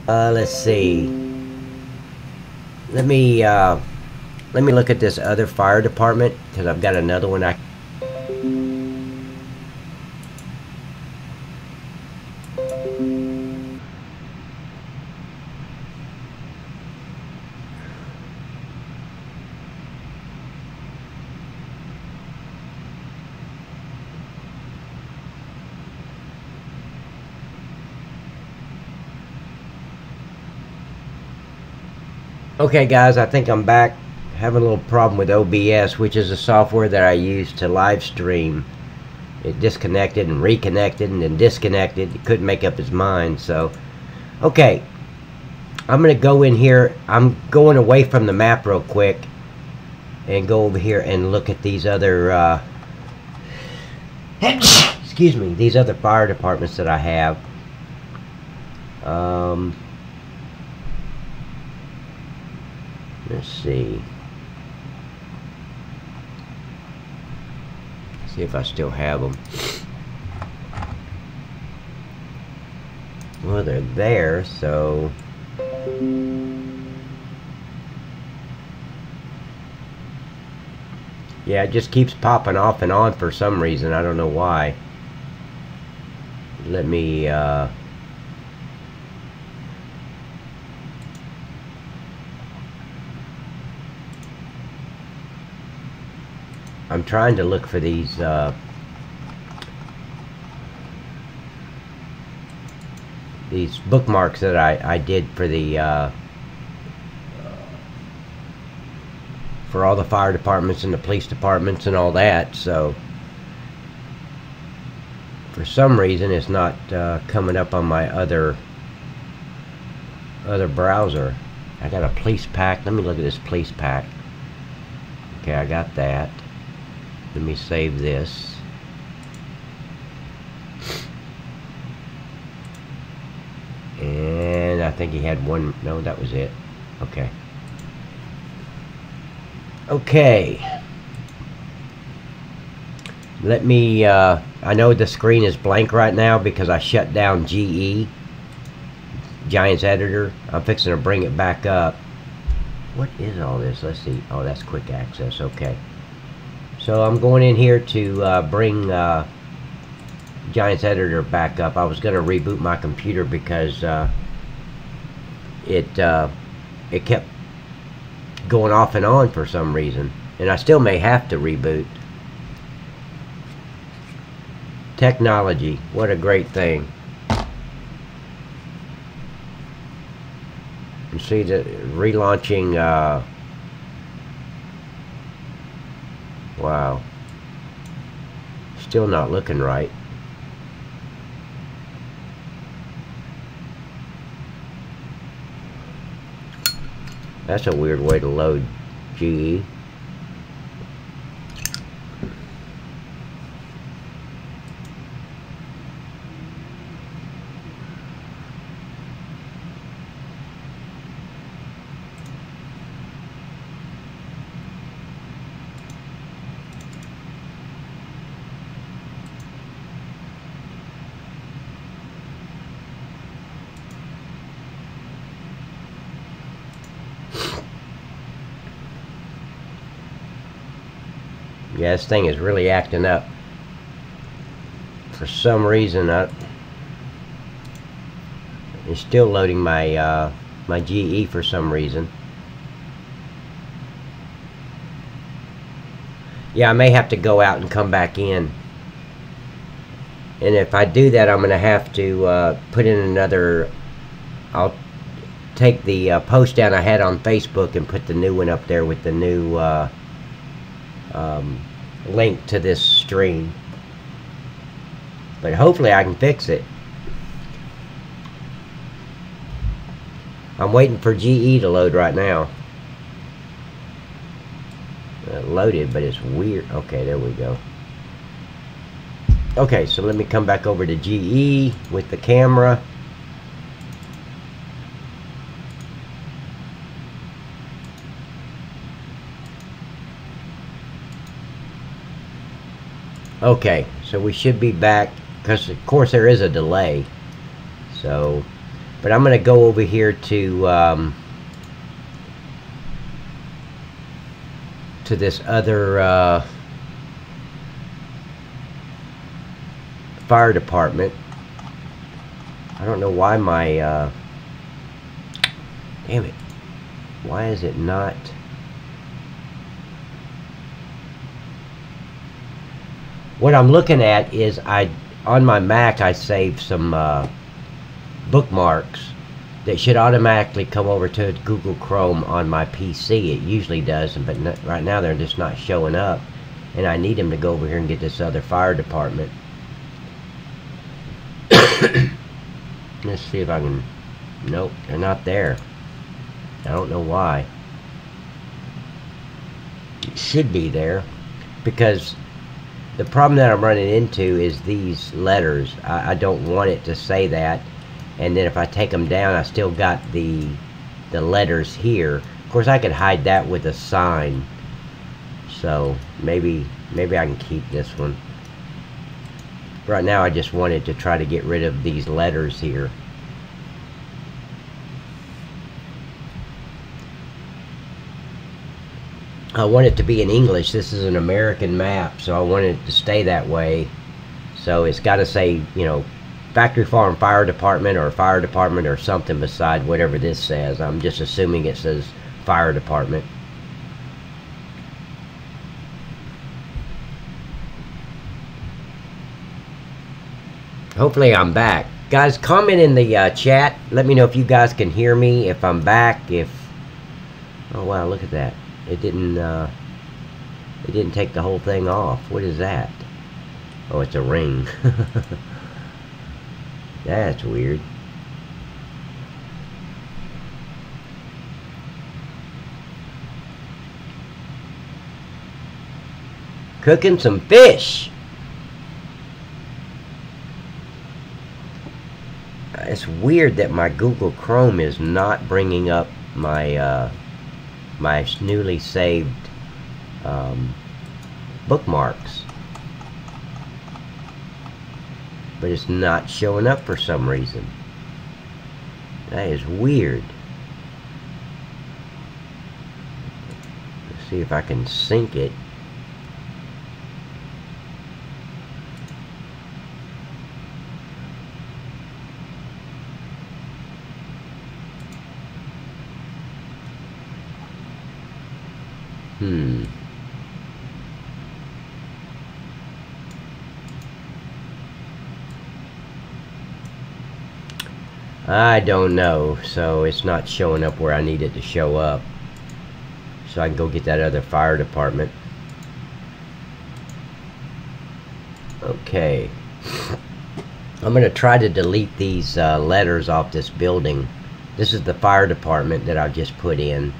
Let's see. Let me look at this other fire department, because I've got another one I... Okay guys, I think I'm back. Having a little problem with OBS, which is a software that I use to live stream. It disconnected and reconnected and then disconnected. It couldn't make up its mind. So, okay, I'm gonna go in here. I'm going away from the map real quick and go over here and look at these other excuse me, these other fire departments that I have. Let's see. See if I still have them. Well, they're there, so... Yeah, it just keeps popping off and on for some reason. I don't know why. Let me, I'm trying to look for these bookmarks that I did for the for all the fire departments and the police departments and all that. So for some reason it's not coming up on my other browser. I got a police pack. Let me look at this police pack. Okay, I got that. Let me save this. And I think he had one. No, that was it. Okay. Okay. Let me, I know the screen is blank right now because I shut down GE, Giants Editor. I'm fixing to bring it back up. What is all this? Let's see. Oh, that's quick access. Okay. So I'm going in here to bring Giants Editor back up. I was going to reboot my computer because it kept going off and on for some reason, and I still may have to reboot. Technology, what a great thing. You see the relaunching. Wow, still not looking right. That's a weird way to load GE. Yeah, this thing is really acting up. For some reason, it's still loading my my GE for some reason. Yeah, I may have to go out and come back in. And if I do that, I'm going to have to put in another... I'll take the post down I had on Facebook and put the new one up there with the new... link to this stream, but hopefully I can fix it. I'm waiting for GE to load right now. It loaded, but it's weird. Okay, there we go. Okay, so let me come back over to GE with the camera. Okay, so we should be back, because of course there is a delay. So But I'm going to go over here to this other fire department. I don't know why my damn it, why is it not? What I'm looking at is on my Mac I saved some bookmarks that should automatically come over to Google Chrome on my PC. It usually does, but right now they're just not showing up, and I need them to go over here and get this other fire department. Let's see if I can. Nope, they're not there. I don't know why. It should be there, because the problem that I'm running into is these letters. I don't want it to say that, and then if I take them down, I still got the letters here. Of course, I could hide that with a sign. So maybe I can keep this one. Right now, I just wanted to try to get rid of these letters here. I want it to be in English. This is an American map, so I want it to stay that way. So it's got to say, you know, Factory Farm Fire Department or something beside whatever this says. I'm just assuming it says Fire Department. Hopefully I'm back. Guys, comment in the chat. Let me know if you guys can hear me, if I'm back, if... Oh wow, look at that. It didn't take the whole thing off. What is that? Oh, it's a ring. That's weird. Cooking some fish. It's weird that my Google Chrome is not bringing up my my newly saved bookmarks, but it's not showing up for some reason. That is weird. Let's see if I can sync it. I don't know, so it's not showing up where I need it to show up, so I can go get that other fire department. Okay, I'm gonna try to delete these letters off this building. This is the fire department that I just put in,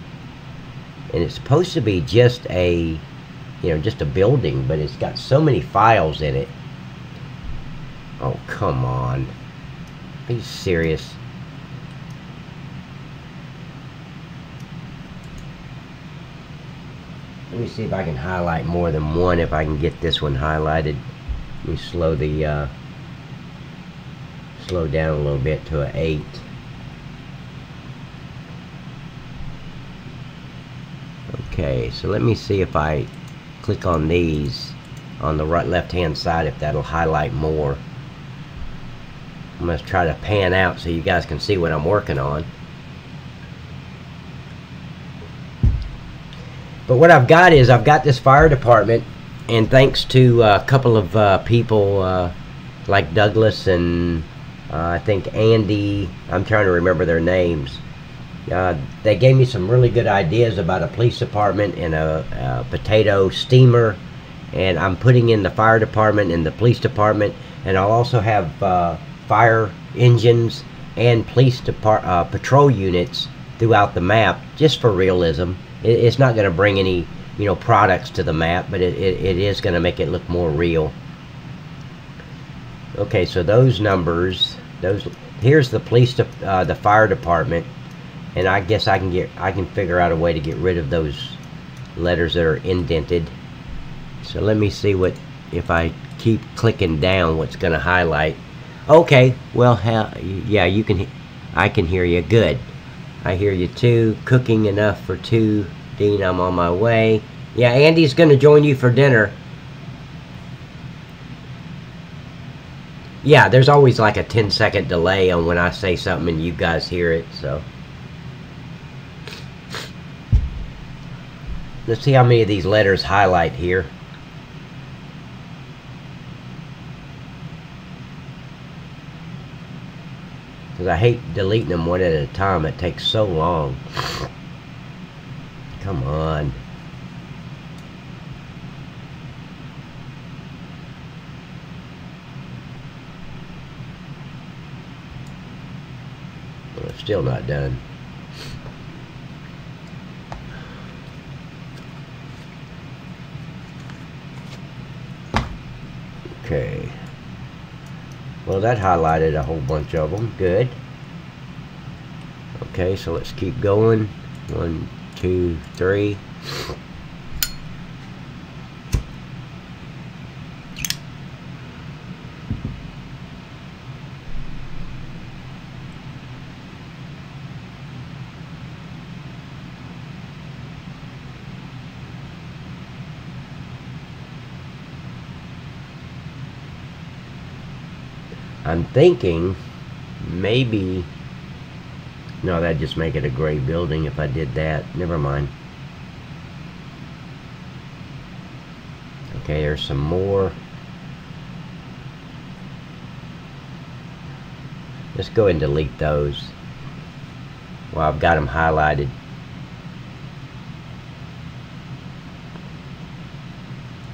and it's supposed to be just a, you know, just a building, but it's got so many files in it. Oh, come on. Are you serious? Let me see if I can highlight more than one, if I can get this one highlighted. Let me slow the slow down a little bit to an 8. Okay, so let me see if I click on these on the right left hand side, if that'll highlight more. I'm going to try to pan out so you guys can see what I'm working on. But what I've got is, I've got this fire department, and thanks to a couple of people like Douglas and I think Andy, I'm trying to remember their names. They gave me some really good ideas about a police department and a potato steamer, and I'm putting in the fire department and the police department, and I'll also have fire engines and police patrol units throughout the map, just for realism. It's not going to bring any, you know, products to the map, but it is going to make it look more real. Okay, so those numbers, here's the police, the fire department, and I guess I can figure out a way to get rid of those letters that are indented. So let me see what, if I keep clicking down, what's going to highlight. Okay, well, yeah, you can I can hear you. Good. I hear you too. Cooking enough for two. Dean, I'm on my way. Yeah, Andy's going to join you for dinner. Yeah, there's always like a 10-second delay on when I say something and you guys hear it, so. Let's see how many of these letters highlight here. Because I hate deleting them one at a time. It takes so long. Come on. Well, it's still not done. Okay. Well, that highlighted a whole bunch of them. Good. Okay, so let's keep going. 1, 2, 3. I'm thinking maybe, no, that'd just make it a gray building if I did that. Never mind. Okay, there's some more. Let's go ahead and delete those while I've got them highlighted.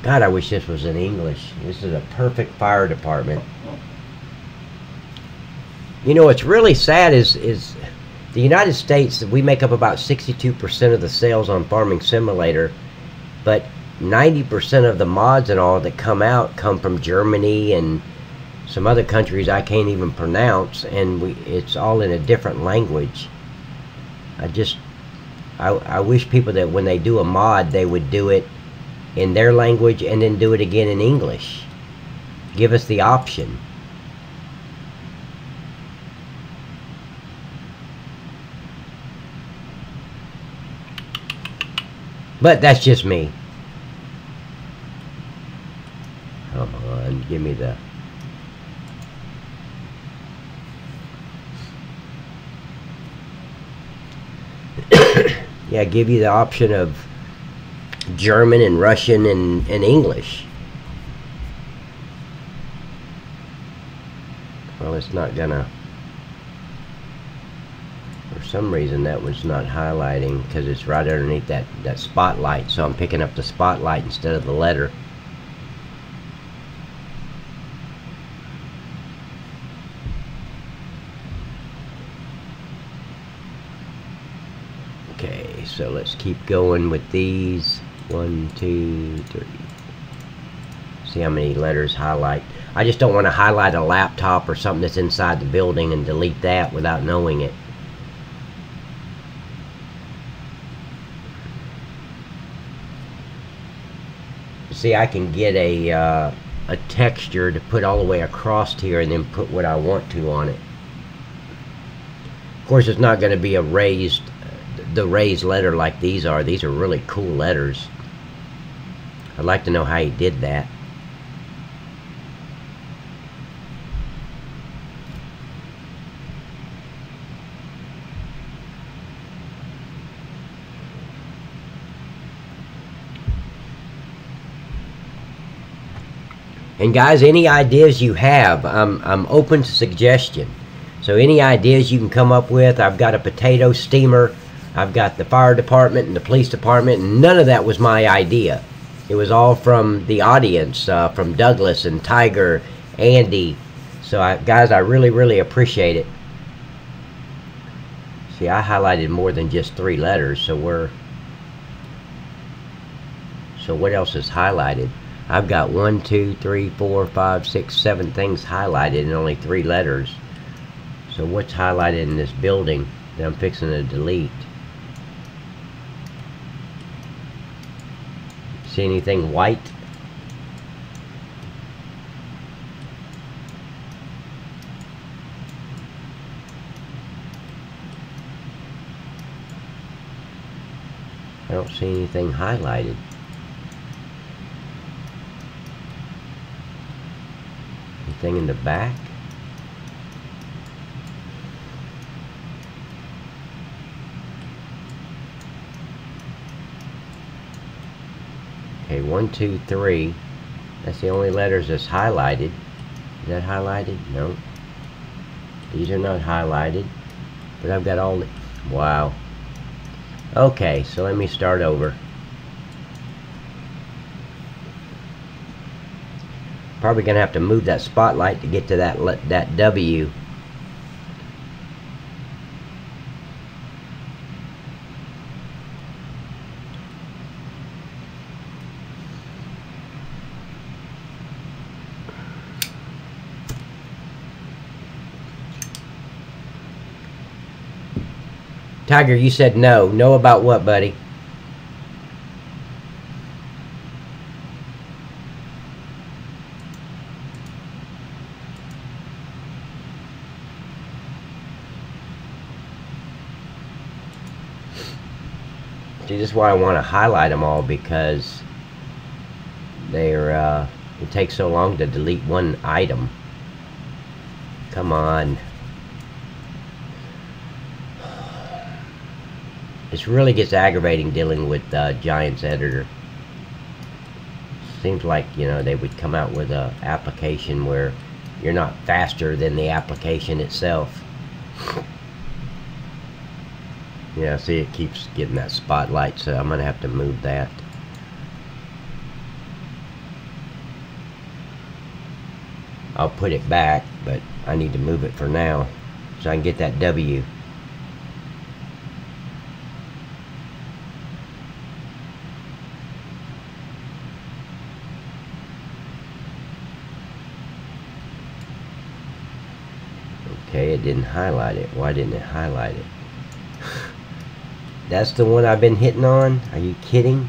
God, I wish this was in English. This is a perfect fire department. You know, what's really sad is the United States, we make up about 62% of the sales on Farming Simulator, but 90% of the mods and all that come out come from Germany and some other countries I can't even pronounce, and it's all in a different language. I wish people that when they do a mod, they would do it in their language and then do it again in English. Give us the option. But that's just me. Come on, give me the... Yeah, give you the option of German and Russian and English. Well, it's not gonna... For some reason that was not highlighting because it's right underneath that spotlight, so I'm picking up the spotlight instead of the letter. Okay, so let's keep going with these. 1, 2, 3. See how many letters highlight. I just don't want to highlight a laptop or something that's inside the building and delete that without knowing it. See, I can get a texture to put all the way across here and then put what I want to on it. Of course, it's not going to be a raised letter like these are. These are really cool letters. I'd like to know how he did that. And guys, any ideas you have, I'm open to suggestion. So any ideas you can come up with. I've got a potato steamer. I've got the fire department and the police department, and none of that was my idea. It was all from the audience, from Douglas and Tiger, Andy. So guys, I really, really appreciate it. See, I highlighted more than just 3 letters, so what else is highlighted? I've got 1, 2, 3, 4, 5, 6, 7 things highlighted and only 3 letters. So what's highlighted in this building that I'm fixing to delete? See anything white? don't see anything highlighted. Anything in the back? Okay, 1, 2, 3. That's the only letters that's highlighted. Is that highlighted? No. These are not highlighted. But I've got all the... Wow. Okay, so let me start over. Probably gonna have to move that spotlight to get to that W. Tiger, you said no. No about what, buddy? See, this is why I want to highlight them all, because they're it takes so long to delete one item. Come on. This really gets aggravating dealing with Giants Editor. Seems like, you know, they would come out with a application where you're not faster than the application itself. Yeah, see, it keeps getting that spotlight, so I'm gonna have to move that. I'll put it back, but I need to move it for now so I can get that W. Okay, it didn't highlight it. Why didn't it highlight it? That's the one I've been hitting on? Are you kidding?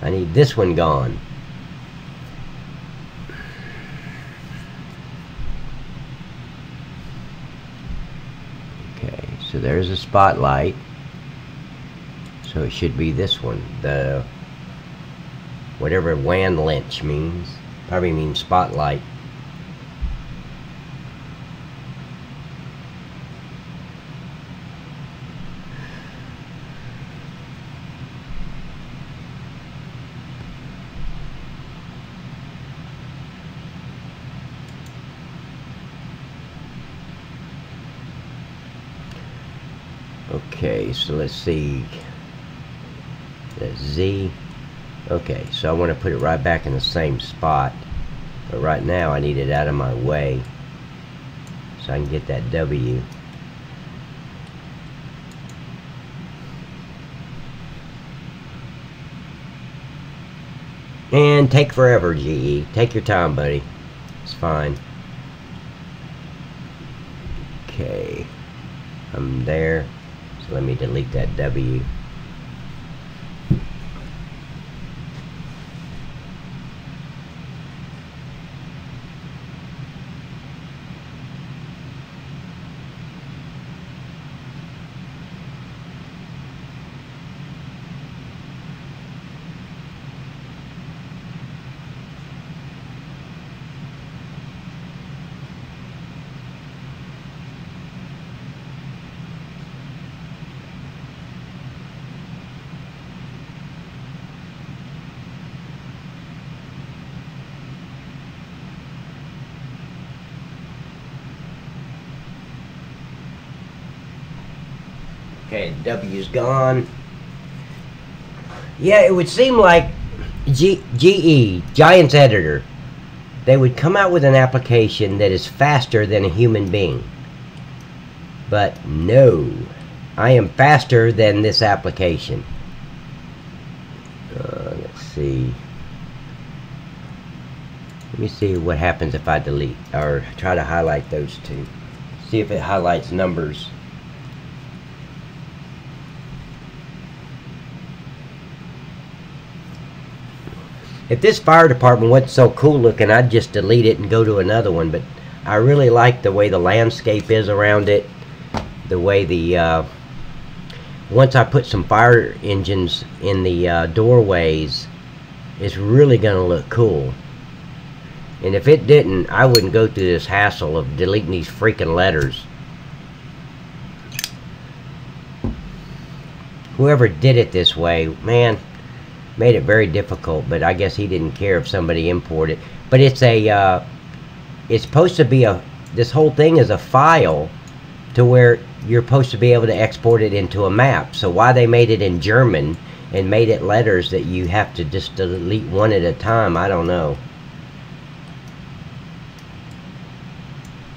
I need this one gone. Okay, so there's a spotlight. So it should be this one. The whatever WAN lynch means. Probably means spotlight. Okay, so let's see. That's Z. Okay, so I want to put it right back in the same spot. But right now I need it out of my way so I can get that W. And take forever, GE. Take your time, buddy. It's fine. Okay. I'm there. So let me delete that W. Okay, W's gone. Yeah, it would seem like GE, Giants Editor, they would come out with an application that is faster than a human being. But no, I am faster than this application. Let's see. Let me see what happens if I delete or try to highlight those two. See if it highlights numbers. If this fire department wasn't so cool looking, I'd just delete it and go to another one. But I really like the way the landscape is around it, the way the once I put some fire engines in the doorways, it's really going to look cool. And if it didn't, I wouldn't go through this hassle of deleting these freaking letters. Whoever did it this way, man, made it very difficult, but I guess he didn't care if somebody imported. But it's a, it's supposed to be this whole thing is a file to where you're supposed to be able to export it into a map. So why they made it in German and made it letters that you have to just delete one at a time, I don't know.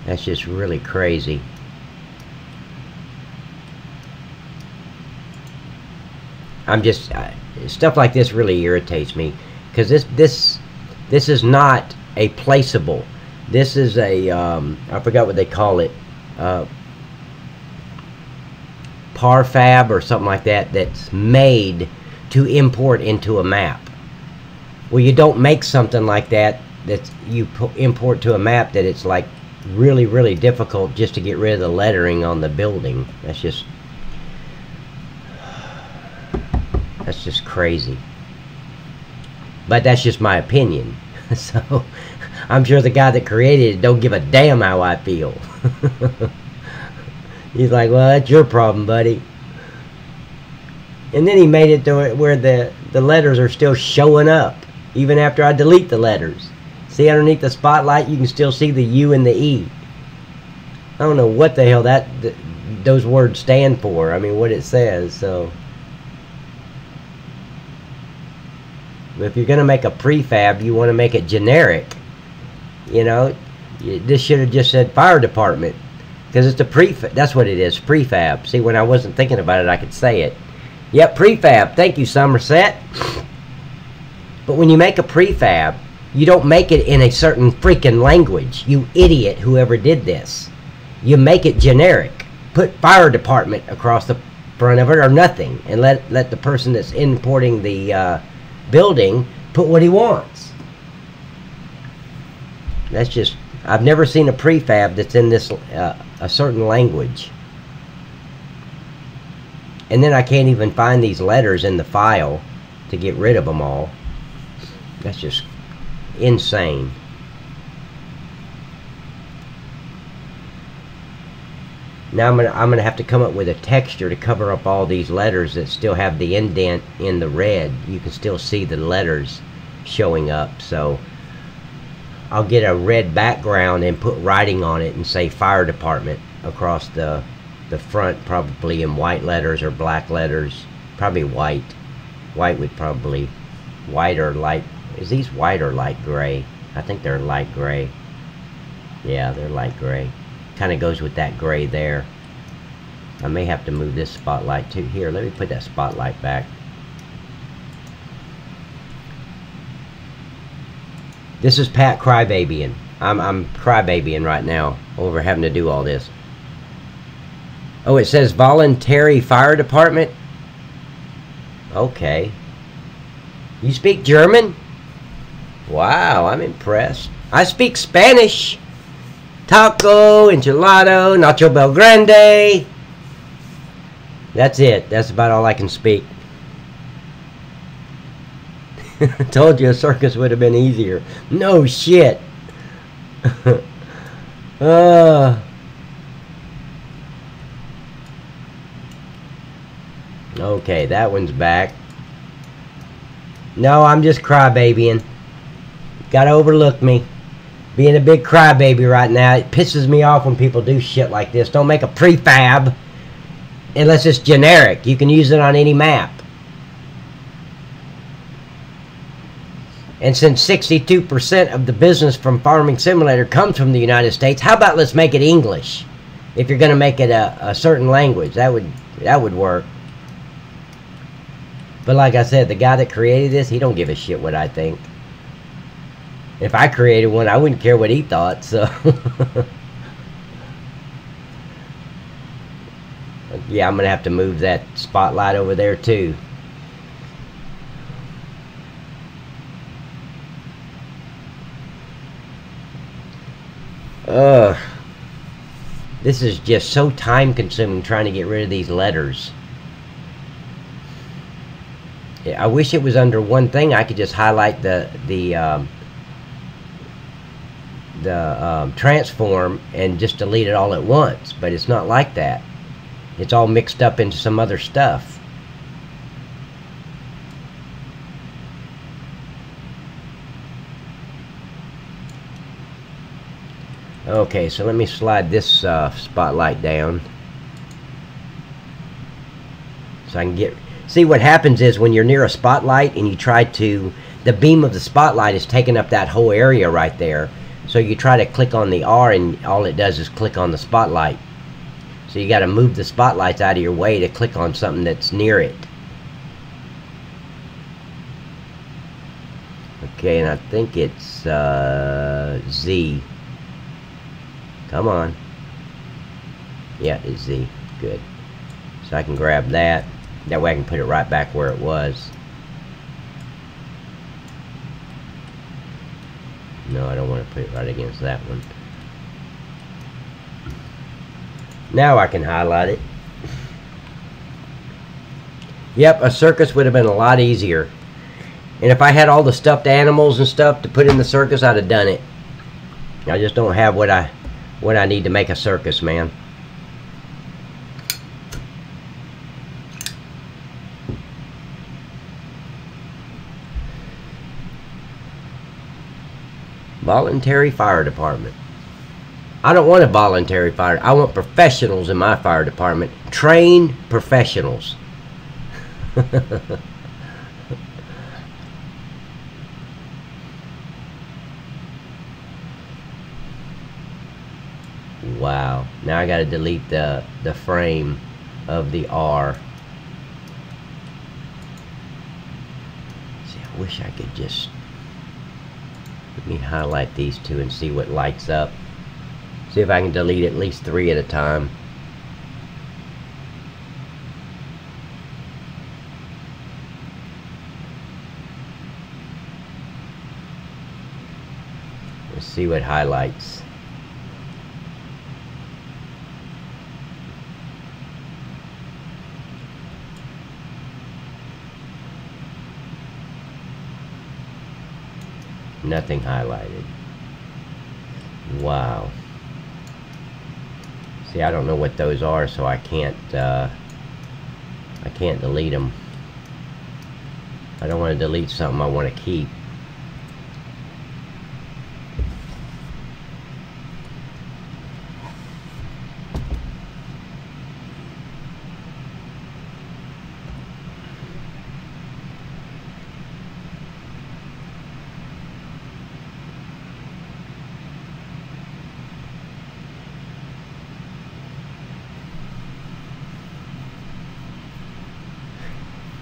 That's just really crazy. I'm just stuff like this really irritates me, because this is not a placeable. This is a I forgot what they call it, parfab or something like that, that's made to import into a map. Well, you don't make something like that that you import to a map that it's like really difficult just to get rid of the lettering on the building. That's just crazy. But that's just my opinion. So I'm sure the guy that created it don't give a damn how I feel. He's like, well, that's your problem, buddy. And then he made it to where the letters are still showing up even after I delete the letters. See, underneath the spotlight you can still see the U and the E. I don't know what the hell those words stand for. I mean, what it says. So if you're going to make a prefab, you want to make it generic. You know, this should have just said fire department, because it's a prefab. That's what it is, prefab. See, when I wasn't thinking about it, I could say it. Yep, prefab. Thank you, Somerset. But when you make a prefab, you don't make it in a certain freaking language. You idiot, whoever did this. You make it generic. Put fire department across the front of it, or nothing, and let the person that's importing the building put what he wants. That's just, I've never seen a prefab that's in this a certain language. And then I can't even find these letters in the file to get rid of them all. That's just insane. Now I'm gonna have to come up with a texture to cover up all these letters that still have the indent in the red. You can still see the letters showing up. So I'll get a red background and put writing on it and say fire department across the front, probably in white letters or black letters. Probably white. White would probably, white or light. Is these white or light gray? I think they're light gray. Yeah, they're light gray. Kind of goes with that gray there. I may have to move this spotlight too. Here, let me put that spotlight back. This is Pat crybabying. I'm crybabying right now over having to do all this. Oh, it says voluntary fire department. Okay. You speak German? Wow, I'm impressed. I speak Spanish. Taco, enchilado, nacho bel grande. That's it. That's about all I can speak. Told you a circus would have been easier. No shit. Okay, that one's back. No, I'm just crybabying. Gotta overlook me. Being a big crybaby right now. It pisses me off when people do shit like this. Don't make a prefab unless it's generic. You can use it on any map. And since 62% of the business from Farming Simulator comes from the United States, how about let's make it English? If you're going to make it a certain language, that would work. But like I said, the guy that created this, he don't give a shit what I think. If I created one, I wouldn't care what he thought, so. Yeah, I'm going to have to move that spotlight over there too. This is just so time consuming trying to get rid of these letters. I wish it was under one thing. I could just highlight the transform and just delete it all at once, but it's not like that. It's all mixed up into some other stuff. Okay, so let me slide this spotlight down so I can get... See, what happens is when you're near a spotlight and you try to... The beam of the spotlight is taking up that whole area right there. So you try to click on the R and all it does is click on the spotlight. So you got to move the spotlights out of your way to click on something that's near it. Okay, and I think it's Z. Come on. Yeah, it's Z. Good. So I can grab that. That way I can put it right back where it was. No, I don't want to put it right against that one. Now I can highlight it. Yep, a circus would have been a lot easier. And if I had all the stuffed animals and stuff to put in the circus, I'd have done it. I just don't have what I need to make a circus, man. Voluntary fire department. I don't want a voluntary fire. I want professionals in my fire department. Trained professionals. Wow. Now I got to delete the frame of the R. See, I wish I could just... Let me highlight these two and see what lights up. See if I can delete at least 3 at a time. Let's see what highlights. Nothing highlighted. Wow. See, I don't know what those are, so I can't delete them. I don't want to delete something I want to keep.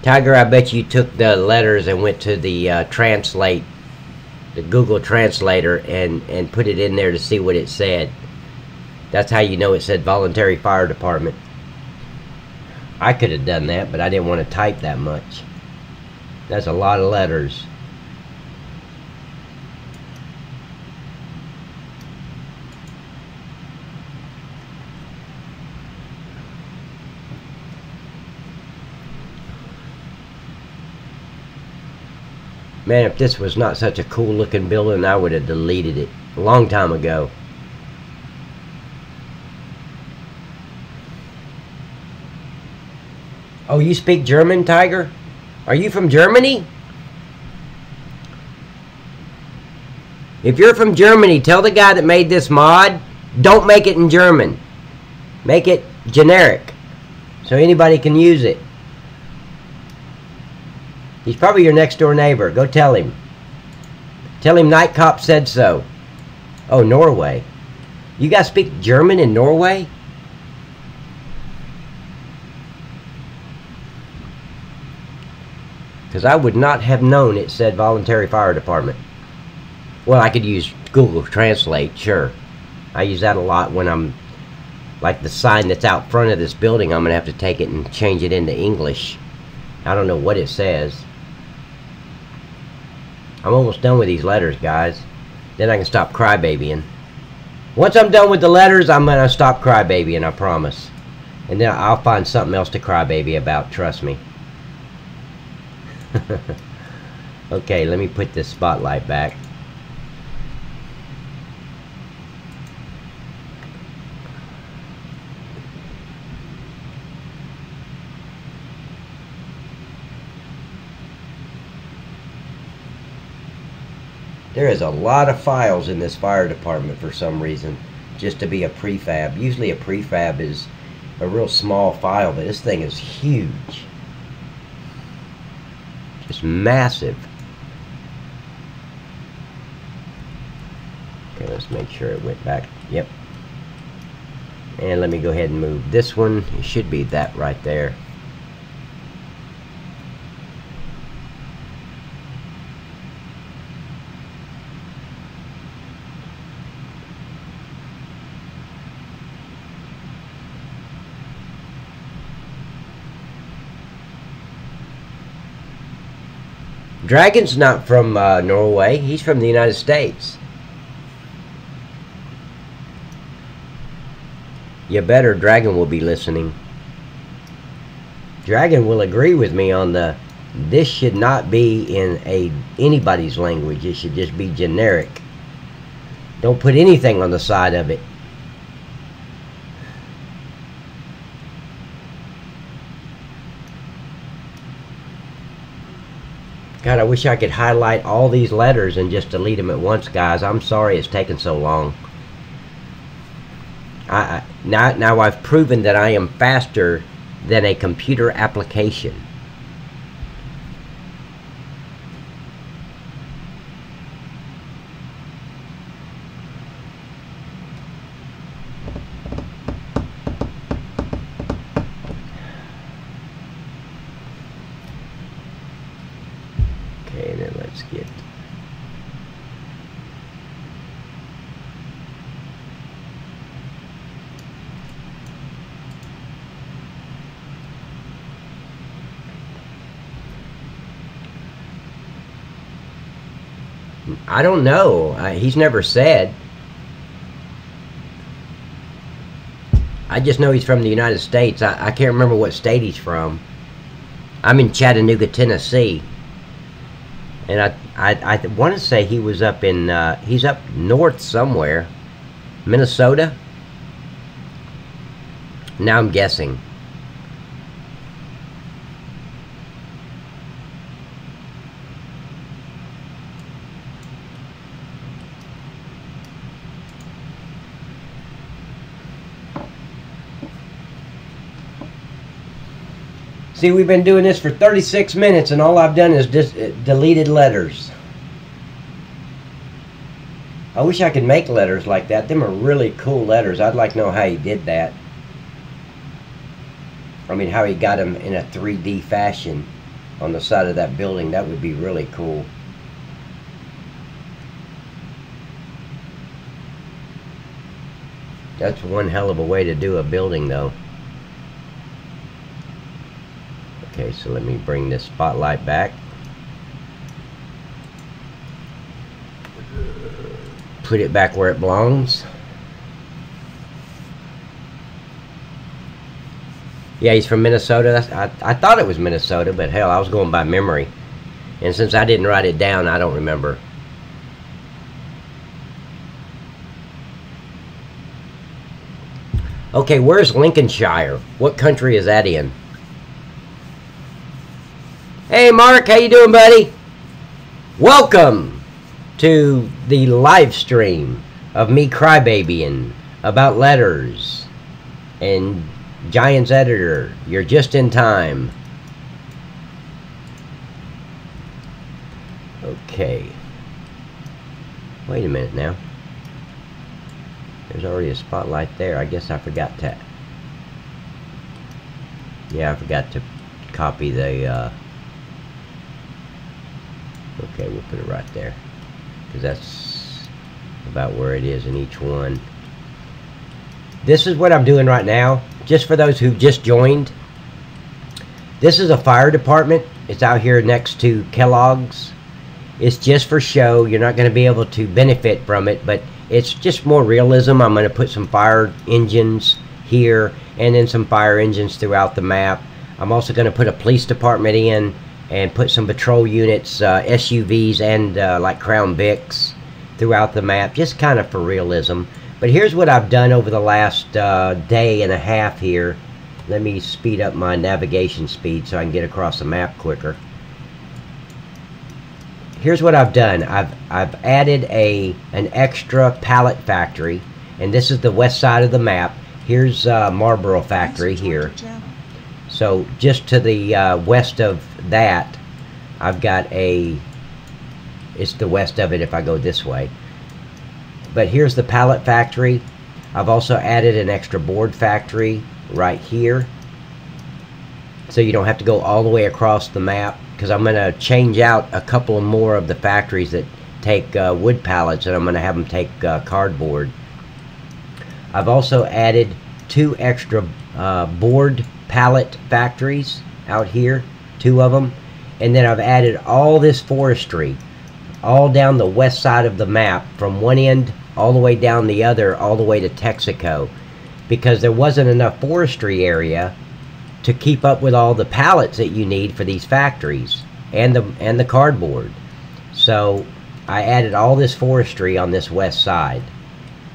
Tiger, I bet you took the letters and went to the translate, the Google Translator, and put it in there to see what it said. That's how you know it said Voluntary Fire Department. I could have done that, but I didn't want to type that much. That's a lot of letters. Man, if this was not such a cool looking building, I would have deleted it a long time ago. Oh, you speak German, Tiger? Are you from Germany? If you're from Germany, tell the guy that made this mod, don't make it in German. Make it generic, so anybody can use it. He's probably your next door neighbor. Go tell him. Tell him Night Cop said so. Oh, Norway. You guys speak German in Norway? Because I would not have known it said Voluntary Fire Department. Well, I could use Google Translate, sure. I use that a lot when I'm... Like the sign that's out front of this building, I'm going to have to take it and change it into English. I don't know what it says. I'm almost done with these letters, guys. Then I can stop crybabying. Once I'm done with the letters, I'm going to stop crybabying, I promise. And then I'll find something else to crybaby about, trust me. Okay, let me put this spotlight back. There is a lot of files in this fire department for some reason, just to be a prefab. Usually a prefab is a real small file, but this thing is huge. Just massive. Okay, let's make sure it went back. Yep. And let me go ahead and move this one. It should be that right there. Dragon's not from Norway. He's from the United States. You better, Dragon will be listening. Dragon will agree with me on the, this should not be in anybody's language. It should just be generic. Don't put anything on the side of it. God, I wish I could highlight all these letters and just delete them at once, guys. I'm sorry it's taken so long. Now I've proven that I am faster than a computer application. Okay, then let's get... I don't know. He's never said. I just know he's from the United States. I can't remember what state he's from. I'm in Chattanooga, Tennessee. And I want to say he was up in, he's up north somewhere. Minnesota? Now I'm guessing. See, we've been doing this for 36 minutes and all I've done is just deleted letters. I wish I could make letters like that. Them are really cool letters. I'd like to know how he did that. I mean, how he got them in a 3D fashion on the side of that building. That would be really cool. That's one hell of a way to do a building, though. Okay, so let me bring this spotlight back. Put it back where it belongs. Yeah, he's from Minnesota. I thought it was Minnesota, but hell, I was going by memory. And since I didn't write it down, I don't remember. Okay, where's Lincolnshire? What country is that in? Hey Mark, how you doing, buddy? Welcome to the live stream of me crybabying about letters and Giants Editor. You're just in time. Okay. Wait a minute now. There's already a spotlight there. I guess I forgot to... Yeah, I forgot to copy the... Okay, we'll put it right there, because that's about where it is in each one. This is what I'm doing right now, just for those who just joined. This is a fire department. It's out here next to Kellogg's. It's just for show. You're not going to be able to benefit from it, but it's just more realism. I'm going to put some fire engines here, and then some fire engines throughout the map. I'm also going to put a police department in and put some patrol units, SUVs, and like Crown Vics throughout the map, just kind of for realism. But here's what I've done over the last day and a half here. Let me speed up my navigation speed so I can get across the map quicker. Here's what I've done. I've added an extra pallet factory, and this is the west side of the map. Here's Marlboro factory here. So just to the west of that, I've got it's the west of it if I go this way. But here's the pallet factory. I've also added an extra board factory right here, so you don't have to go all the way across the map, because I'm going to change out a couple more of the factories that take wood pallets, and I'm going to have them take cardboard. I've also added 2 extra board pallet factories out here, 2 of them, and then I've added all this forestry all down the west side of the map, from one end all the way down the other, all the way to Texaco, because there wasn't enough forestry area to keep up with all the pallets that you need for these factories and the cardboard. So I added all this forestry on this west side,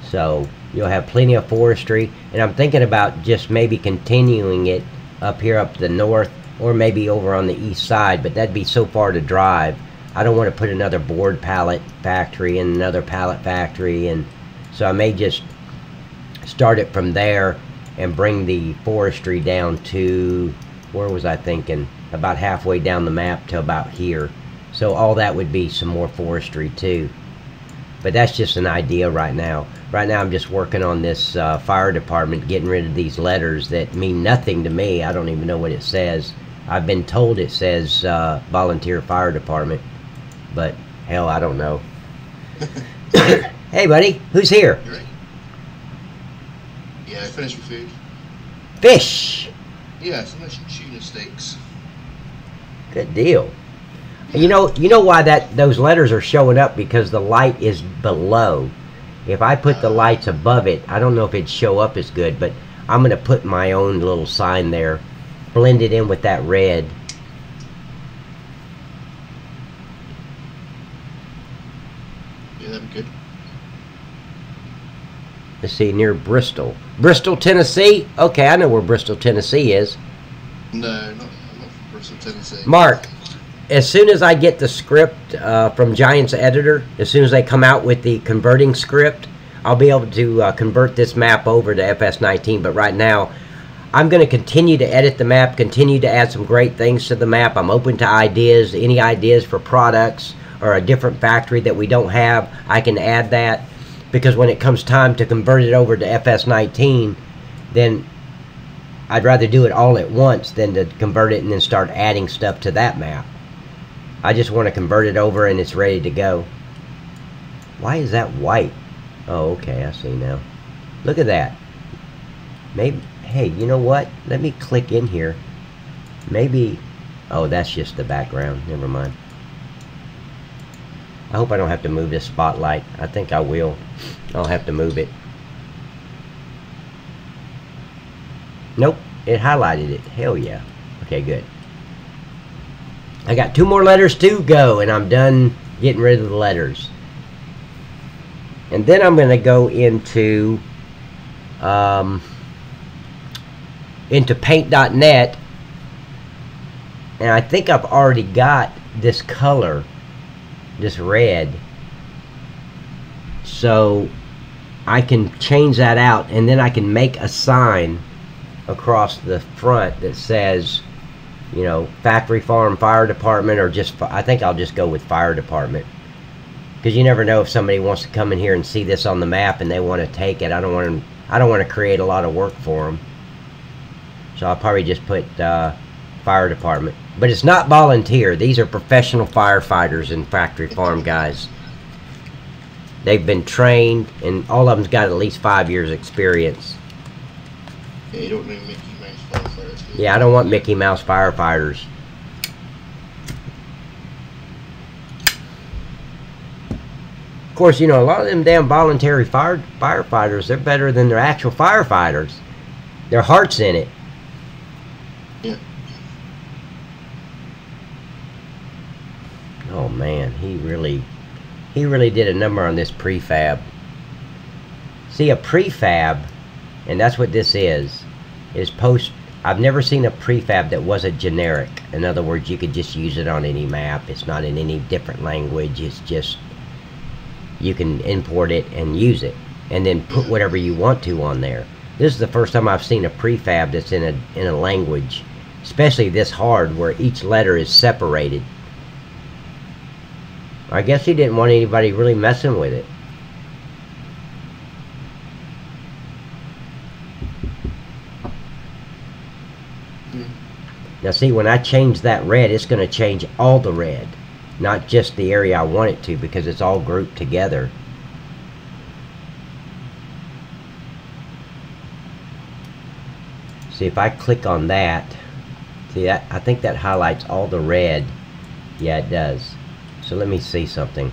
so you'll have plenty of forestry. And I'm thinking about just maybe continuing it up here up the north, or maybe over on the east side, but that'd be so far to drive. I don't want to put another board pallet factory and another pallet factory, and so I may just start it from there and bring the forestry down to, where was I thinking, about halfway down the map to about here. So all that would be some more forestry too. But that's just an idea right now. Right now I'm just working on this fire department, getting rid of these letters that mean nothing to me. I don't even know what it says. I've been told it says volunteer fire department, but hell, I don't know. Hey buddy, who's here? You ready? Yeah, I finished with food. Fish! Yeah, some nice tuna steaks. Good deal. You know why those letters are showing up? Because the light is below. If I put the lights above it, I don't know if it'd show up as good, but I'm going to put my own little sign there, blend it in with that red. Yeah, that'd be good. Let's see, near Bristol. Bristol, Tennessee? Okay, I know where Bristol, Tennessee is. No, I'm not from Bristol, Tennessee. Mark, as soon as I get the script from Giants Editor, as soon as they come out with the converting script, I'll be able to convert this map over to FS19. But right now, I'm going to continue to edit the map, continue to add some great things to the map. I'm open to ideas, any ideas for products or a different factory that we don't have, I can add that. Because when it comes time to convert it over to FS19, then I'd rather do it all at once than to convert it and then start adding stuff to that map. I just want to convert it over and it's ready to go. Why is that white? Oh, okay, I see now. Look at that. Maybe, hey, you know what? Let me click in here. Maybe, oh, that's just the background. Never mind. I hope I don't have to move this spotlight. I think I will. I'll have to move it. Nope, it highlighted it. Hell yeah. Okay, good. I got 2 more letters to go, and I'm done getting rid of the letters. And then I'm going to go into paint.net, and I think I've already got this color, this red, so I can change that out, and then I can make a sign across the front that says, you know, Factory Farm Fire Department, or just, I think I'll just go with Fire Department, because you never know if somebody wants to come in here and see this on the map and they want to take it. I don't want to create a lot of work for them, so I'll probably just put Fire Department. But it's not volunteer. These are professional firefighters and Factory Farm guys. They've been trained, and all of them's got at least 5 years experience. Yeah, you don't need Mickey Mouse firefighters. Yeah, I don't want Mickey Mouse firefighters. Of course, you know, a lot of them damn voluntary firefighters, they're better than their actual firefighters. Their heart's in it. Yeah. Oh man, he really did a number on this prefab. See, a prefab, and that's what this is post. I've never seen a prefab that wasn't generic. In other words, you could just use it on any map. It's not in any different language. It's just, you can import it and use it, and then put whatever you want to on there. This is the first time I've seen a prefab that's in a language, especially this hard, where each letter is separated. I guess he didn't want anybody really messing with it. Now see, when I change that red, it's going to change all the red, not just the area I want it to, because it's all grouped together. See, if I click on that, see that, I think that highlights all the red. Yeah, it does. So let me see something.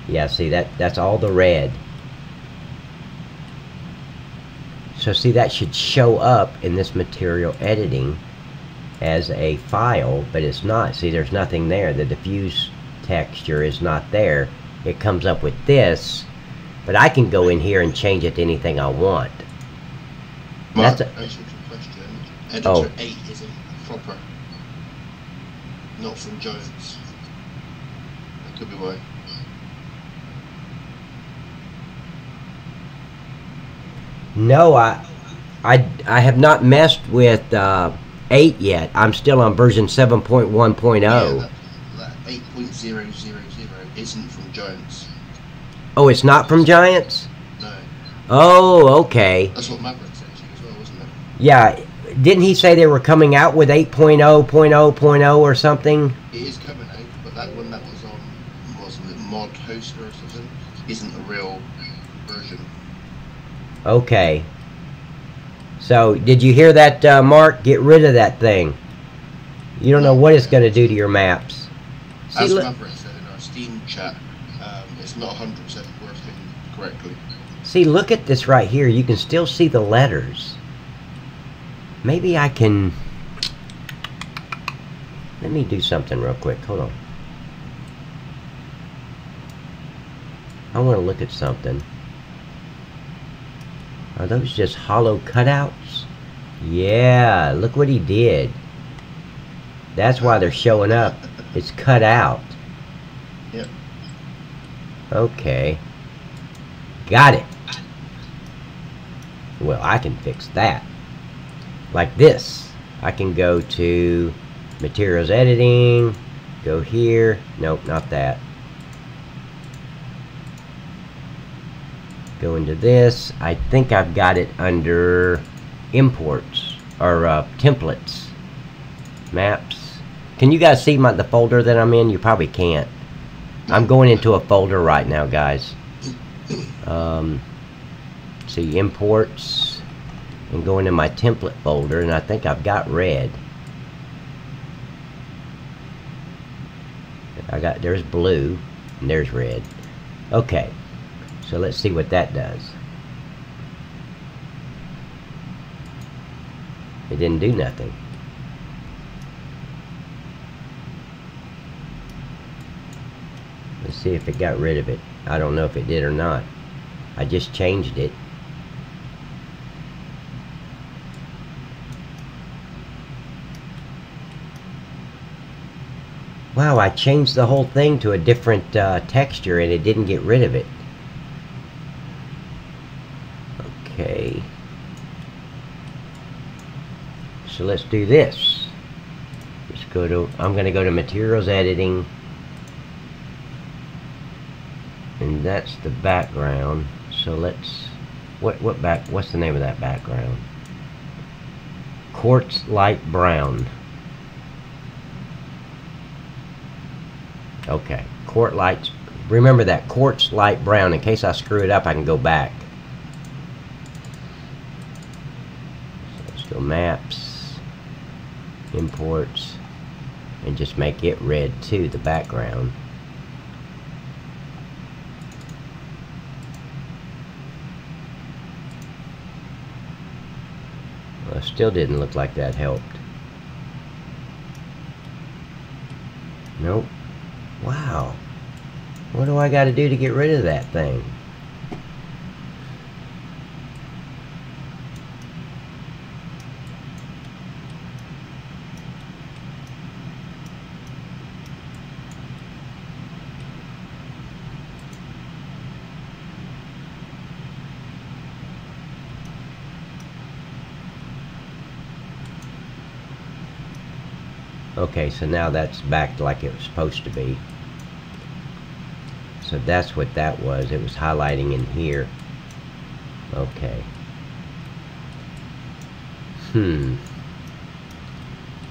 Yeah, see, that's all the red. So see, that should show up in this material editing as a file, but it's not. See, there's nothing there. The diffuse texture is not there. It comes up with this, but I can go in here and change it to anything I want. Mark, answer to question. Editor 8 isn't proper. Not from Giants. That could be why. No, I have not messed with 8 yet. I'm still on version 7.1.0. Yeah, that 8.000 isn't from Giants. Oh, it's not from Giants? No. Oh, okay. That's what Maverick said to you as well, wasn't it? Yeah, didn't he say they were coming out with 8.0.0.0 or something? It is coming out, but that one that was on, wasn't it, Mod Hoster or something, isn't a real version. Okay. So, did you hear that, Mark? Get rid of that thing. You don't know what it's going to do to your maps. See, as Maverick said in our Steam chat, it's not 100% working correctly. See, look at this right here. You can still see the letters. Maybe I can... Let me do something real quick. Hold on. I want to look at something. Are those just hollow cutouts? Yeah, look what he did. That's why they're showing up. It's cut out. Yep. Okay. Got it. Well, I can fix that. Like this. I can go to Materials Editing. Go here. Nope, not that. Go into this. I think I've got it under imports or templates, maps. Can you guys see the folder that I'm in? You probably can't. I'm going into a folder right now, guys. See, imports, and go into my template folder, and I think I've got red. There's blue and there's red. Okay. So let's see what that does. It didn't do nothing. Let's see if it got rid of it. I don't know if it did or not. I just changed it. Wow, I changed the whole thing to a different texture and it didn't get rid of it. Okay. So let's do this. Let's go to, I'm going to go to Materials Editing. And that's the background. So let's, what's the name of that background? Quartz Light Brown. Okay, quartz light. Remember that, quartz light brown. In case I screw it up, I can go back. So let's go maps, imports, and just make it red too, the background. Well, it still didn't look like that helped. Nope. Wow. What do I got to do to get rid of that thing? Okay, so now that's back like it was supposed to be. So that's what that was. It was highlighting in here. Okay.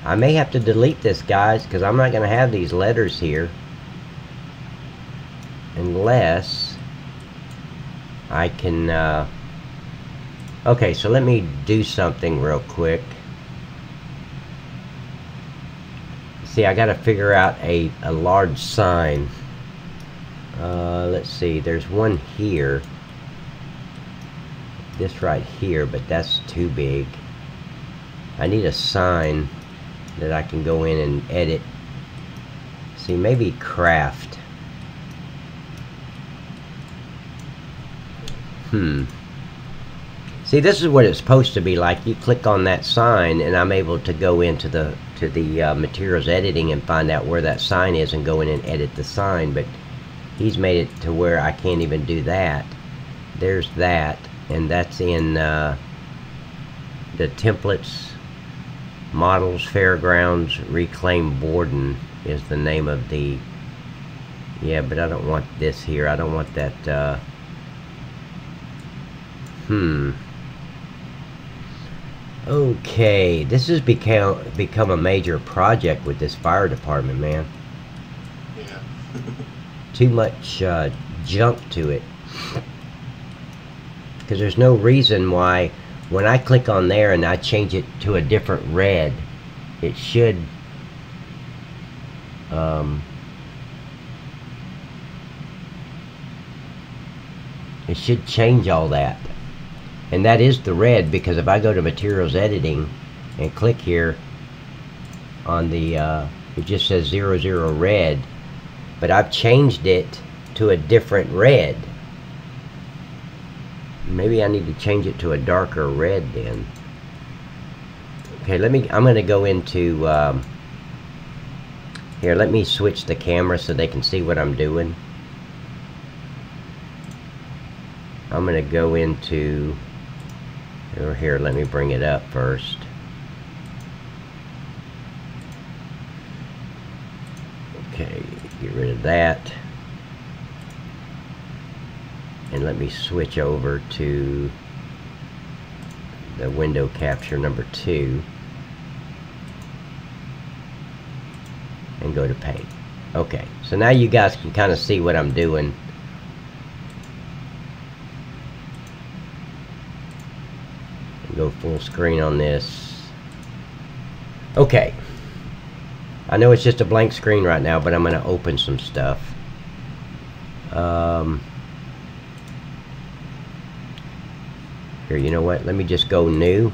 I may have to delete this, guys, because I'm not going to have these letters here unless I can... Okay, so let me do something real quick. See, I got to figure out a large sign. Let's see, there's one here. This right here, but that's too big. I need a sign that I can go in and edit. See, maybe craft. See, this is what it's supposed to be like. You click on that sign and I'm able to go into the materials editing and find out where that sign is and go in and edit the sign, but he's made it to where I can't even do that. There's that, and that's in the templates, models, fairgrounds, reclaim Borden is the name of the... Yeah, but I don't want this here. I don't want that. Okay, this has become a major project with this fire department, man. Yeah. Too much junk to it. Because there's no reason why when I click on there and I change it to a different red, it should change all that. And that is the red, because if I go to materials editing and click here on the it just says 00 red, but I've changed it to a different red. Maybe I need to change it to a darker red then. Okay, I'm going to go into here, let me switch the camera so they can see what I'm doing. I'm going to go into here, let me bring it up first. Okay, get rid of that. And let me switch over to the window capture number 2 and go to paint. Okay, so now you guys can kind of see what I'm doing. Go full screen on this. Okay, I know it's just a blank screen right now, but I'm going to open some stuff. Here, you know what? Let me just go new.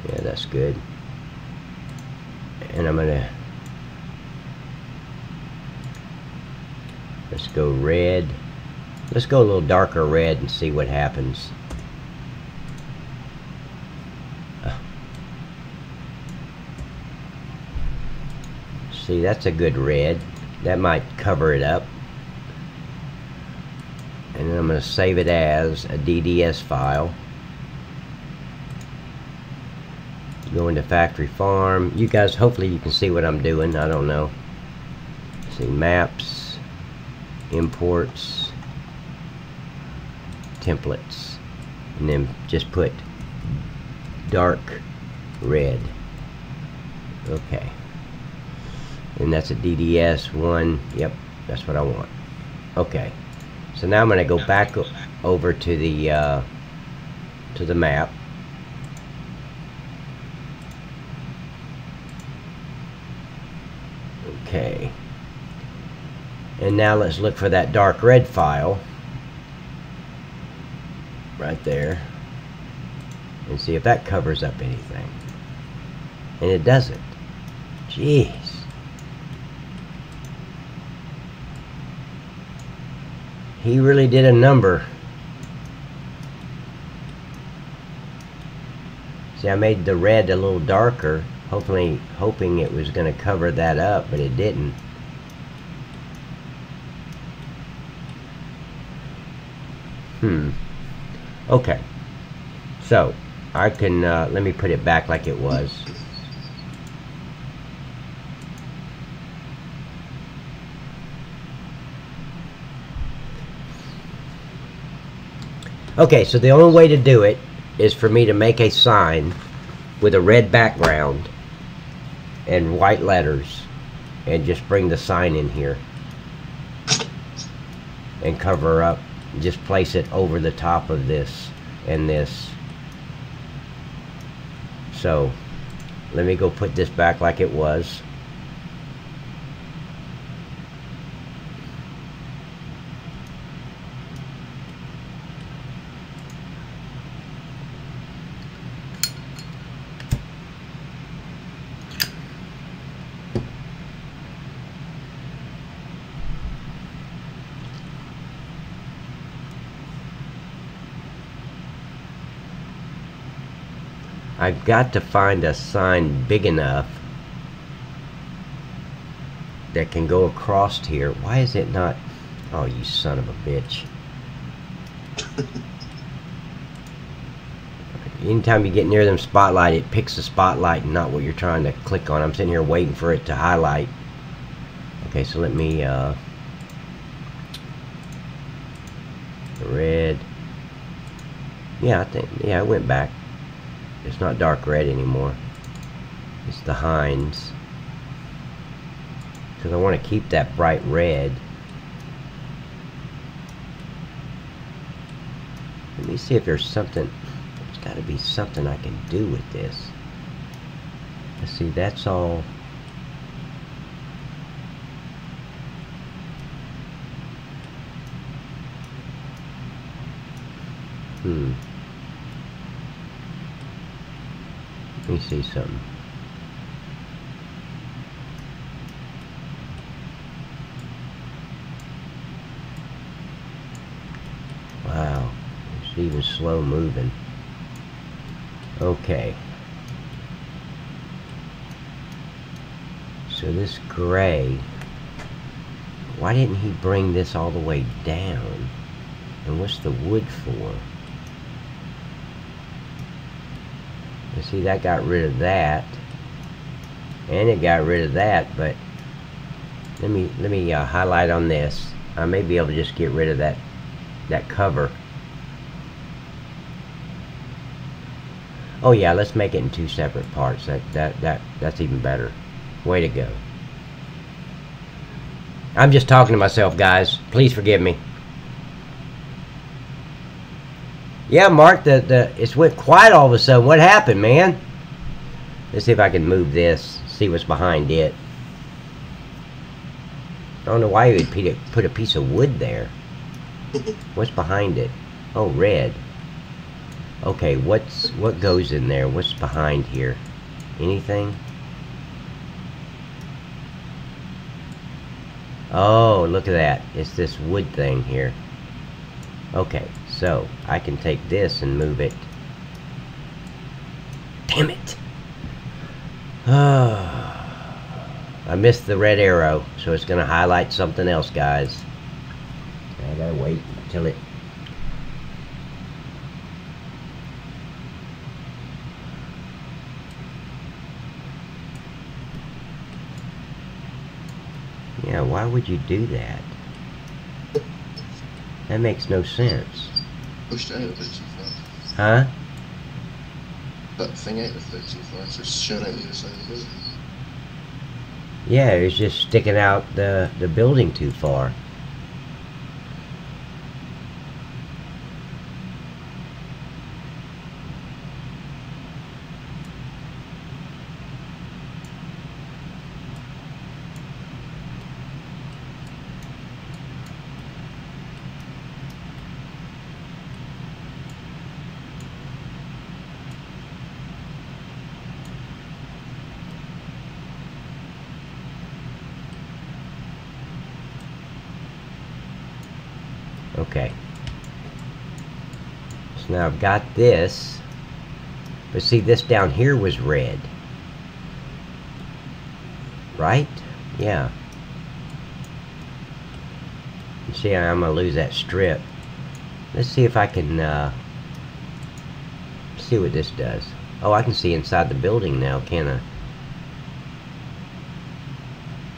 Yeah, that's good. And I'm going to... Let's go red. Let's go a little darker red and see what happens. See, that's a good red. That might cover it up. And then I'm going to save it as a DDS file. Go into Factory Farm. You guys, hopefully you can see what I'm doing. I don't know. See, maps, imports, templates, and then just put dark red. Okay, and that's a DDS one. Yep, that's what I want. Okay, so now I'm going to go back over to the map. Okay, and now let's look for that dark red file right there and see if that covers up anything. And it doesn't. Jeez. He really did a number. See, I made the red a little darker, hoping it was going to cover that up, but it didn't. Okay. So, I can, let me put it back like it was. Okay, so the only way to do it is for me to make a sign with a red background and white letters and just bring the sign in here and cover up, just place it over the top of this and this. So let me go put this back like it was. I've got to find a sign big enough that can go across here. Why is it not? Oh, you son of a bitch. Anytime you get near them spotlight, it picks the spotlight and not what you're trying to click on. I'm sitting here waiting for it to highlight. Okay, so let me the red. Yeah, I think, yeah, it went back. It's not dark red anymore. It's the Heinz. Because I want to keep that bright red. Let me see if there's something. There's got to be something I can do with this. Let's see, that's all. Let me see something. Wow, it's even slow moving. Okay. So this gray, why didn't he bring this all the way down? And what's the wood for? See, that got rid of that, and it got rid of that. But let me highlight on this. I may be able to just get rid of that cover. Oh yeah, let's make it in two separate parts. That's even better. Way to go. I'm just talking to myself, guys. Please forgive me. Yeah, Mark, it's went quiet all of a sudden. What happened, man? Let's see if I can move this, see what's behind it. I don't know why you would put a piece of wood there. What's behind it? Oh, red. Okay, what goes in there? What's behind here? Anything? Oh, look at that. It's this wood thing here. Okay. So, I can take this and move it. Damn it! I missed the red arrow, so it's going to highlight something else, guys. I gotta wait until it... Yeah, why would you do that? That makes no sense. Pushed it out a bit too far. Huh? That thing out a bit too far, so it's showing out the other side of the building. Yeah, it's just sticking out the building too far. Okay. So now I've got this. But see, this down here was red. Right? Yeah. You see, I'm going to lose that strip. Let's see if I can see what this does. Oh, I can see inside the building now, can I?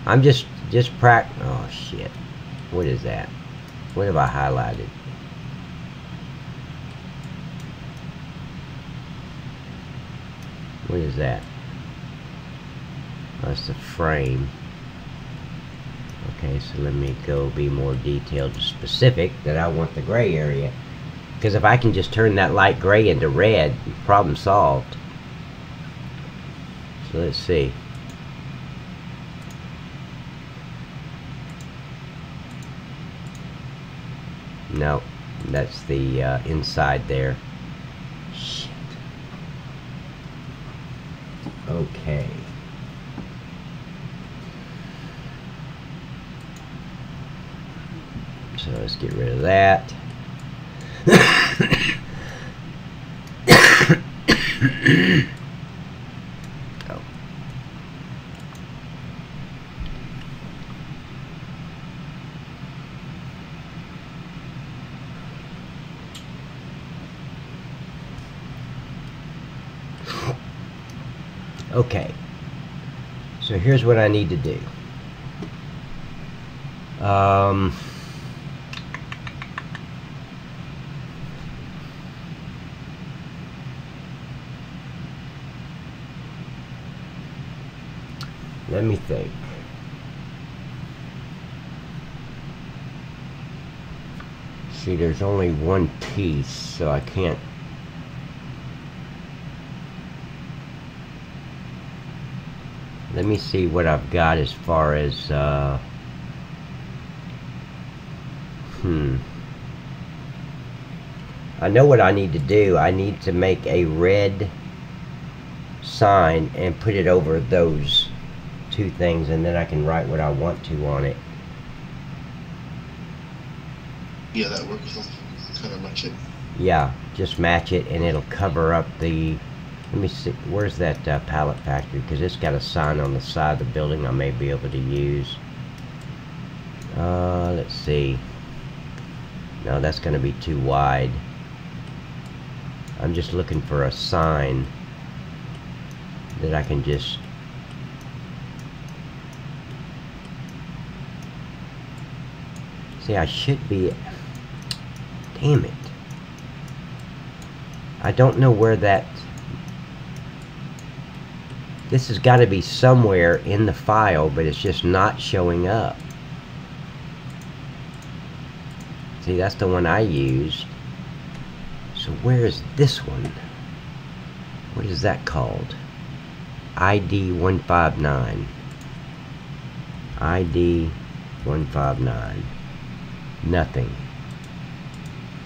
I'm just oh shit. What is that? What have I highlighted? What is that? That's the frame. Okay, so let me go be more detailed and specific that I want the gray area. Because if I can just turn that light gray into red, problem solved. So let's see. No, that's the inside there. Shit. Okay. So let's get rid of that. Oh. Okay. So here's what I need to do. Let me think. See, there's only one piece, so I can't. Let me see what I've got as far as I know what I need to do. I need to make a red sign and put it over those two things, and then I can write what I want to on it. Yeah, that works. Kind of match it. Yeah, just match it, and it'll cover up the. Let me see. Where's that pallet factory? Because it's got a sign on the side of the building I may be able to use. Let's see. No, that's going to be too wide. I'm just looking for a sign that I can just. See, I should be. Damn it. I don't know where that. This has got to be somewhere in the file, but it's just not showing up. See, that's the one I used. So where is this one? What is that called? ID 159. ID 159. Nothing.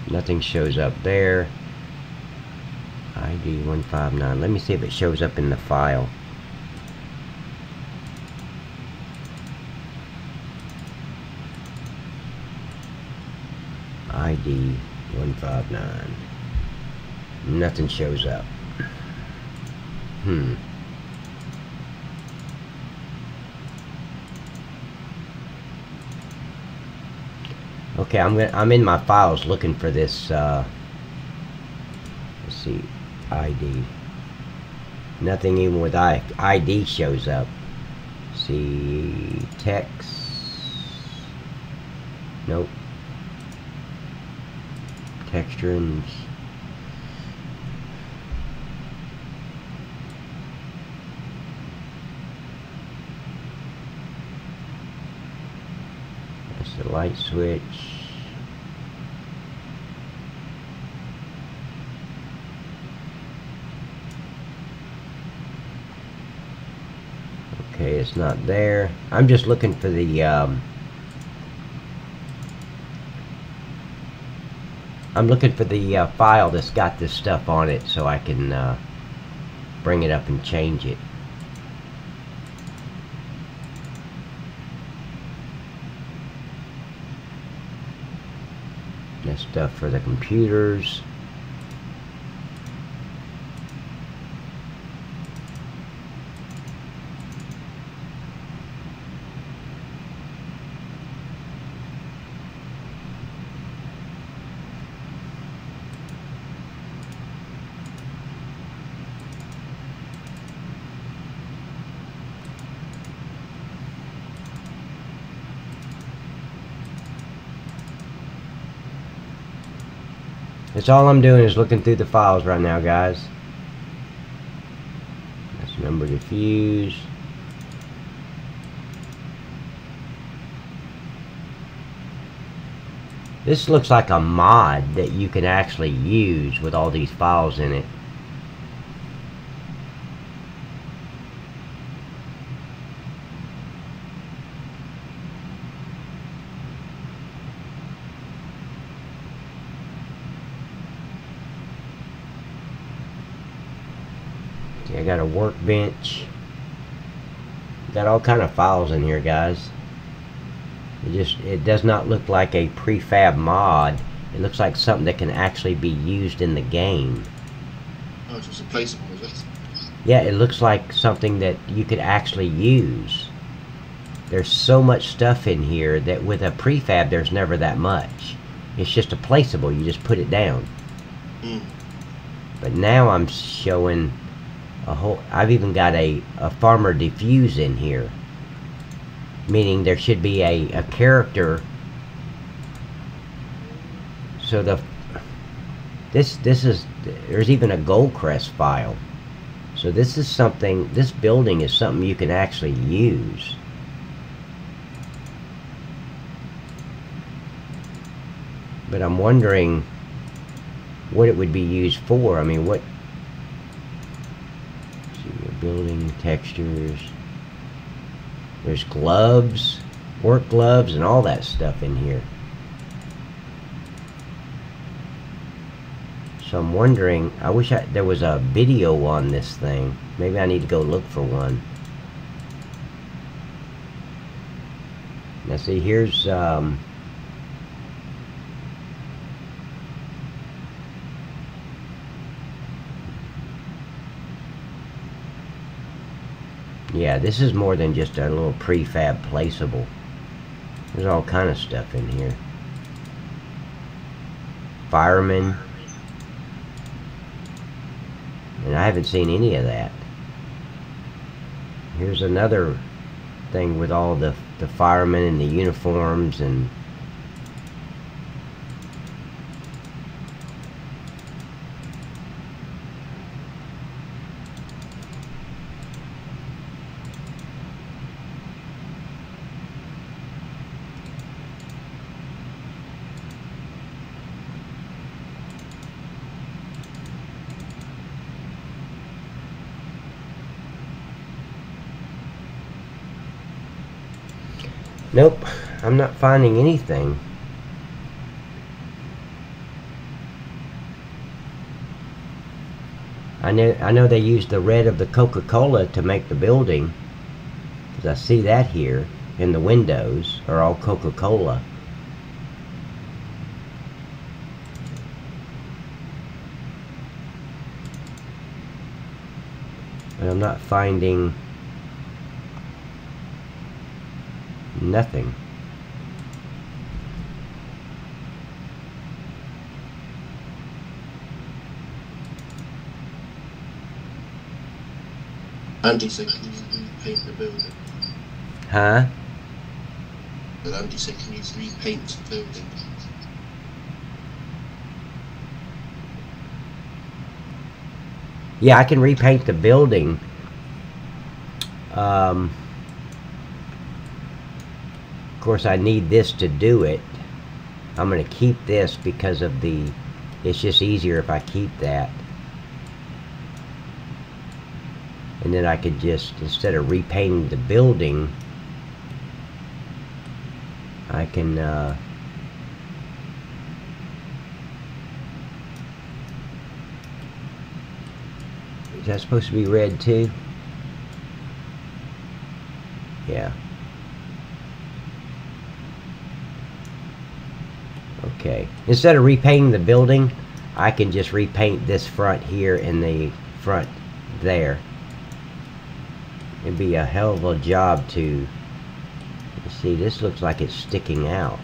Nothing shows up there. ID 159. Let me see if it shows up in the file. ID 159. Nothing shows up. Okay, I'm in my files looking for this. Let's see, ID. Nothing even with ID shows up. See, text. Nope. Texturings. That's the light switch. Okay, it's not there. I'm just looking for the I'm looking for the file that's got this stuff on it, so I can bring it up and change it. That's stuff for the computers. That's all I'm doing is looking through the files right now, guys. That's number diffuse. This looks like a mod that you can actually use with all these files in it. I got a workbench. Got all kind of files in here, guys. It does not look like a prefab mod. It looks like something that can actually be used in the game. Oh, it's just replaceable, is it? Yeah, it looks like something that you could actually use. There's so much stuff in here that with a prefab there's never that much. It's just a placeable, you just put it down. But now I'm showing a whole, I've even got a farmer diffuse in here, meaning there should be a character. So this is, there's even a Goldcrest file. So this is something, this building is something you can actually use. But I'm wondering what it would be used for. I mean, what, building textures, there's gloves, work gloves, and all that stuff in here. So I'm wondering, I wish there was a video on this thing. Maybe I need to go look for one. Now see, here's yeah, this is more than just a little prefab placeable. There's all kind of stuff in here. Firemen. And I haven't seen any of that. Here's another thing with all the firemen and the uniforms and nope, I'm not finding anything. I know they used the red of the Coca-Cola to make the building, because I see that here in the windows are all Coca-Cola. But I'm not finding nothing. Andy said, can you repaint the building? Huh? But Andy said, can you repaint the building? Yeah, I can repaint the building. Of course, I need this to do it. I'm going to keep this because of the... It's just easier if I keep that. And then I could just, instead of repainting the building, I can... Is that supposed to be red too? Yeah. Okay. Instead of repainting the building, I can just repaint this front here and the front there. It'd be a hell of a job to... Let's see, this looks like it's sticking out.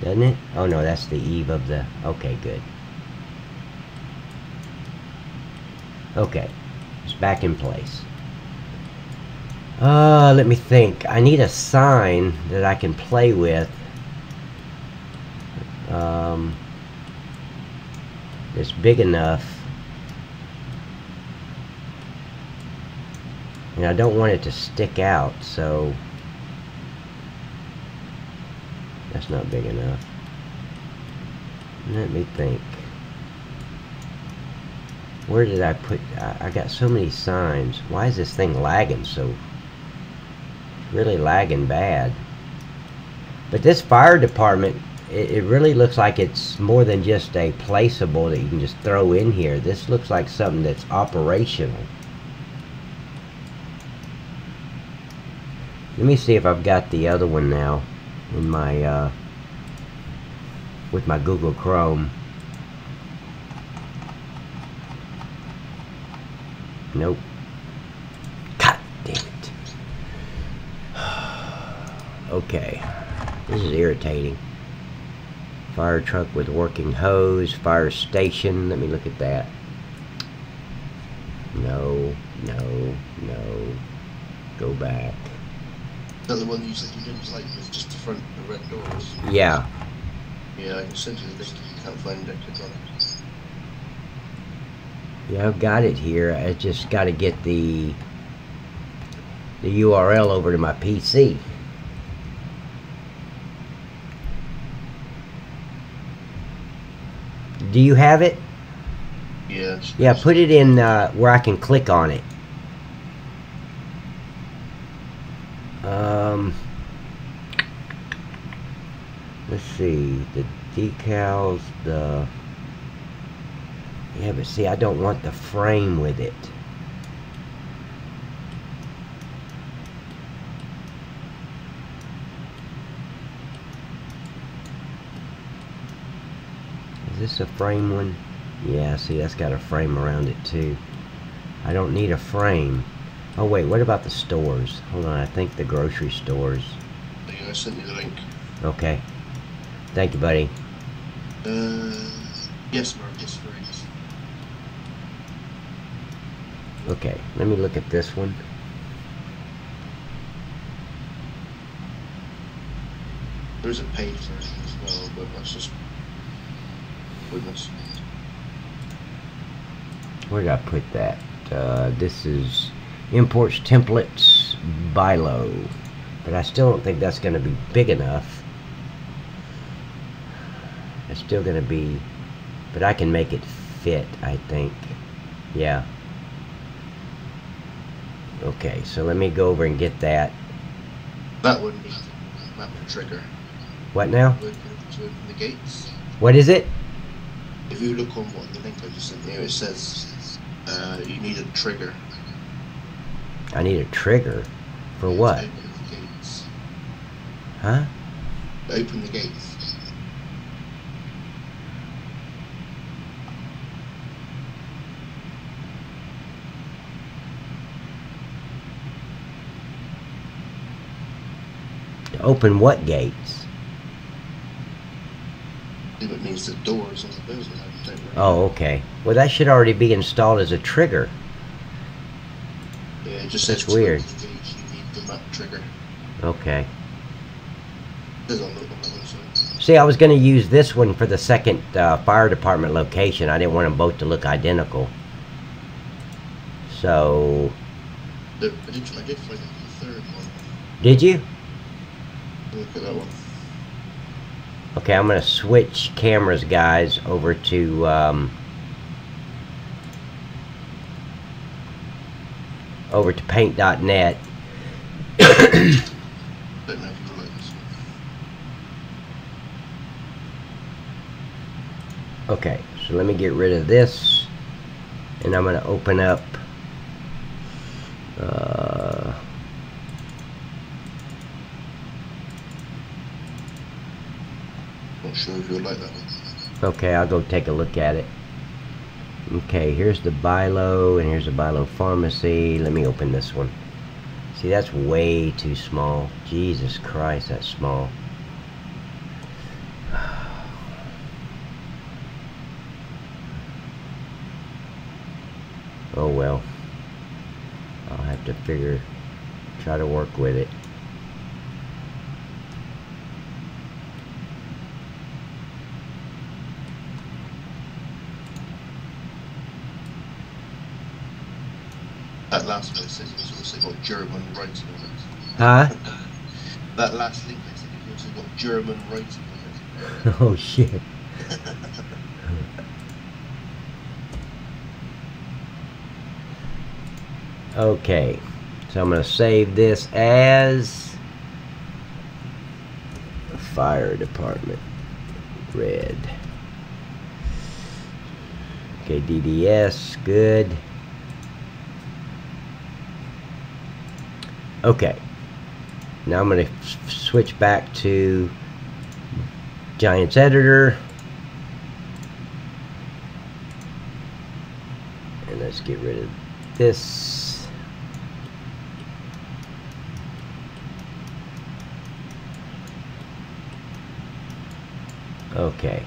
Doesn't it? Oh no, that's the eave of the... Okay, good. Okay. It's back in place. Let me think. I need a sign that I can play with. It's big enough. And I don't want it to stick out, so that's not big enough. Let me think. Where did I put... I got so many signs. Why is this thing lagging so... Really lagging bad. But this fire department, it really looks like it's more than just a placeable that you can just throw in here. This looks like something that's operational. Let me see if I've got the other one now in my with my Google Chrome. Nope. God damn it. Okay. This is irritating. Fire truck with working hose. Fire station. Let me look at that. No. No. No. Go back. Is that the one you said you didn't like with just the front of the red doors? Yeah. Yeah, I can send you the list if you can't find it. Click on it. Yeah, I've got it here. I just got to get the URL over to my PC. Do you have it? Yeah. Yeah, put it in where I can click on it. Let's see, the decals, yeah, but see, I don't want the frame with it. Is this a frame one? Yeah, see, that's got a frame around it too. I don't need a frame. Oh wait, what about the stores? Hold on, I think the grocery stores. Yeah, I sent you the link. Okay. Thank you, buddy. Yes, Mark, yes, correct. Okay, let me look at this one. There is a paid version as well, but that's just goodness. Where did I put that? This is imports templates by low, but I still don't think that's going to be big enough. It's still going to be, but I can make it fit, I think. Yeah. Okay, so let me go over and get that. That would need map the trigger. What now? To open the gates. What is it? If you look on what the link I just sent you, it says you need a trigger. I need a trigger? For what? To open the gates. Huh? To open the gates. To open what gates? It means the doors on the building. Oh, okay. Well, that should already be installed as a trigger. Yeah, it just says weird. You need the map trigger. Okay. It says on the website. See, I was going to use this one for the second fire department location. I didn't want them both to look identical. So... I did find it for the third one. Did you? Look at that one. Okay, I'm going to switch cameras, guys, over to paint.net. Don't know if you like this one. Okay, so let me get rid of this, and I'm going to open up not sure if you'll like that one. Okay, I'll go take a look at it. Okay, here's the Bilo, and here's the Bilo Pharmacy. Let me open this one. See, that's way too small. Jesus Christ, that's small. Oh well. I'll have to try to work with it. That last bit says it's also got German writing on it. Huh? That last link says it's also got German writing on it. Oh shit. Okay, so I'm going to save this as Fire Department Red. Okay, DDS, good. Okay, now I'm going to switch back to Giants Editor. And let's get rid of this. Okay.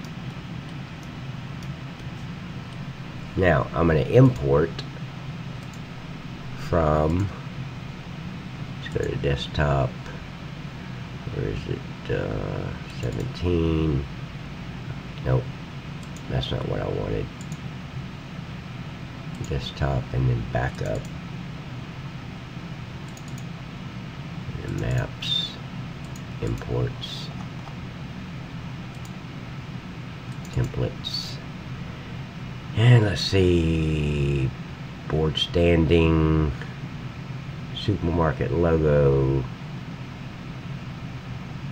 Now I'm going to import from, let's go to desktop. Where is it? 17. Nope, that's not what I wanted. Desktop and then backup. And maps, imports, templates, and let's see, board standing, supermarket logo.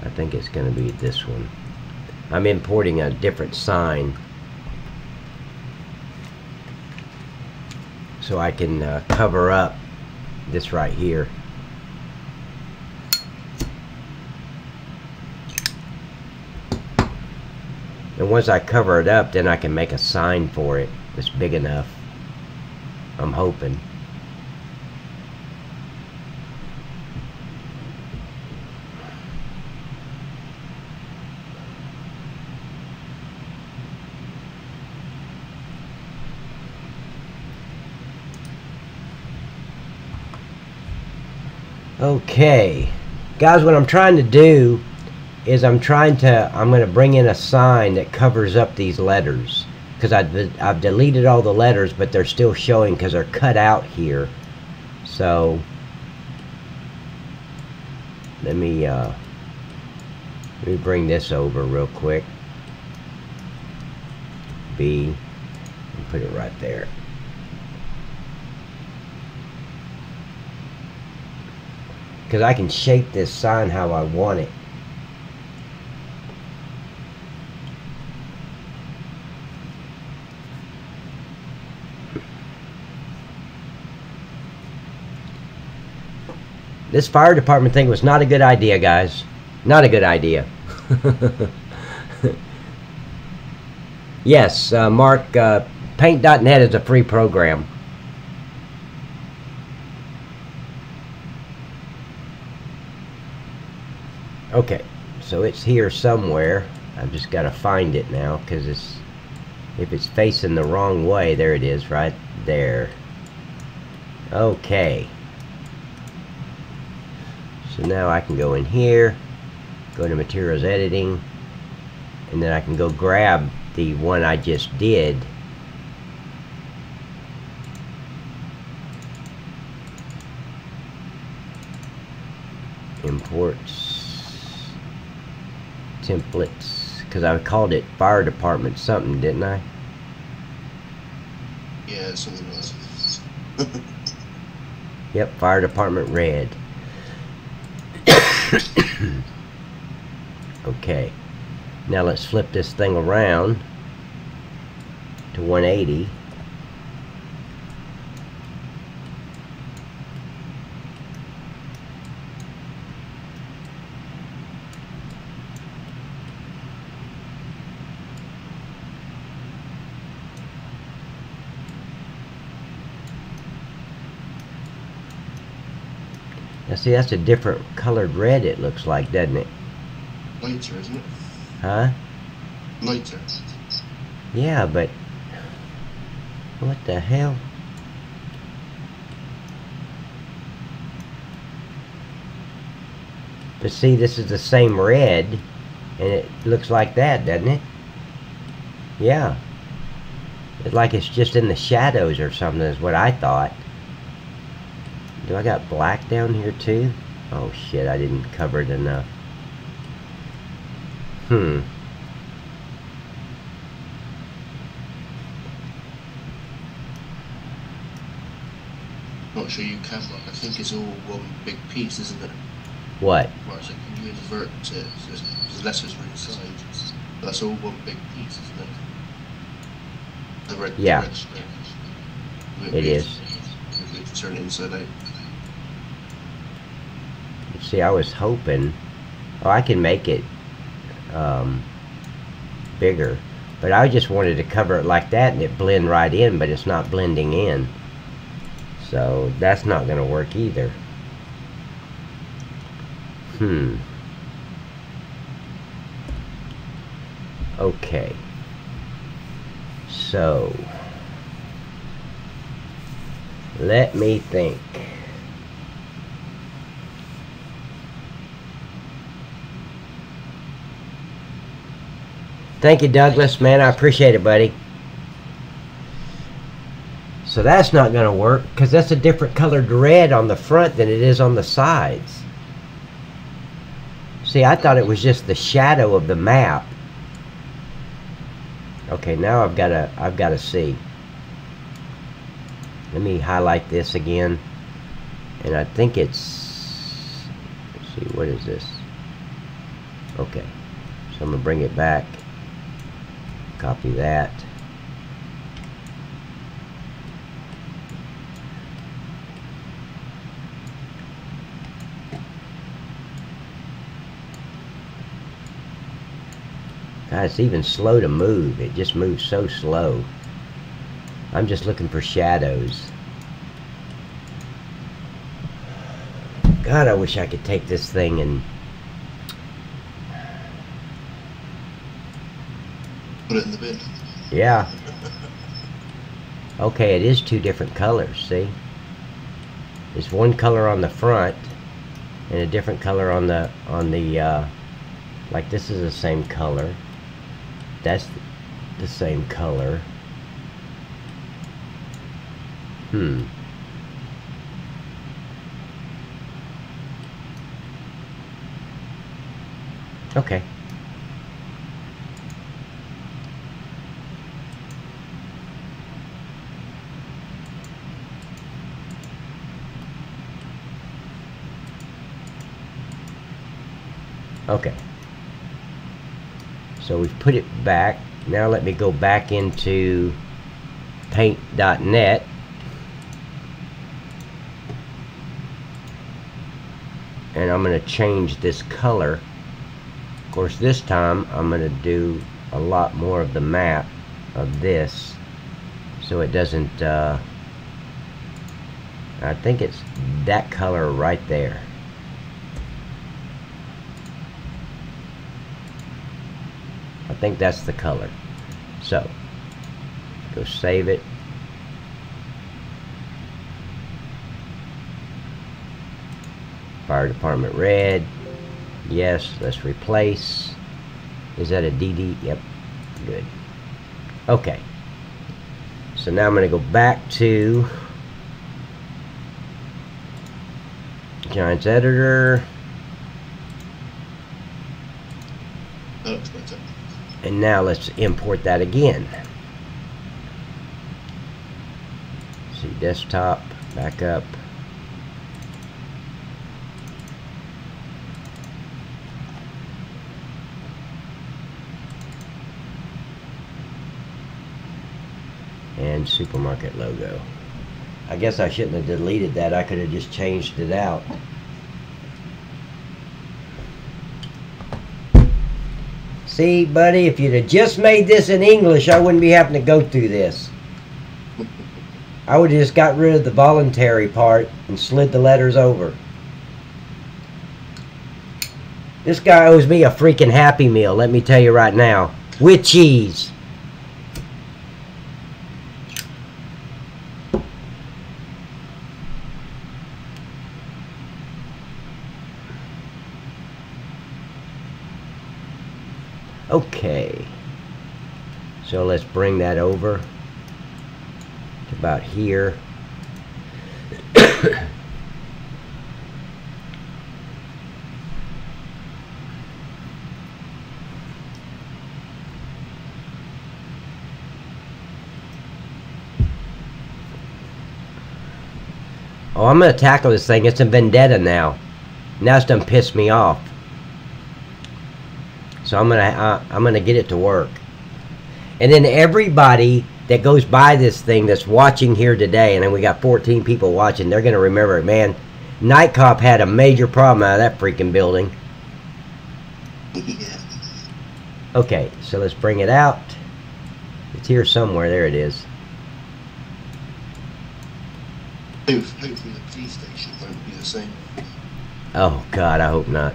I think it's going to be this one. I'm importing a different sign so I can cover up this right here. And once I cover it up, then I can make a sign for it that's big enough. I'm hoping. Okay, guys, what I'm trying to do is I'm going to bring in a sign that covers up these letters, because I've deleted all the letters, but they're still showing because they're cut out here. So let me bring this over real quick. B, and put it right there. Because I can shape this sign how I want it. This fire department thing was not a good idea, guys. Not a good idea. Yes, Mark, Paint.net is a free program. Okay, so it's here somewhere. I've just got to find it now, because if it's facing the wrong way, there it is, right there. Okay. So now I can go in here, go to materials editing, and then I can go grab the one I just did. Imports, templates, because I called it fire department something, didn't I? Yeah, something else. Yep, fire department red. Okay, now let's flip this thing around to 180. Now see, that's a different colored red it looks like, doesn't it? Lighter, isn't it? Huh? Lighter. Yeah, but what the hell? But see, this is the same red, and it looks like that, doesn't it? Yeah. It's like it's just in the shadows or something is what I thought. Do I got black down here too? Oh shit, I didn't cover it enough. Not sure you can, but I think it's all one big piece, isn't it? What? Right, so can you invert it so the letters are inside? That's all one big piece, isn't it? The red, yeah. The red strip. It is. If you turn it inside out. See, I was hoping, oh, I can make it bigger, but I just wanted to cover it like that and it blend right in, but it's not blending in, so that's not going to work either. Okay, so let me think. Thank you, Douglas, man, I appreciate it, buddy. So that's not going to work because that's a different colored red on the front than it is on the sides. See, I thought it was just the shadow of the map. Okay, now I've got to see. Let me highlight this again, and I think it's, let's see, what is this? Okay, so I'm gonna bring it back. Copy that. God, it's even slow to move. It just moves so slow. I'm just looking for shadows. God, I wish I could take this thing and put it in the bin. Yeah. Okay, it is two different colors, see? There's one color on the front and a different color on the like this is the same color. That's the same color. Okay. Okay. So we've put it back. Now let me go back into paint.net. And I'm going to change this color. Of course, this time I'm going to do a lot more of the map of this, so it doesn't I think it's that color right there. I think that's the color. So go save it. Fire department red. Yes, let's replace. Is that a DD? Yep. Good. Okay. So now I'm going to go back to Giants Editor. That looks better. And now let's import that again. See, desktop, back up. And supermarket logo. I guess I shouldn't have deleted that. I could have just changed it out. See, buddy, if you'd have just made this in English, I wouldn't be having to go through this. I would have just got rid of the voluntary part and slid the letters over. This guy owes me a freaking Happy Meal, let me tell you right now. With cheese. Okay. So let's bring that over to about here. Oh, I'm gonna tackle this thing. It's a vendetta now. Now it's done pissed me off. So I'm gonna get it to work. And then everybody that goes by this thing that's watching here today, and then we got 14 people watching, they're gonna remember it, man. Night Cop had a major problem out of that freaking building. Yeah. Okay, so let's bring it out. It's here somewhere. There it is. Hopefully the police station won't be the same. Oh God, I hope not.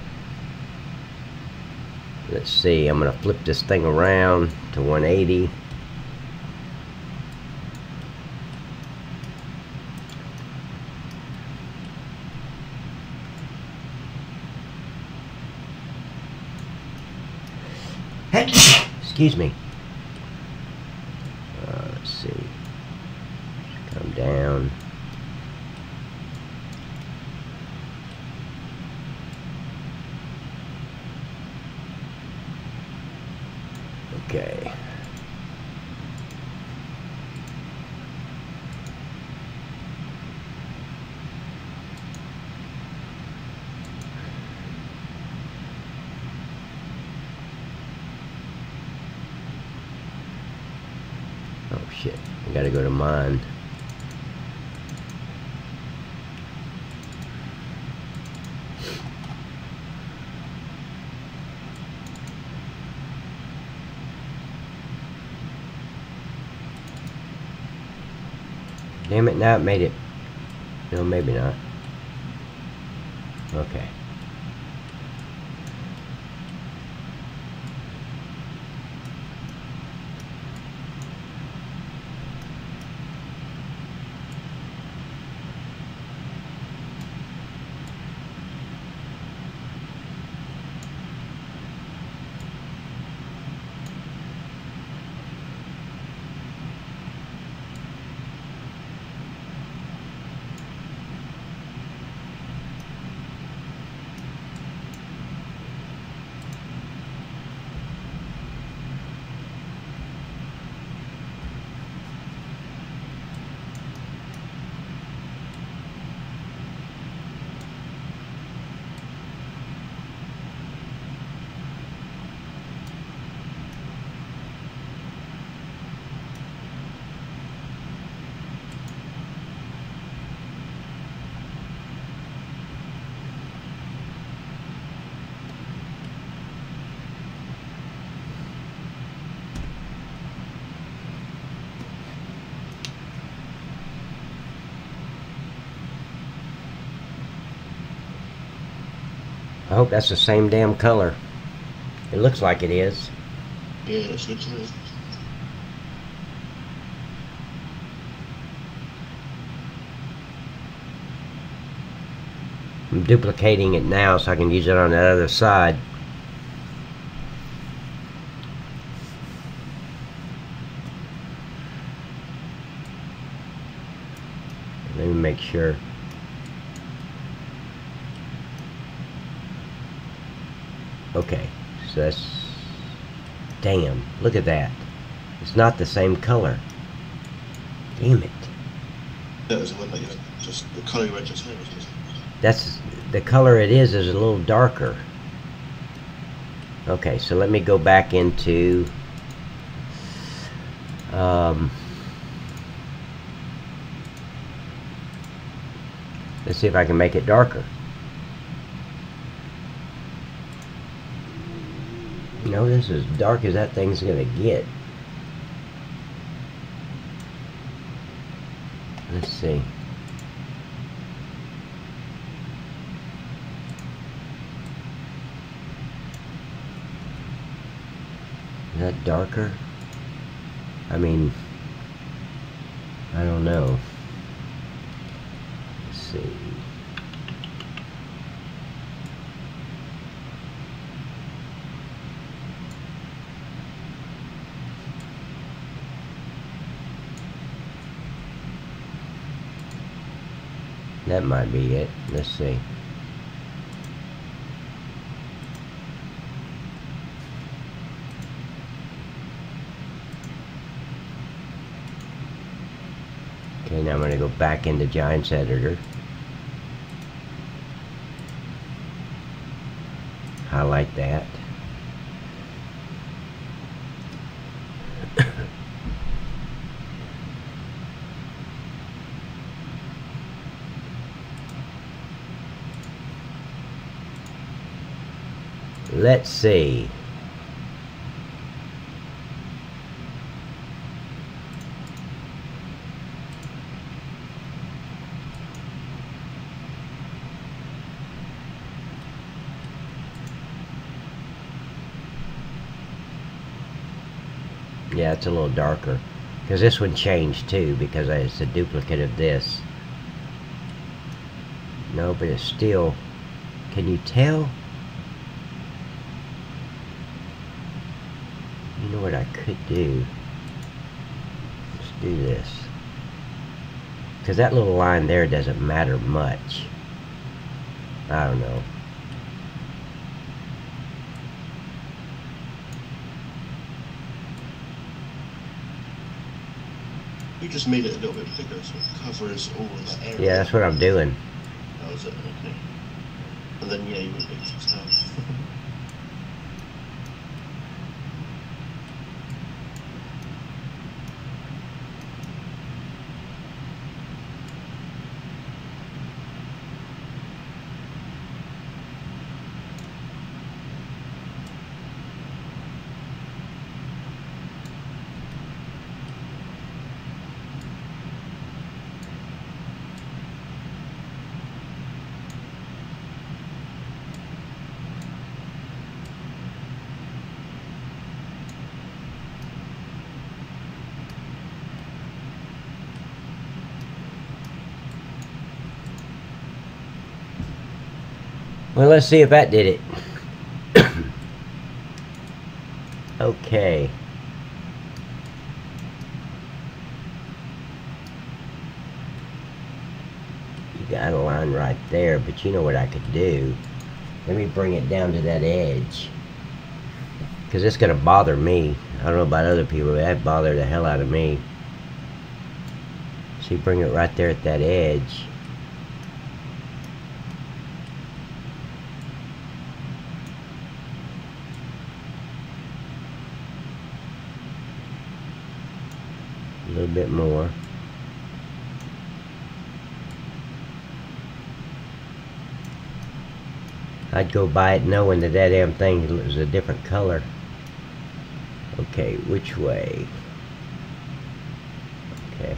Let's see, I'm gonna flip this thing around to 180. Hey, excuse me. Let's see. Come down. Okay. Oh shit, I gotta go to mine. Damn it, now it made it. No, maybe not. Okay. I hope that's the same damn color. It looks like it is. Yeah, it's literally. I'm duplicating it now so I can use it on that other side. Let me make sure. Okay, so that's... Damn, look at that. It's not the same color. Damn it. That was the one that you just, the colour you went just now, wasn't it? That's... The color it is a little darker. Okay, so let me go back into... let's see if I can make it darker. No, this is as dark as that thing's gonna get. Let's see. that darker? I mean, I don't know. Let's see. That might be it. Let's see. Okay, now I'm going to go back into Giants Editor. Highlight that. Let's see. Yeah, it's a little darker. Because this one changed too, because it's a duplicate of this. No, but it's still... Can you tell? You know what I could do? Let's do this. Because that little line there doesn't matter much. I don't know. You just made it a little bit bigger so it covers all of that area. Yeah, that's what I'm doing. That was it, okay. And then, yeah, you would be able to tell. Well, let's see if that did it. Okay. You got a line right there, but you know what I could do? Let me bring it down to that edge. Because it's going to bother me. I don't know about other people, but that bothered the hell out of me. See, bring it right there at that edge. A little bit more. I'd go by it knowing that that damn thing was a different color. Okay, which way? Okay.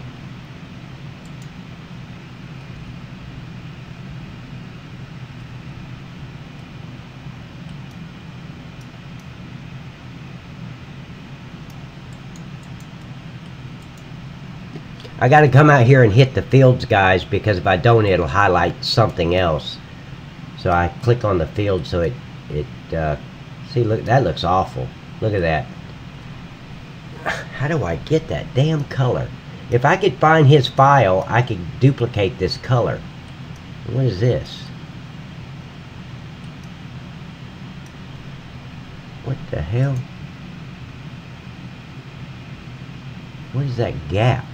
I got to come out here and hit the fields, guys, because if I don't, it'll highlight something else. So I click on the field so it see, look, that looks awful. Look at that. How do I get that damn color? If I could find his file, I could duplicate this color. What is this? What the hell? What is that gap?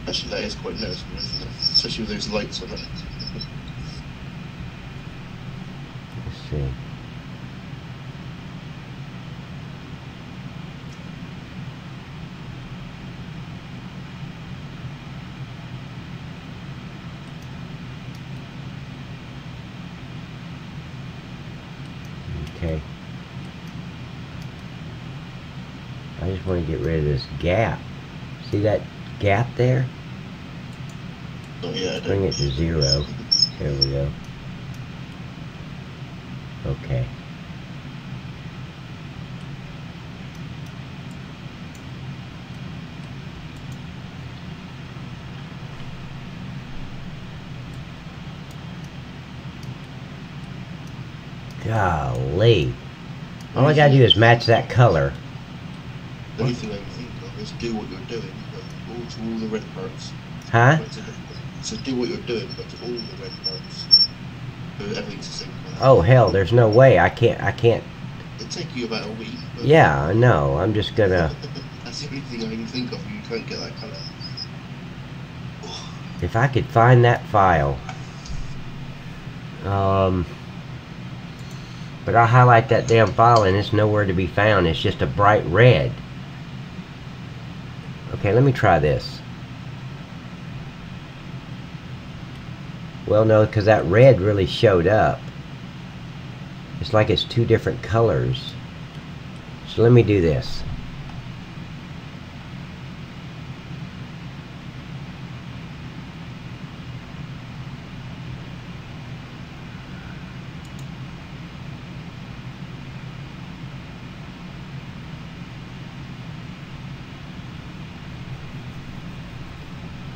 Actually, that is quite noticeable, isn't it? Especially with those lights on it. Let's see. Okay. I just want to get rid of this gap. See that gap there? Oh, yeah, Bring it to 0. There we go. Okay. Golly. All I gotta do is match that color. The only thing I can think of is do what you're doing, but all to all the red parts. Huh? So do what you're doing, but to all the red parts. So everything's the same color. Oh hell, there's no way. I can't. It'd take you about a week. But Yeah, I know. I'm just gonna. That's the only thing I can think of. You can't get that color. If I could find that file. But I highlight that damn file and it's nowhere to be found. It's just a bright red. Okay, let me try this. Well, no, because that red really showed up. It's like it's two different colors. So let me do this.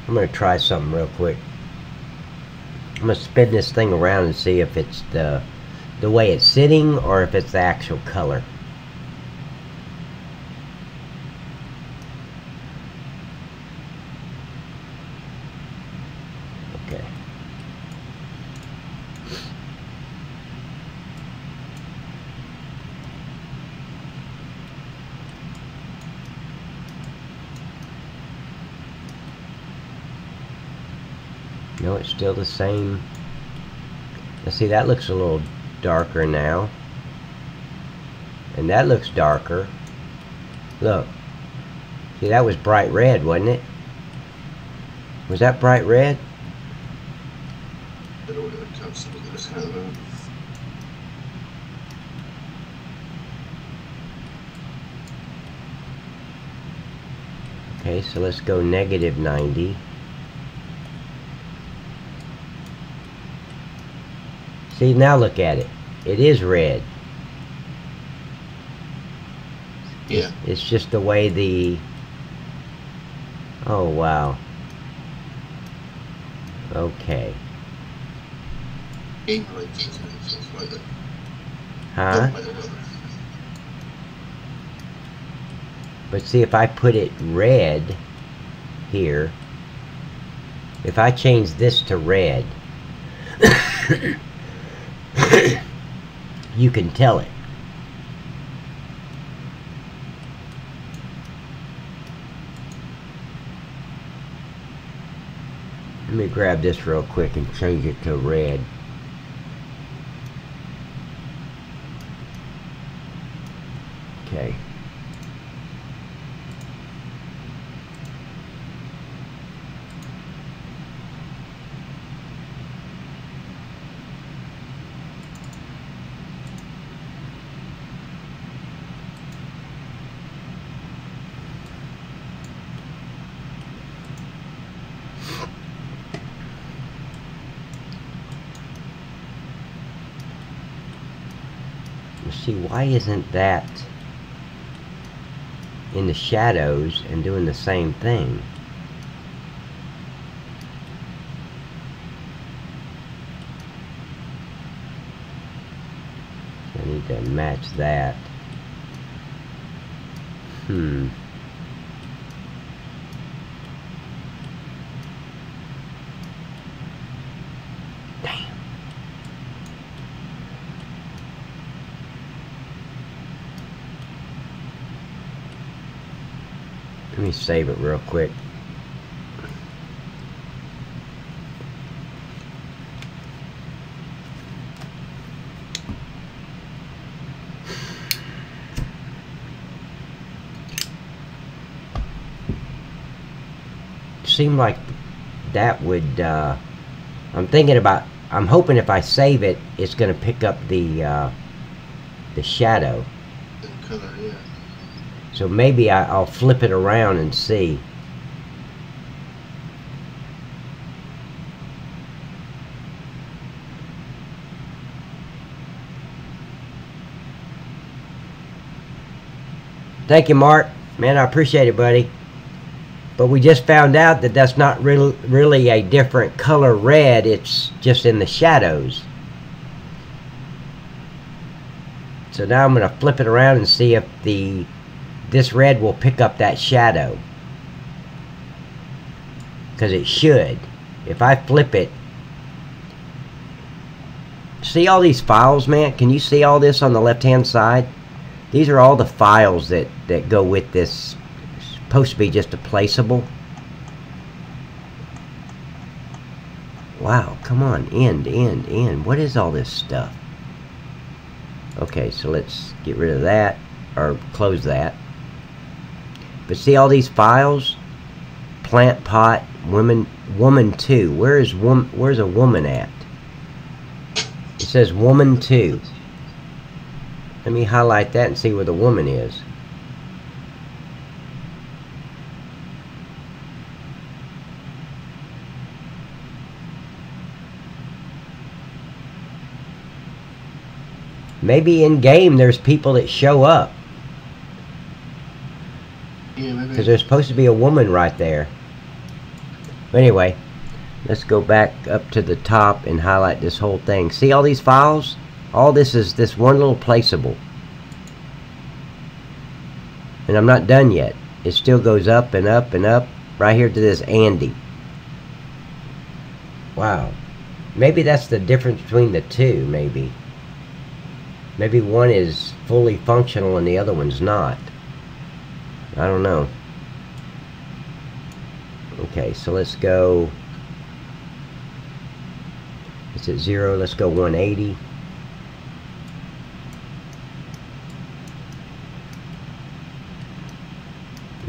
I'm going to try something real quick. I'm going to spin this thing around and see if it's the way it's sitting or if it's the actual color. Okay. No, it's still the same. Let's see, that looks a little darker now. And that looks darker. Look. See, that was bright red, wasn't it? Was that bright red? I don't know what it comes to this kind of. Okay, so let's go -90. See, now look at it. It is red. Yeah. It's just the way the... Oh, wow. Okay. Game rights, isn't it? So it's like that. Huh? I don't know. But see, if I put it red here, if I change this to red, you can tell it. Let me grab this real quick and change it to red. Okay. See, why isn't that in the shadows and doing the same thing? I need to match that. Damn. Let me save it real quick. Seemed like that would, I'm thinking about, I'm hoping if I save it, it's going to pick up the shadow. The color, yeah. So maybe I'll flip it around and see. Thank you, Mark. Man, I appreciate it, buddy. But we just found out that that's not really a different color red. It's just in the shadows. So now I'm going to flip it around and see if this red will pick up that shadow. Because it should. If I flip it. See all these files, man? Can you see all this on the left-hand side? These are all the files that go with this. It's supposed to be just a placeable. Wow, come on. End. What is all this stuff? Okay, so let's get rid of that. Or close that. But see all these files? Plant pot, woman 2. Where's a woman at? It says woman 2. Let me highlight that and see where the woman is. Maybe in game there's people that show up. Yeah, maybe. Because there's supposed to be a woman right there. But anyway, let's go back up to the top and highlight this whole thing. See all these files? All this is this one little placeable. And I'm not done yet. It still goes up and up and up. Right here to this Andy. Wow. Maybe that's the difference between the two, maybe. Maybe one is fully functional and the other one's not. I don't know. Okay, so let's go. It's at 0. Let's go 180.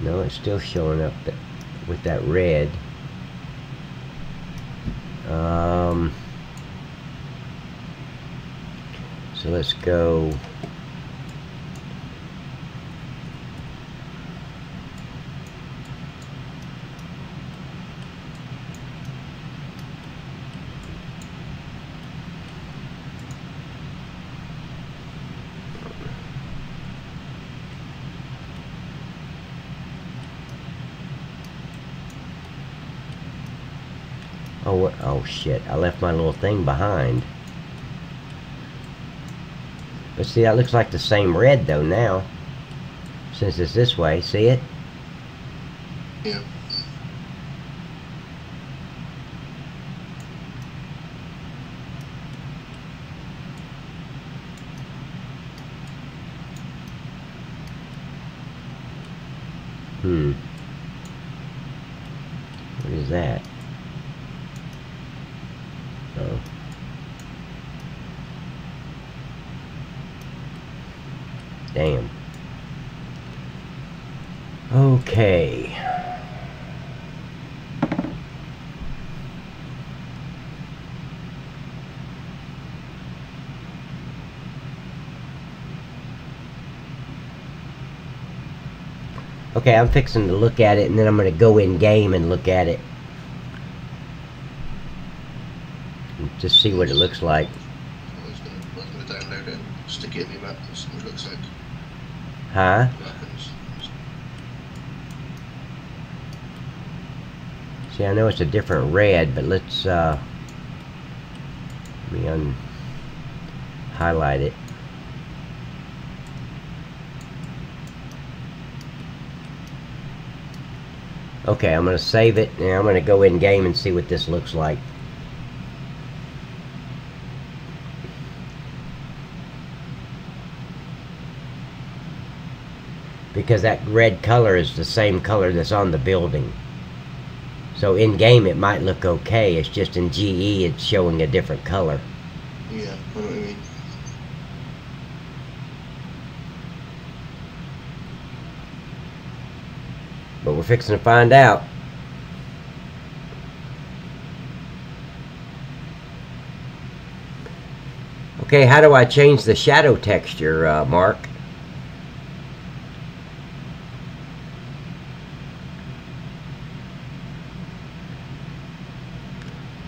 No, it's still showing up with that red. So let's go. Oh shit, I left my little thing behind. But see, that looks like the same red though now. Since it's this way, see it? Yeah. What is that? Oh. Damn. Okay. Okay, I'm fixing to look at it, and then I'm going to go in game and look at it. Just see what it looks like. I was going to download it and stick it in your map. That's what it looks like. Huh? See, I know it's a different red, but let's let me highlight it. Okay, I'm going to save it, and I'm going to go in game and see what this looks like. Because that red color is the same color that's on the building. So in game it might look okay, it's just in GE it's showing a different color. Yeah, I know what you mean. But we're fixing to find out. Okay, how do I change the shadow texture, Mark?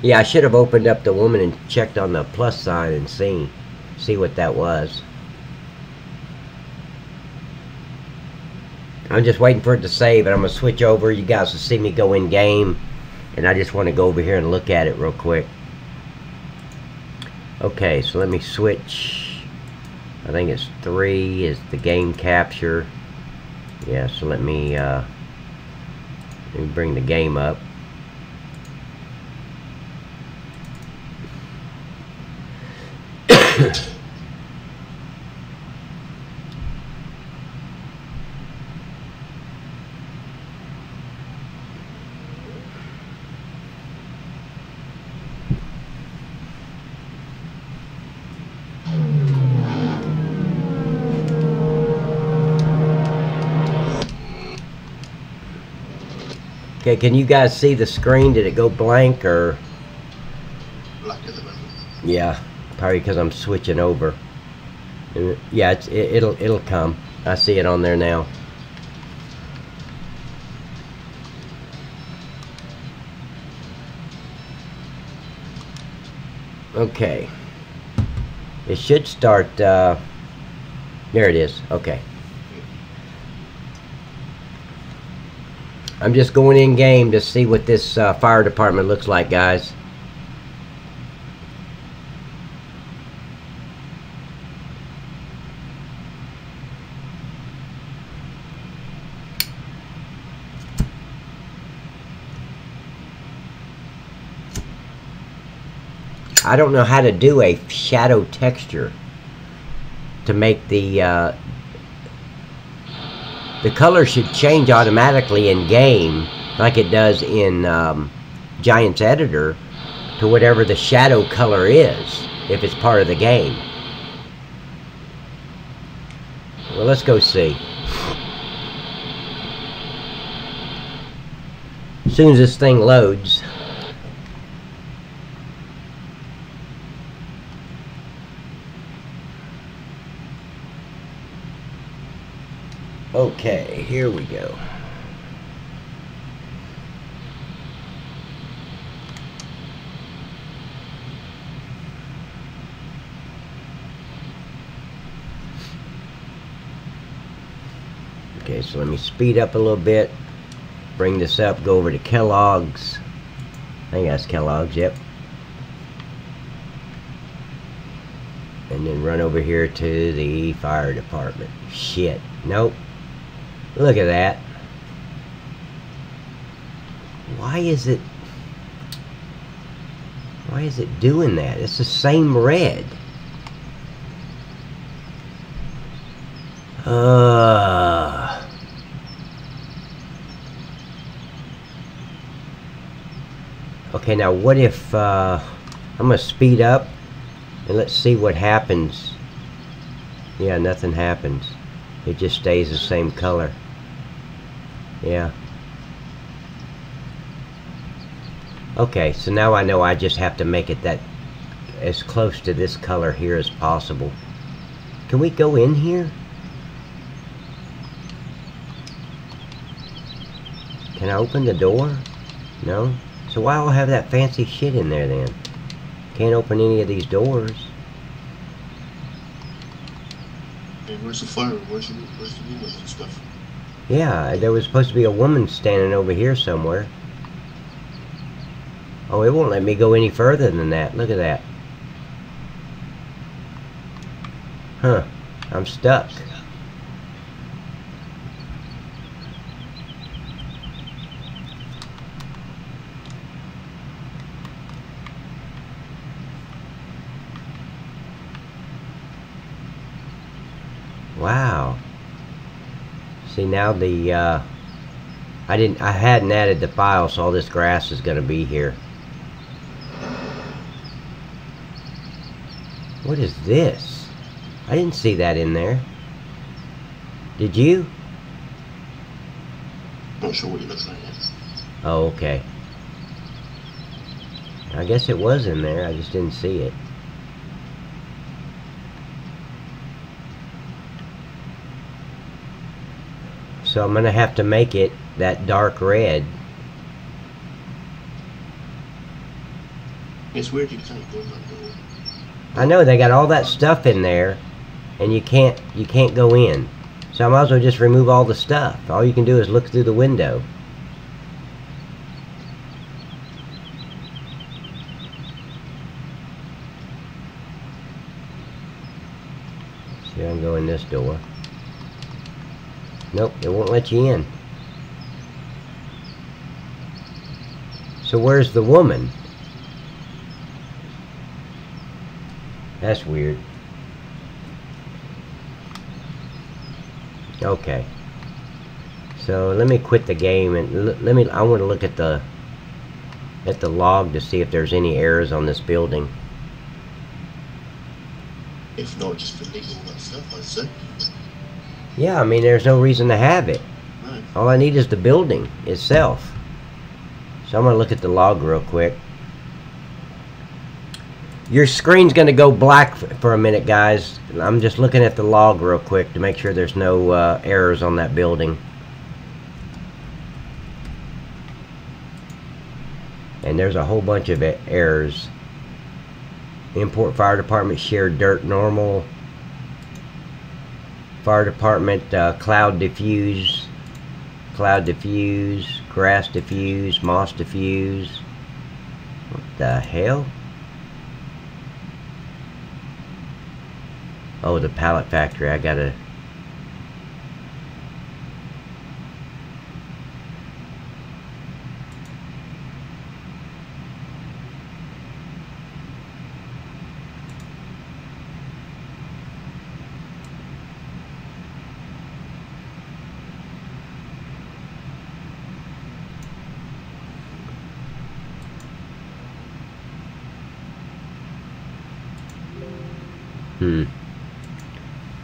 Yeah, I should have opened up the woman and checked on the plus sign and see what that was. I'm just waiting for it to save, and I'm going to switch over. You guys will see me go in game, and I just want to go over here and look at it real quick. Okay, so let me switch. I think it's 3 is the game capture. Yeah, so let me bring the game up. Okay, can you guys see the screen? Did it go blank or? Black at the moment. Yeah, probably because I'm switching over. Yeah, it'll come. I see it on there now. Okay. It should start. There it is. Okay. I'm just going in game to see what this fire department looks like, guys. I don't know how to do a shadow texture to make the color should change automatically in game, like it does in Giant's editor, to whatever the shadow color is, if it's part of the game. Well, let's go see. As soon as this thing loads. Okay, here we go. Okay, so let me speed up a little bit. Bring this up, go over to Kellogg's. I think that's Kellogg's, yep. And then run over here to the fire department. Shit, nope. Look at that. Why is it doing that? It's the same red. Okay, now what if I'm gonna speed up and let's see what happens. Yeah, nothing happens. It just stays the same color. Yeah. Okay, so now I know I just have to make it that as close to this color here as possible. Can we go in here? Can I open the door? No? So why do I have that fancy shit in there then? Can't open any of these doors. Hey, where's the fire? Where's the windows and stuff? Yeah, there was supposed to be a woman standing over here somewhere. Oh, it won't let me go any further than that. Look at that. Huh. I'm stuck. Wow. See, now the I hadn't added the file, so all this grass is going to be here. What is this? I didn't see that in there. Did you? Not sure what it looks like yet. Oh, okay. I guess it was in there, I just didn't see it. So I'm going to have to make it that dark red. It's weird you can't go in that door. I know, they got all that stuff in there, and you can't go in. So I might as well just remove all the stuff. All you can do is look through the window. See, I can go in this door. Nope, it won't let you in. So where's the woman? That's weird. Okay. So let me quit the game and I want to look at the log to see if there's any errors on this building. If not, just delete all that stuff, I'd say. Yeah, I mean, there's no reason to have it. No. All I need is the building itself. So I'm going to look at the log real quick. Your screen's going to go black for a minute, guys. I'm just looking at the log real quick to make sure there's no errors on that building. And there's a whole bunch of errors. Import fire department shared dirt normal. Fire department cloud diffuse, grass diffuse, moss diffuse. What the hell? Oh, the pallet factory. I gotta.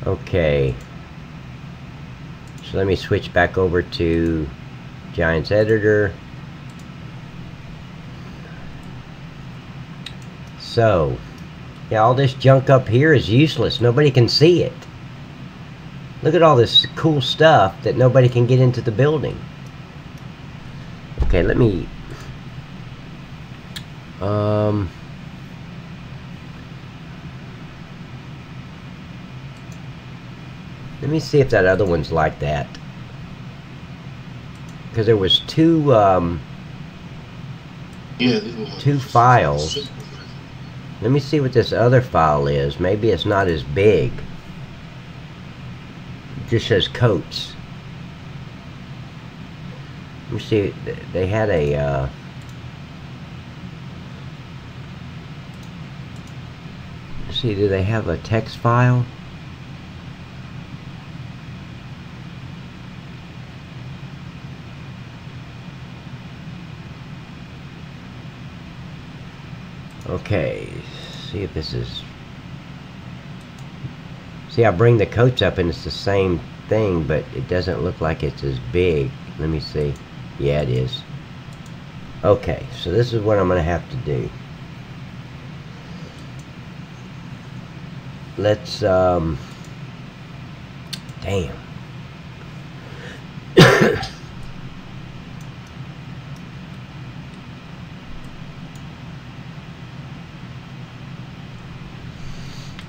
Okay. So let me switch back over to Giants Editor. So, yeah, all this junk up here is useless. Nobody can see it. Look at all this cool stuff that nobody can get into the building. Okay, let me... Let me see if that other one's like that. Because there was two files. Let me see what this other file is. Maybe it's not as big. It just says coats. Let me see. They had a... let's see, do they have a text file? Okay, see if this is... See, I bring the coats up and it's the same thing, but it doesn't look like it's as big. Let me see. Yeah, it is. Okay, so this is what I'm going to have to do. Let's, damn.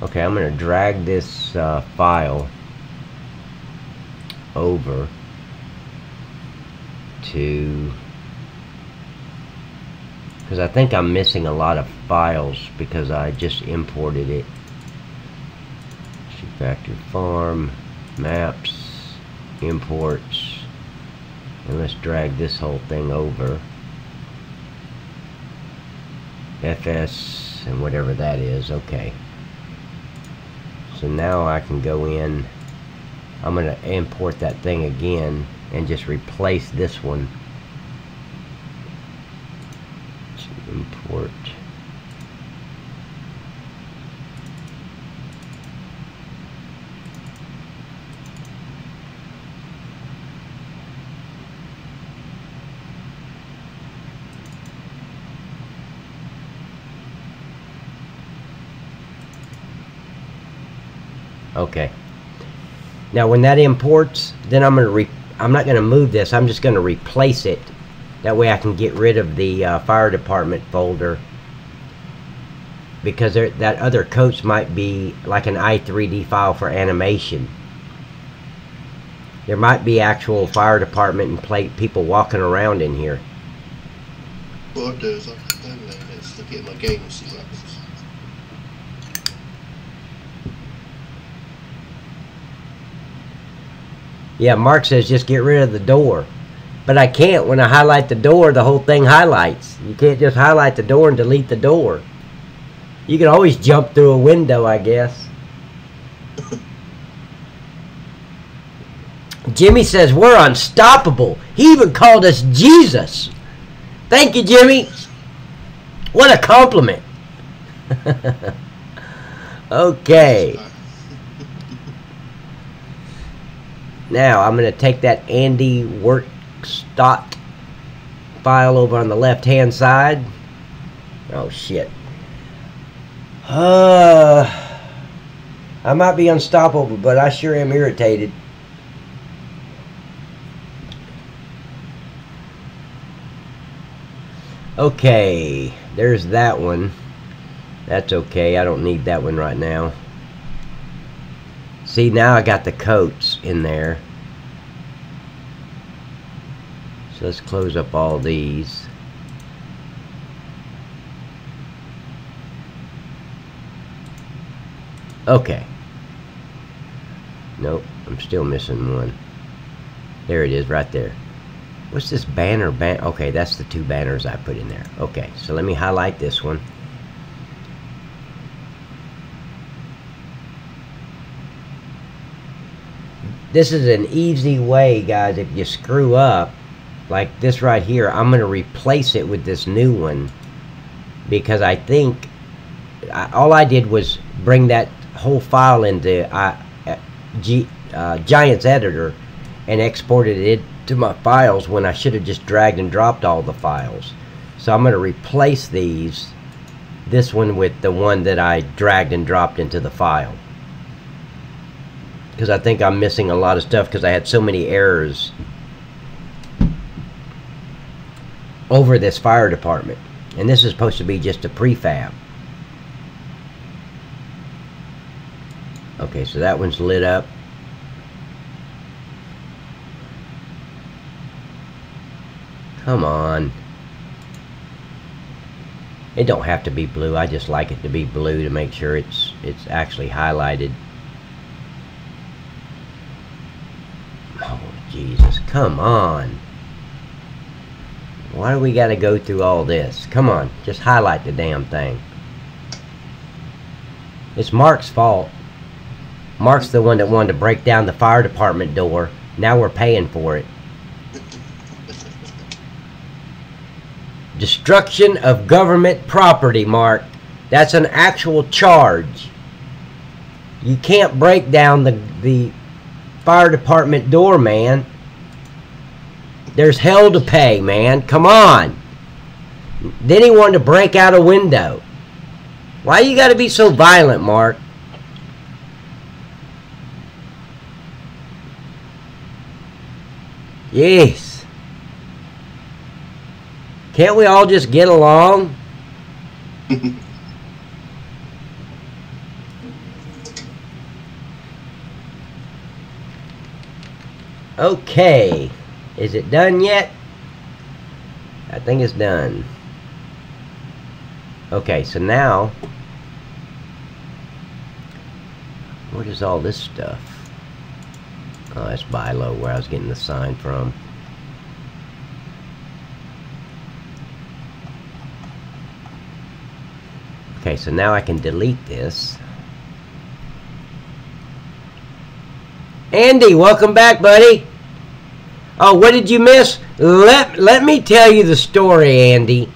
Okay, I'm going to drag this file over to... because I think I'm missing a lot of files because I just imported it. Factory Farm, maps, imports, and let's drag this whole thing over. FS and whatever that is. Okay. So now I can go in. I'm going to import that thing again and just replace this one. Let's import. Okay. Now when that imports, then I'm not going to move this. I'm just going to replace it. That way I can get rid of the fire department folder, because that other coats might be like an i3D file for animation. There might be actual fire department and people walking around in here. What I'll do is I'll download it, stick it in my game and see what happens. Yeah, Mark says just get rid of the door. But I can't. When I highlight the door, the whole thing highlights. You can't just highlight the door and delete the door. You can always jump through a window, I guess. Jimmy says we're unstoppable. He even called us Jesus. Thank you, Jimmy. What a compliment. Okay. Now I'm going to take that Andy Workstot file over on the left hand side. Oh shit. I might be unstoppable, but I sure am irritated. Okay, there's that one. That's okay, I don't need that one right now. See, now I got the coats in there. So let's close up all these. Okay. Nope, I'm still missing one. There it is, right there. What's this banner? Okay, that's the two banners I put in there. Okay, so let me highlight this one. This is an easy way, guys, if you screw up, like this right here, I'm going to replace it with this new one. Because I think, all I did was bring that whole file into Giant's editor and exported it to my files when I should have just dragged and dropped all the files. So I'm going to replace this one with the one that I dragged and dropped into the file. Because I think I'm missing a lot of stuff because I had so many errors over this fire department. And this is supposed to be just a prefab. Okay, so that one's lit up. Come on. It don't have to be blue. I just like it to be blue to make sure it's actually highlighted. Oh, Jesus. Come on. Why do we got to go through all this? Come on. Just highlight the damn thing. It's Mark's fault. Mark's the one that wanted to break down the fire department door. Now we're paying for it. Destruction of government property, Mark. That's an actual charge. You can't break down the fire department door, man. There's hell to pay, man. Come on. Then he wanted to break out a window. Why you gotta be so violent, Mark? Yes. Can't we all just get along? Okay. Is it done yet? I think it's done. Okay, so now, what is all this stuff? Oh, that's Bilo, where I was getting the sign from. Okay, so now I can delete this. Andy, welcome back, buddy. Oh, what did you miss? Let me tell you the story, Andy.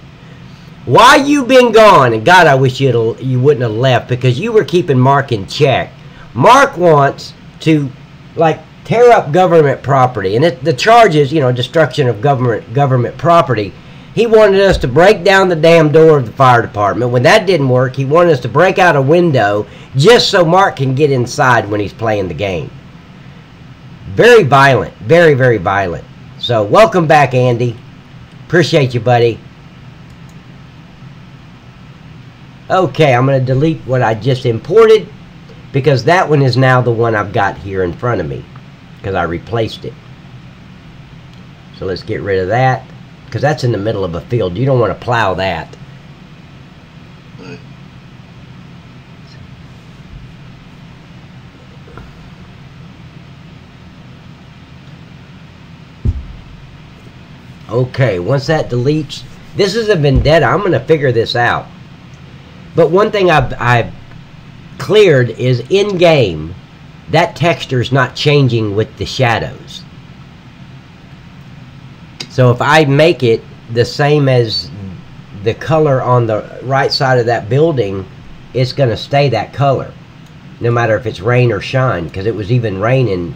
Why you been gone? And God, I wish you wouldn't have left, because you were keeping Mark in check. Mark wants to, like, tear up government property, and the charge is, you know, destruction of government property. He wanted us to break down the damn door of the fire department. When that didn't work, he wanted us to break out a window just so Mark can get inside when he's playing the game. Very violent. Very, very violent. So, welcome back, Andy. Appreciate you, buddy. Okay, I'm going to delete what I just imported, because that one is now the one I've got here in front of me. because I replaced it. So let's get rid of that, because that's in the middle of a field. You don't want to plow that. Right. Okay, once that deletes, this is a vendetta. I'm going to figure this out. But one thing I've cleared is in-game, that texture is not changing with the shadows. So if I make it the same as the color on the right side of that building, it's going to stay that color, no matter if it's rain or shine, because it was even raining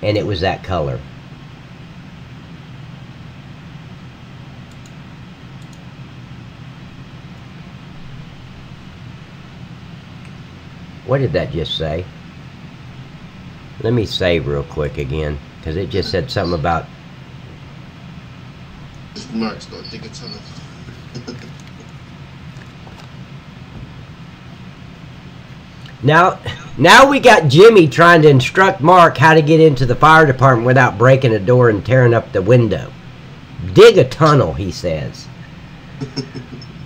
and it was that color. What did that just say? Let me save real quick again, because it just said something about... Mark's got to dig a tunnel. Now we got Jimmy trying to instruct Mark how to get into the fire department without breaking a door and tearing up the window. Dig a tunnel, he says.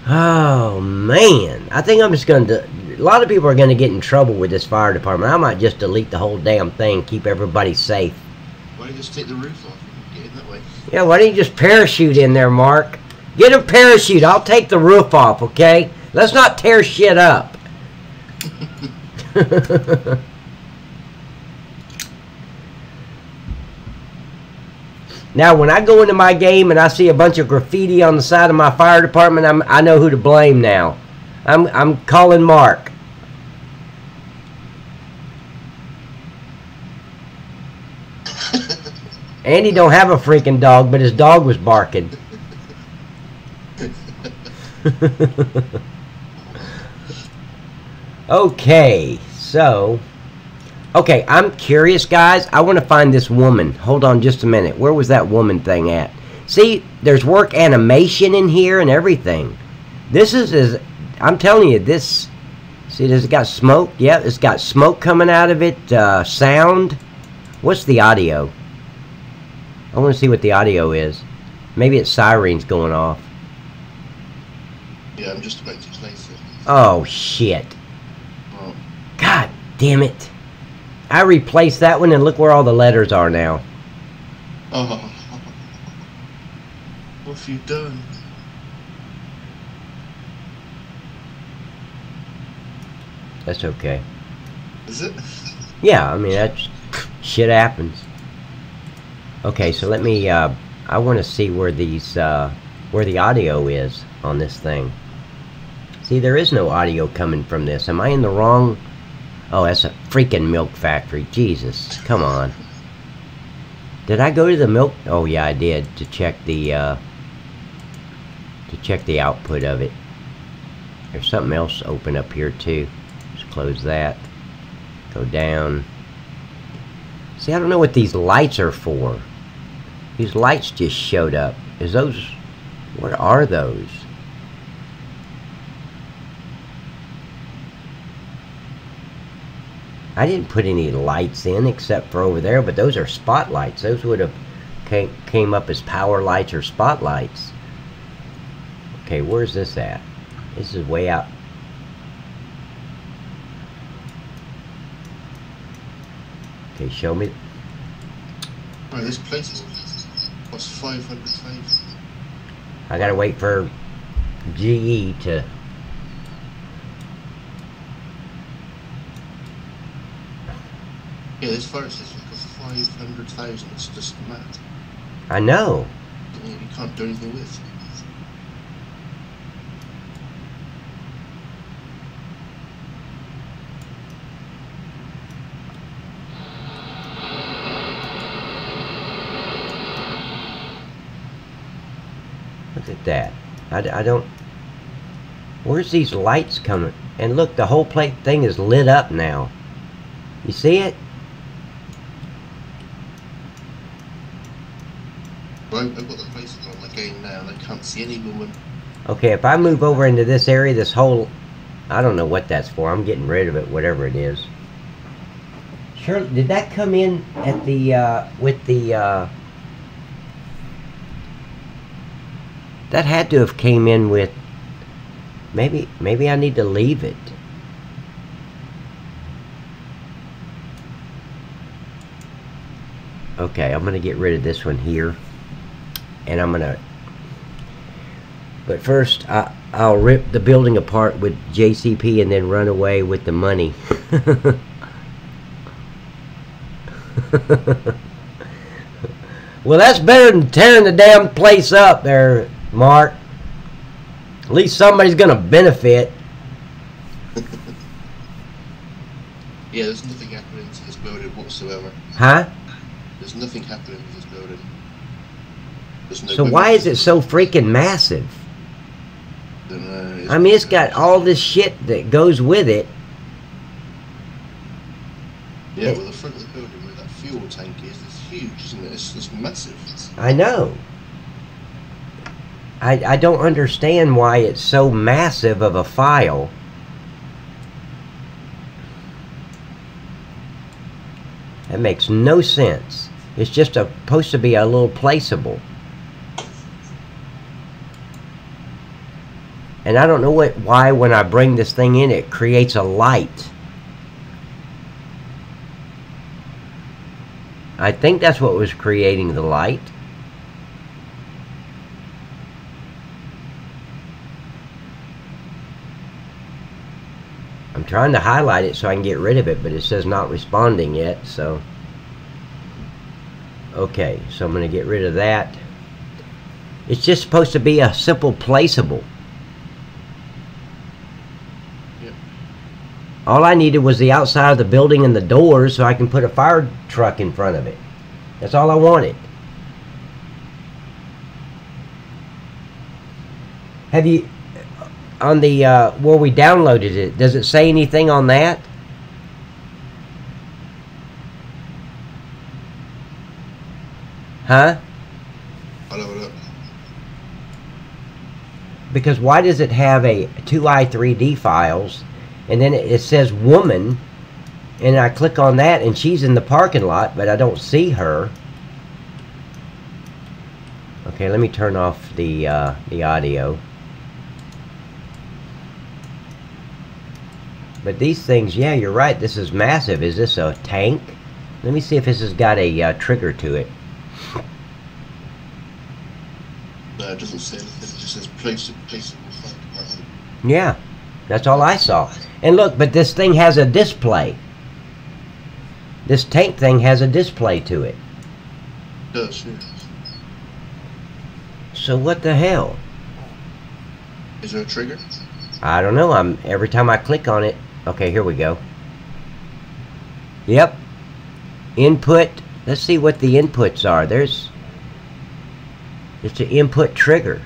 Oh, man. I think I'm just going to... A lot of people are going to get in trouble with this fire department. I might just delete the whole damn thing, keep everybody safe. Why don't you just take the roof off and get in that way? Yeah, why don't you just parachute in there, Mark? Get a parachute. I'll take the roof off, okay? Let's not tear shit up. Now, when I go into my game and I see a bunch of graffiti on the side of my fire department, I know who to blame now. I'm calling Mark. Andy don't have a freaking dog, but his dog was barking. Okay, so... Okay, I'm curious, guys. I want to find this woman. Hold on just a minute. Where was that woman thing at? See, there's work animation in here and everything. This is I'm telling you, this... See, does it got smoke? Yeah, it's got smoke coming out of it. Sound. What's the audio? I want to see what the audio is. Maybe it's sirens going off. Yeah, I'm just about to place it. Oh, shit. Oh. God damn it. I replaced that one and look where all the letters are now. Oh. What have you done? That's okay. Is it? Yeah, I mean, that's... Shit happens. Okay, so let me... I want to see where these... where the audio is on this thing. See, there is no audio coming from this. Am I in the wrong... Oh, that's a freaking milk factory. Jesus, come on. Did I go to the milk? Oh yeah, I did, to check the output of it. There's something else open up here too. Just close that. Go down. See, I don't know what these lights are for. These lights just showed up. Is those... What are those? I didn't put any lights in except for over there, but those are spotlights. Those would have came up as power lights or spotlights. Okay, where's this at? This is way out. Okay, show me. Oh, this place costs 500,000. I gotta wait for GE to... Yeah, this fire station costs 500,000. It's just mad. I know. You can't do anything with. Look at that. I don't... Where's these lights coming? And look, the whole thing is lit up now. You see it? Well, I've got the places on the game now and I can't see any woman. Okay, if I move over into this area, this whole... I don't know what that's for. I'm getting rid of it, whatever it is. Sure, did that come in at the, with the, that had to have came in with, maybe I need to leave it. Okay, I'm going to get rid of this one here. And I'm going to, but first I'll rip the building apart with JCP and then run away with the money. Well, that's better than tearing the damn place up there, Mark. At least somebody's going to benefit. Yeah, there's nothing happening to this building whatsoever. Huh? There's nothing happening to this building. There's no so why is it so freaking massive? I mean, it's got all this shit that goes with it. Yeah, well, the front of the building where that fuel tank is, it's huge, isn't it? It's massive. I know. I don't understand why it's so massive of a file. That makes no sense. It's just supposed to be a little placeable. And I don't know why when I bring this thing in, it creates a light. I think that's what was creating the light. I'm trying to highlight it so I can get rid of it, but it says not responding yet, so. Okay, so I'm going to get rid of that. It's just supposed to be a simple placeable. Yep. All I needed was the outside of the building and the doors so I can put a fire truck in front of it. That's all I wanted. Have you, on the, where we downloaded it, does it say anything on that? Huh? I'll have a look. Because why does it have a 2i3D files, and then it says woman, and I click on that and she's in the parking lot, but I don't see her. Okay, let me turn off the audio. But these things, yeah, you're right, this is massive. Is this a tank? Let me see if this has got a trigger to it. No, it doesn't say anything. It just says placeable. Yeah, that's all I saw. And look, but this thing has a display. This tank thing has a display to it. It does, yeah. So what the hell? Is there a trigger? I don't know. Every time I click on it. Okay, here we go. Yep. Input. Let's see what the inputs are. It's an input trigger.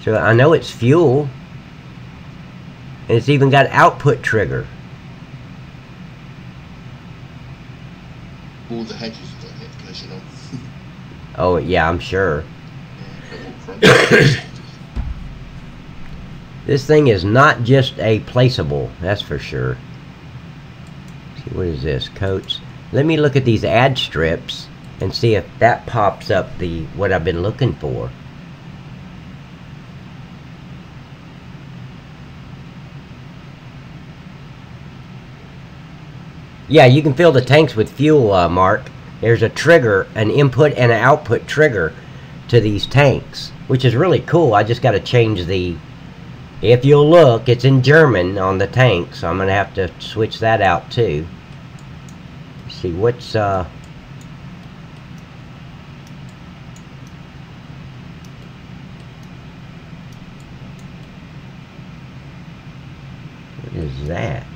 So I know it's fuel. And it's even got output trigger. All the hedges have got hit collision on. Oh yeah, I'm sure. This thing is not just a placeable, that's for sure. Let's see, what is this? Coats. Let me look at these ad strips and see if that pops up what I've been looking for. Yeah, you can fill the tanks with fuel, Mark. There's a trigger, an input and an output trigger to these tanks, which is really cool. I just got to change the... If you'll look, it's in German on the tank, so I'm going to have to switch that out too. Let's see, what's... What is that?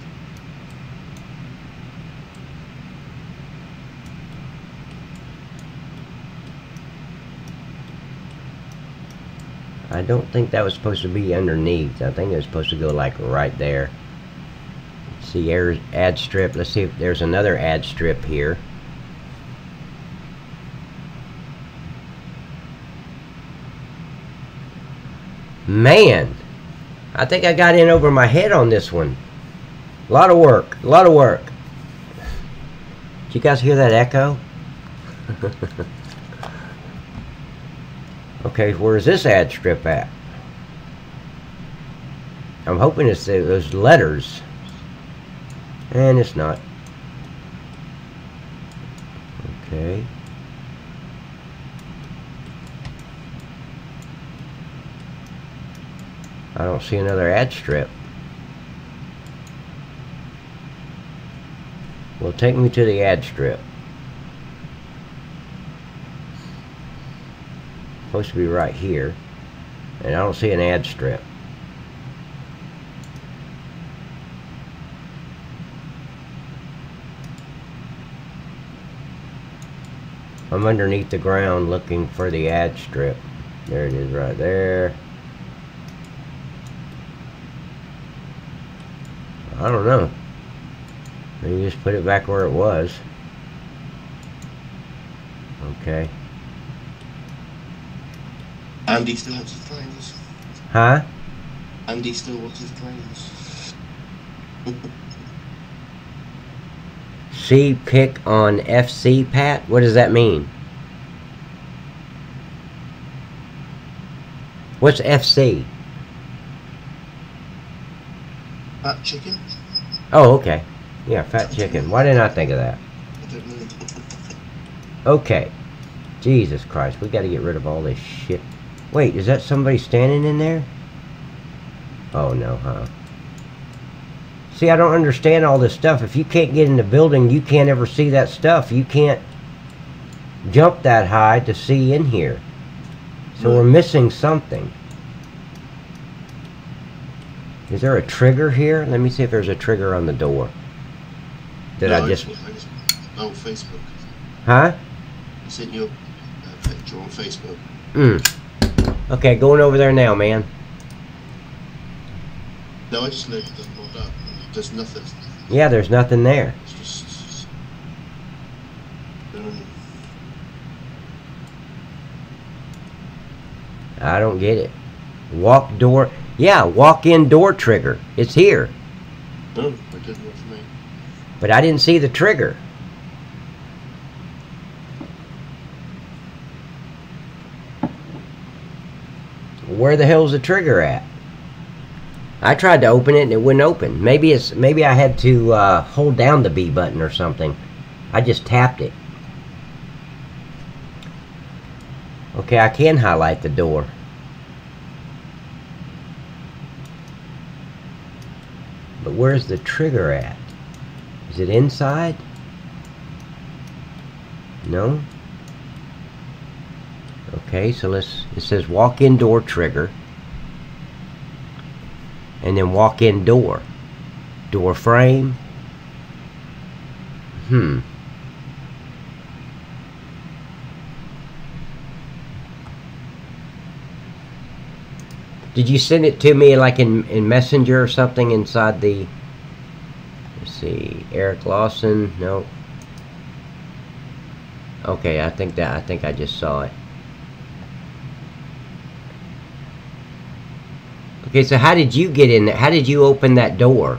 I don't think that was supposed to be underneath. I think it was supposed to go like right there. Let's see, ad strip. Let's see if there's another ad strip here. Man, I think I got in over my head on this one. A lot of work, a lot of work. you guys hear that echo? Okay, where's this ad strip at? I'm hoping it's those letters. And it's not. Okay. I don't see another ad strip. Well, take me to the ad strip. Supposed to be right here. And I don't see an ad strip. I'm underneath the ground looking for the ad strip. There it is right there. I don't know. Maybe just put it back where it was. Okay. Andy still wants his trains. Huh? Andy still wants his trains. C pick on FC, Pat? What does that mean? What's FC? Fat chicken? Oh, okay. Yeah, fat chicken. Why didn't I think of that? I don't know. Okay. Jesus Christ, we gotta get rid of all this shit. Wait, is that somebody standing in there? Oh no, huh? See, I don't understand all this stuff. If you can't get in the building, you can't ever see that stuff. You can't jump that high to see in here. So we're missing something. Is there a trigger here? Let me see if there's a trigger on the door. Did I just... Oh, Facebook. Huh? I sent you a picture on Facebook. Okay, going over there now, man. No, I just looked them all up. There's nothing. Yeah, there's nothing there. It's just... I don't get it. Walk door... Yeah, walk-in door trigger. It's here. No, it didn't work for me. But I didn't see the trigger. Where the hell's the trigger at? I tried to open it and it wouldn't open. Maybe I had to hold down the B button or something. I just tapped it. Okay, I can highlight the door. But where's the trigger at? Is it inside? No? Okay, so it says walk-in door trigger. And then walk-in door. Door frame. Did you send it to me like in Messenger or something inside the... Let's see, Eric Lawson, no. Okay, I think I just saw it. Okay, so how did you get in there? How did you open that door?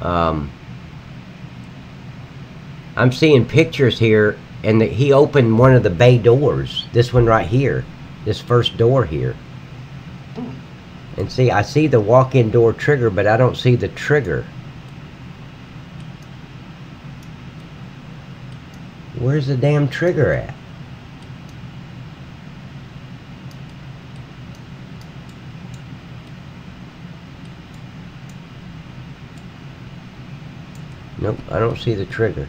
I'm seeing pictures here, and he opened one of the bay doors. This one right here. This first door here. And see, I see the walk-in door trigger, but I don't see the trigger. Where's the damn trigger at? Nope, I don't see the trigger.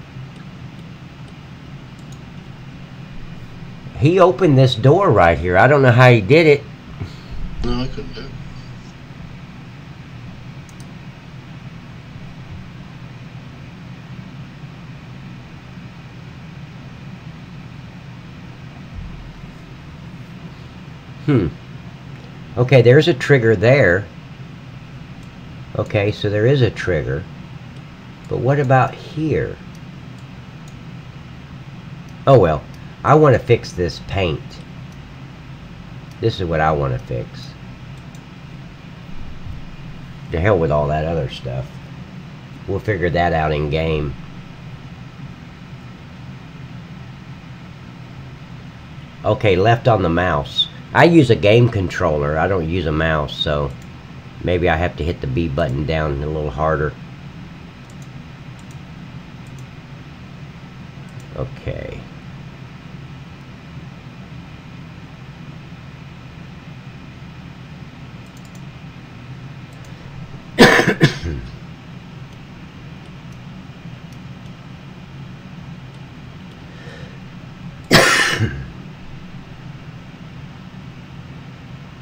He opened this door right here. I don't know how he did it. No, I couldn't do it. Okay, there's a trigger there. Okay, so there is a trigger. But what about here? Oh well, I want to fix this paint. This is what I want to fix. To hell with all that other stuff. We'll figure that out in game. Okay, left on the mouse. I use a game controller. I don't use a mouse, so maybe I have to hit the B button down a little harder. Okay.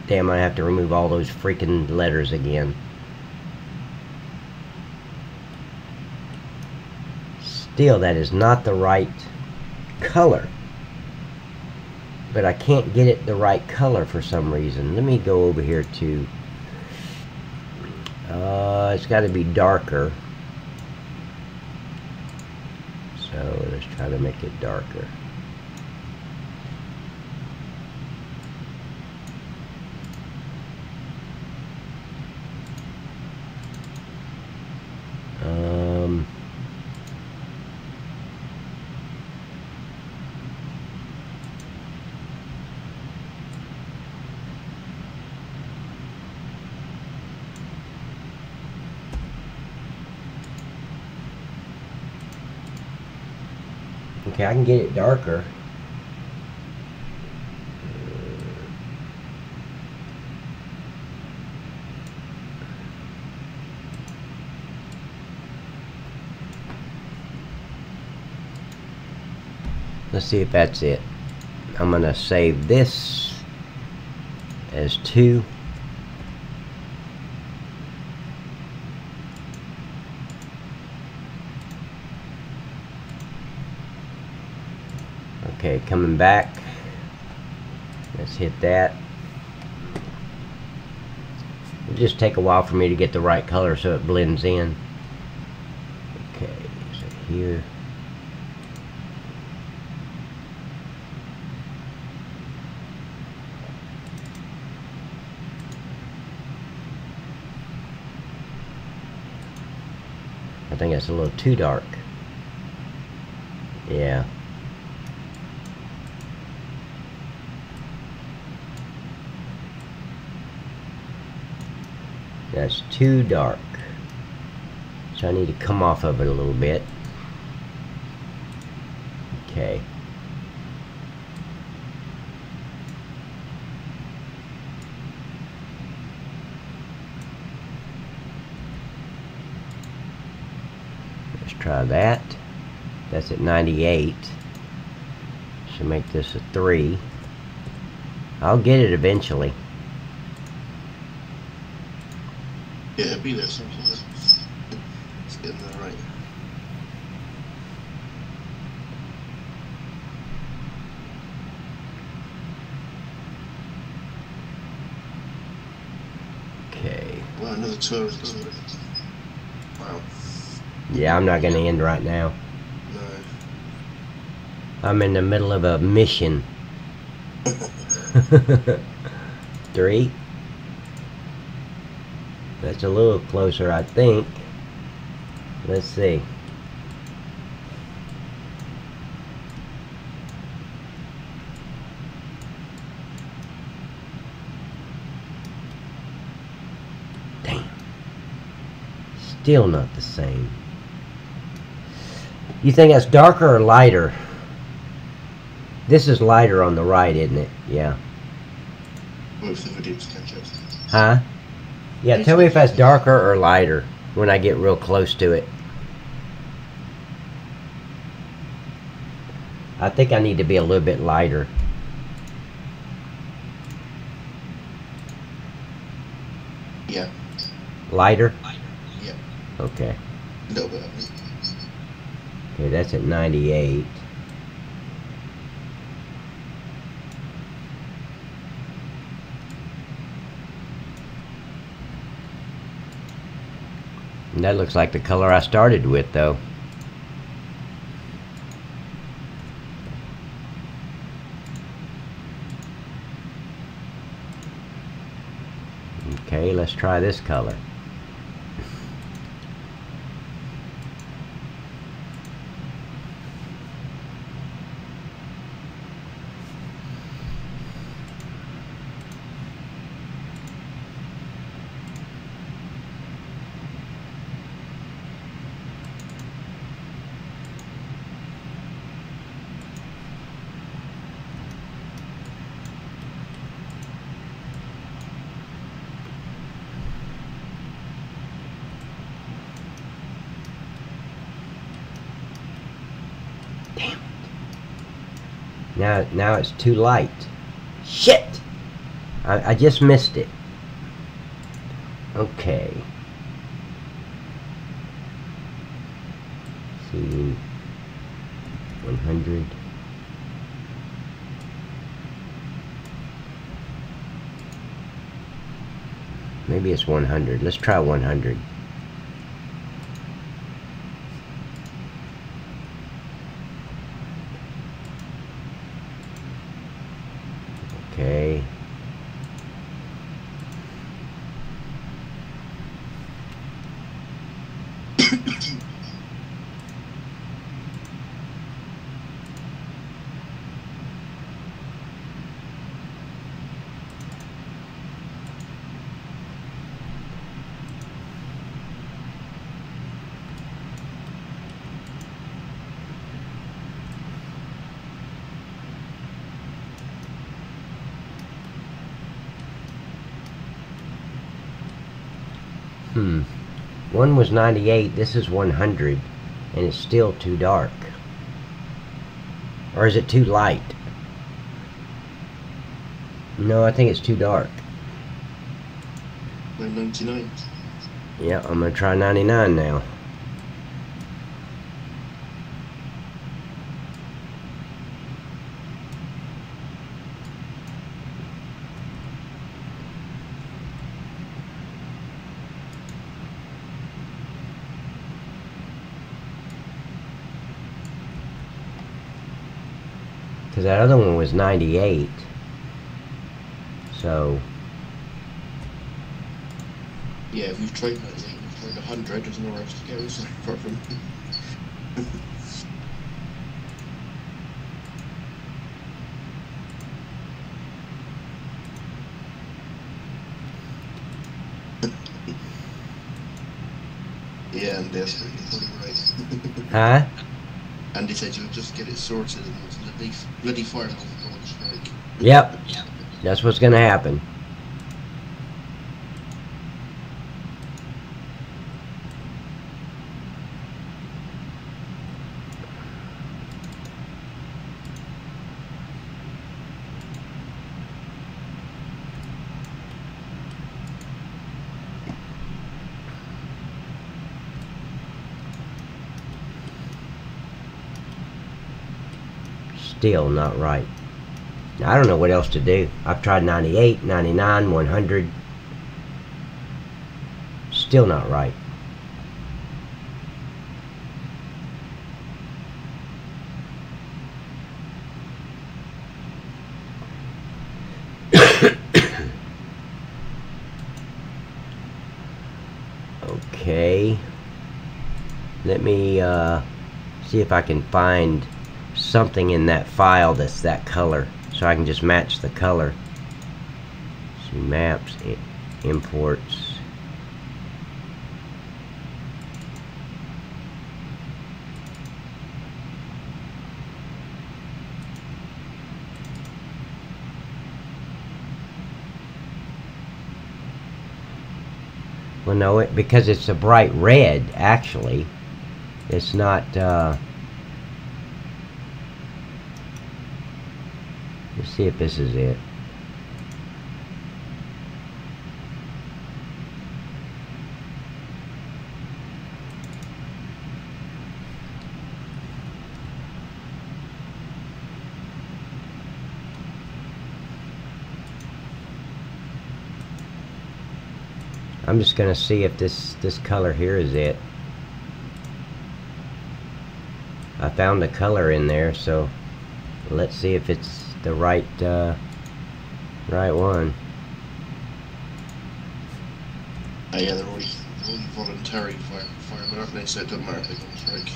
Damn, I have to remove all those freaking letters again. Still, that is not the right color. But I can't get it the right color for some reason. Let me go over here to... it's got to be darker. So let's try to make it darker. Okay, I can get it darker. Let's see if that's it. I'm gonna save this as 2. Okay, coming back. Let's hit that. It'll just take a while for me to get the right color so it blends in. Okay, so here. I think that's a little too dark. Yeah. That's too dark. So I need to come off of it a little bit. Okay. Let's try that. That's at 98. Should make this a 3. I'll get it eventually. Yeah, it'll be there sometimes. It's getting there right. Okay. Wow, another tourist. Wow. Yeah, I'm not going to end right now. No. I'm in the middle of a mission. 3. That's a little closer, I think. Let's see. Damn. Still not the same. You think that's darker or lighter? This is lighter on the right, isn't it? Yeah. Wait for the video to catch up. Huh? Yeah, tell me if that's darker or lighter when I get real close to it. I think I need to be a little bit lighter. Yeah. Lighter? Yeah. Okay. A little bit. Okay, that's at 98. And that looks like the color I started with, though. Okay, let's try this color. Now it's too light. Shit! I just missed it. Okay. See, 100. Maybe it's 100. Let's try 100. Okay. One was 98, this is 100, and it's still too dark. Or is it too light? No, I think it's too dark. 99. Yeah, I'm gonna try 99 now. Because that other one was 98. So... yeah, if we've tried 98, we've tried 100, there's nowhere else to go, so apart from... yeah, and that's pretty right. Huh? And they said you'll just get it sorted and the bloody fire will go on strike. Yep. That's what's gonna happen. Still not right. I don't know what else to do. I've tried 98, 99, 100. Still not right. Okay. Let me see if I can find something in that file that's that color, so I can just match the color. See, maps, imports. Well, no, because it's a bright red, actually. It's not, let's see if this is it. I'm just gonna see if this color here is it. I found a color in there, so let's see if it's the right one. Oh yeah, they're only voluntary firemen, aren't they? So it doesn't matter if they go on strike.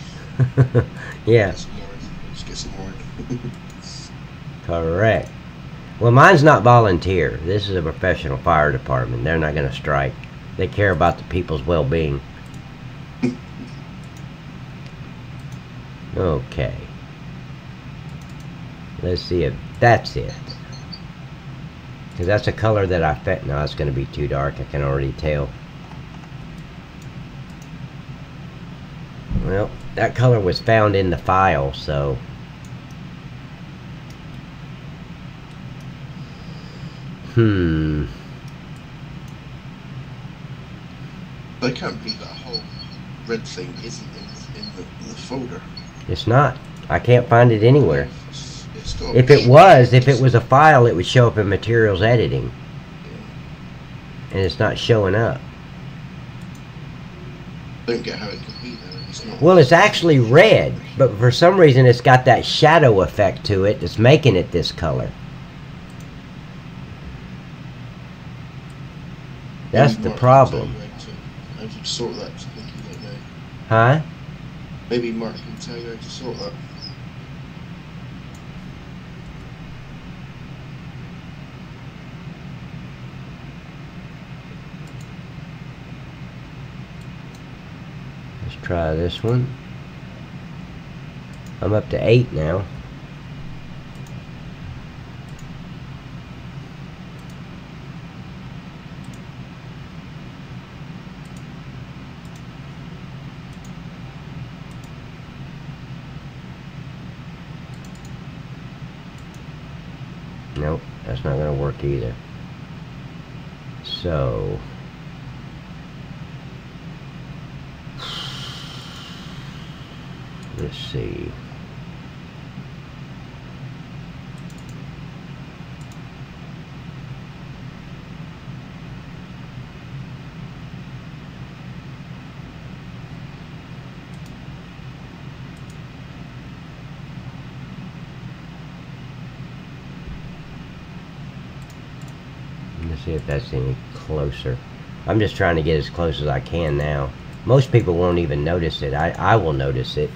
Yeah. Let's get some more. Correct. Well, mine's not volunteer. This is a professional fire department. They're not going to strike. They care about the people's well-being. Okay. Let's see if that's it. Because that's a color that I felt. No, it's going to be too dark. I can already tell. Well, that color was found in the file, so I can't believe that whole red thing isn't in the folder. It's not. I can't find it anywhere. If it was a file, it would show up in materials editing. Yeah. And it's not showing up. I don't get how it could be there. It's not. Well, it's actually red, but for some reason it's got that shadow effect to it that's making it this color. That's the problem. How do you sort that? I think you don't know. Huh? Maybe Mark can tell you how to sort that. Let's try this one. I'm up to 8 now. Nope, that's not going to work either. So, let's see. Let's see if that's any closer. I'm just trying to get as close as I can now. Most people won't even notice it. I will notice it.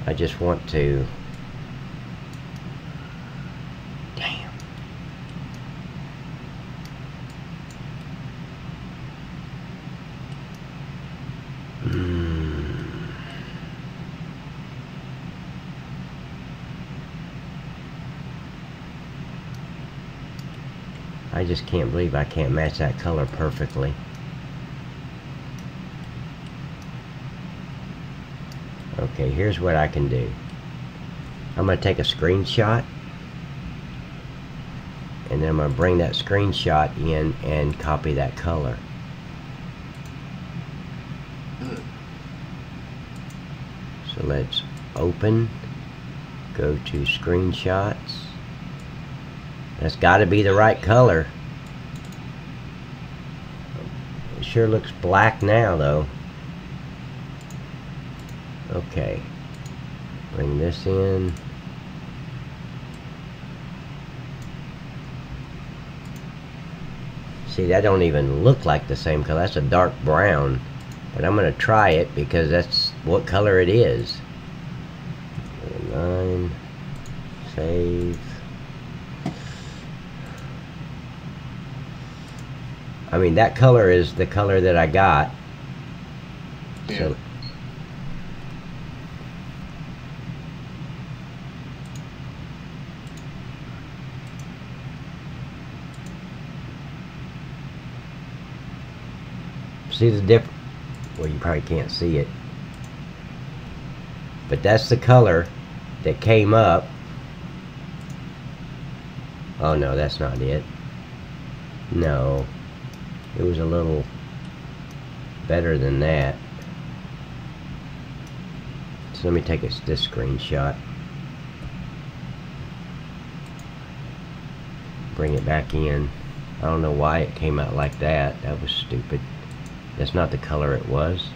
I just want to... Damn. I just can't believe I can't match that color perfectly. Okay, here's what I can do. I'm going to take a screenshot, and then I'm going to bring that screenshot in and copy that color. So let's open, go to screenshots. That's got to be the right color. It sure looks black now though. Okay, bring this in. See, that don't even look like the same color. That's a dark brown, but I'm going to try it because that's what color it is. 9, save. I mean, that color is the color that I got. Yeah. So, see the difference? Well, you probably can't see it. But that's the color that came up. Oh no, that's not it. No. It was a little better than that. So let me take this screenshot. Bring it back in. I don't know why it came out like that. That was stupid. That's not the color it was.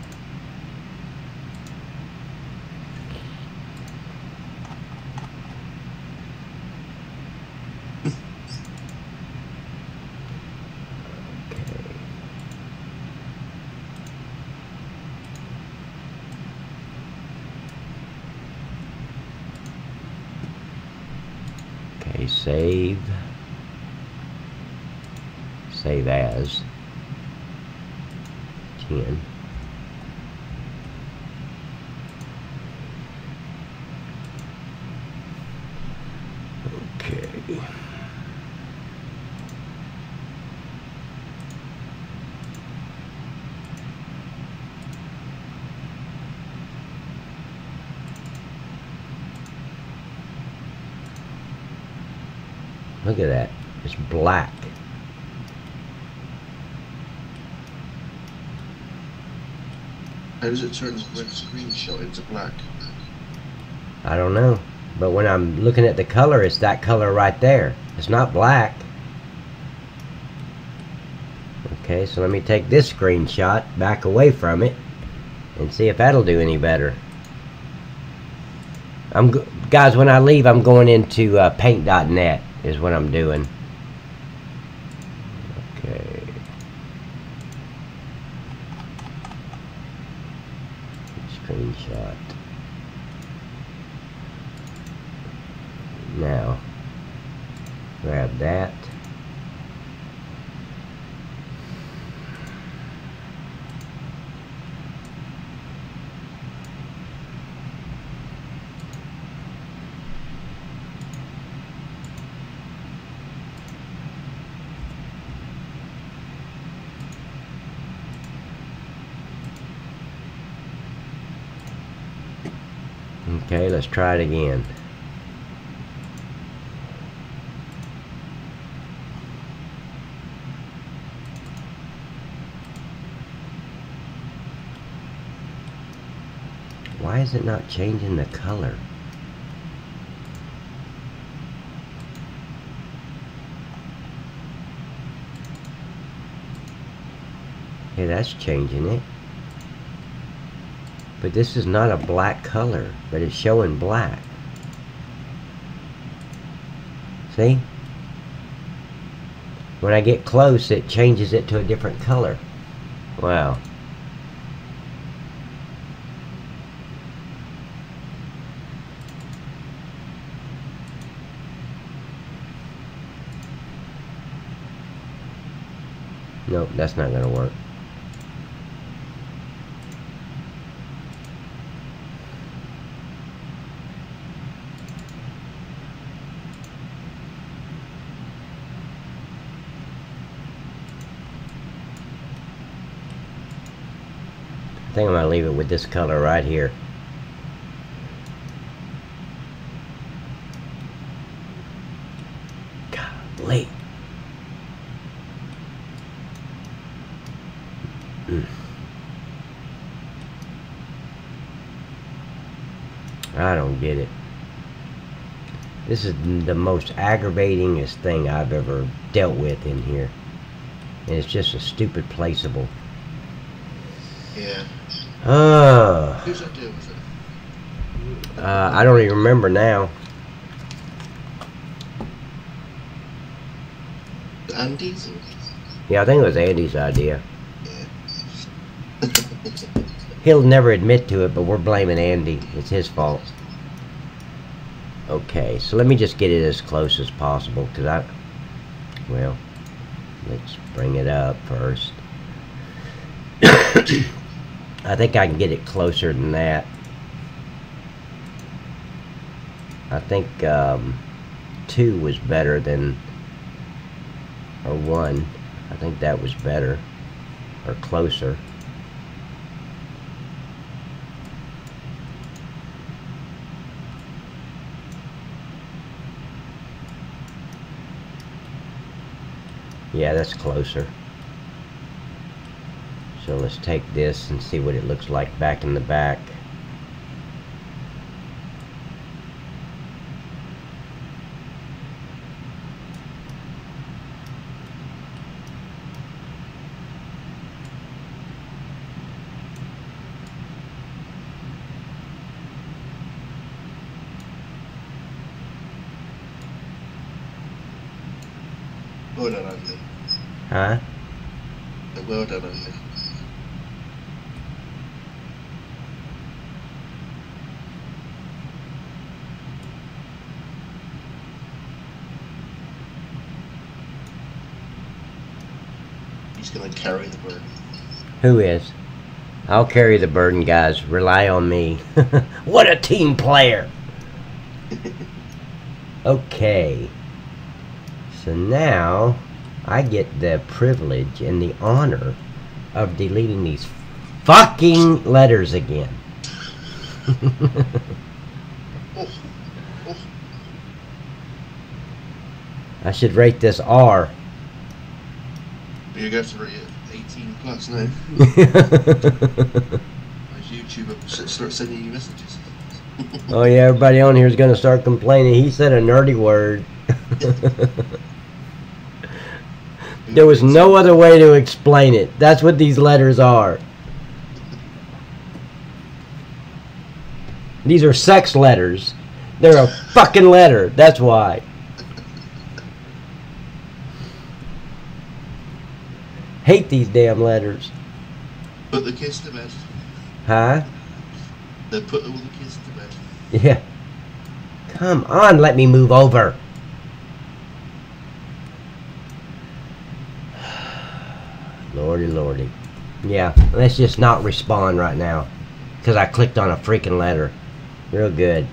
Okay, save. Save as. 10. Okay. Look at that. It's black. How does it turn the red screenshot into black? I don't know. But when I'm looking at the color, it's that color right there. It's not black. Okay, so let me take this screenshot back away from it and see if that'll do any better. Guys, when I leave, I'm going into paint.net is what I'm doing. Okay. Screenshot. Now, grab that. Okay, let's try it again. Why is it not changing the color? Okay, that's changing it. But this is not a black color, but it's showing black. See? When I get close, it changes it to a different color. Wow. Nope, that's not going to work. I think I'm going to leave it with this color right here. Golly. I don't get it. This is the most aggravatingest thing I've ever dealt with in here. And it's just a stupid placeable. Yeah. Who's that deal with it? I don't even remember now. Andy's? Yeah, I think it was Andy's idea. Yeah. He'll never admit to it, but we're blaming Andy. It's his fault. Okay, so let me just get it as close as possible, because well, let's bring it up first. I think I can get it closer than that. I think 2 was better than, or 1. I think that was better, or closer. Yeah, that's closer. So let's take this and see what it looks like back in the back. Well done, Andy. Huh? Well done, Andy. He's gonna carry the burden. Who is? I'll carry the burden, guys. Rely on me. What a team player! Okay. So now I get the privilege and the honor of deleting these fucking letters again. Oh. Oh. I should rate this R. You're going to have to rate it 18 plus now. As YouTube start sending you messages. Oh yeah, everybody on here is going to start complaining. He said a nerdy word. There was no other way to explain it. That's what these letters are. These are sex letters. They're a fucking letter. That's why. Hate these damn letters. Put the kids to bed. Huh? They put all the kids to bed. Yeah. Come on, let me move over. Lordy, lordy. Yeah, let's just not respond right now. Because I clicked on a freaking letter. Real good.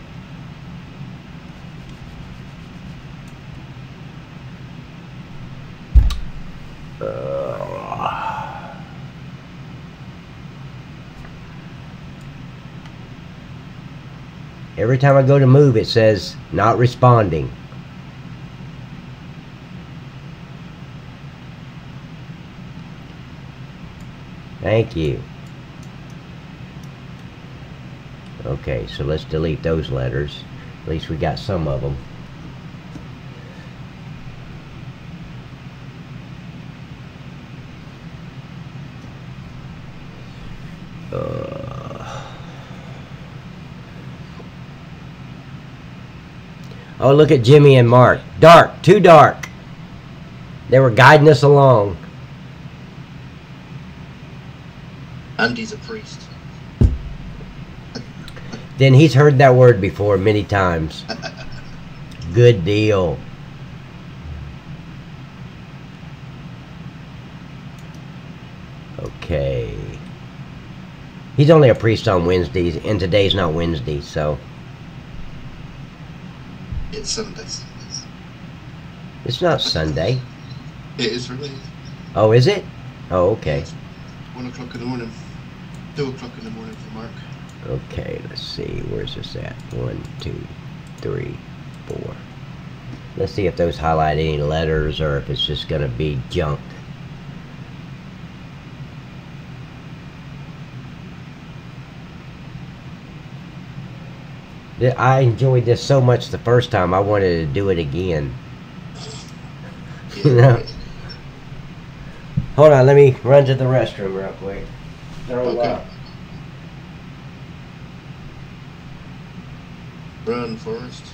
Every time I go to move, it says not responding. Thank you. Okay, so let's delete those letters. At least we got some of them. Oh, look at Jimmy and Mark. Dark, too dark. They were guiding us along. Andy's a priest. Then he's heard that word before many times. Good deal. Okay. He's only a priest on Wednesdays, and today's not Wednesday, so... It's Sunday. It's not Sunday. It is for me. Oh, is it? Oh, okay. It's 1 o'clock in the morning. 2 o'clock in the morning for Mark. Okay, let's see. Where's this at? 1, 2, 3, 4. Let's see if those highlight any letters or if it's just going to be junk. I enjoyed this so much the first time, I wanted to do it again. You know? Hold on, let me run to the restroom real quick. Throw up. Run, Forrest.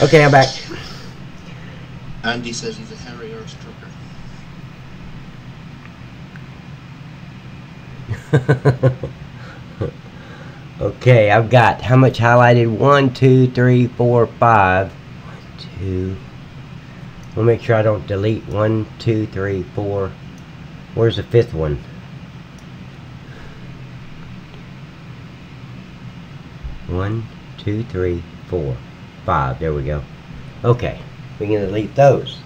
Okay, I'm back. Andy says he's a hairy arse trucker. Okay, I've got how much highlighted? 1, 2, 3, 4, 5. 1, 2. We'll make sure I don't delete 1, 2, 3, 4. Where's the fifth one? One, 2, 3, 4, 5. There we go. Okay, we can delete those.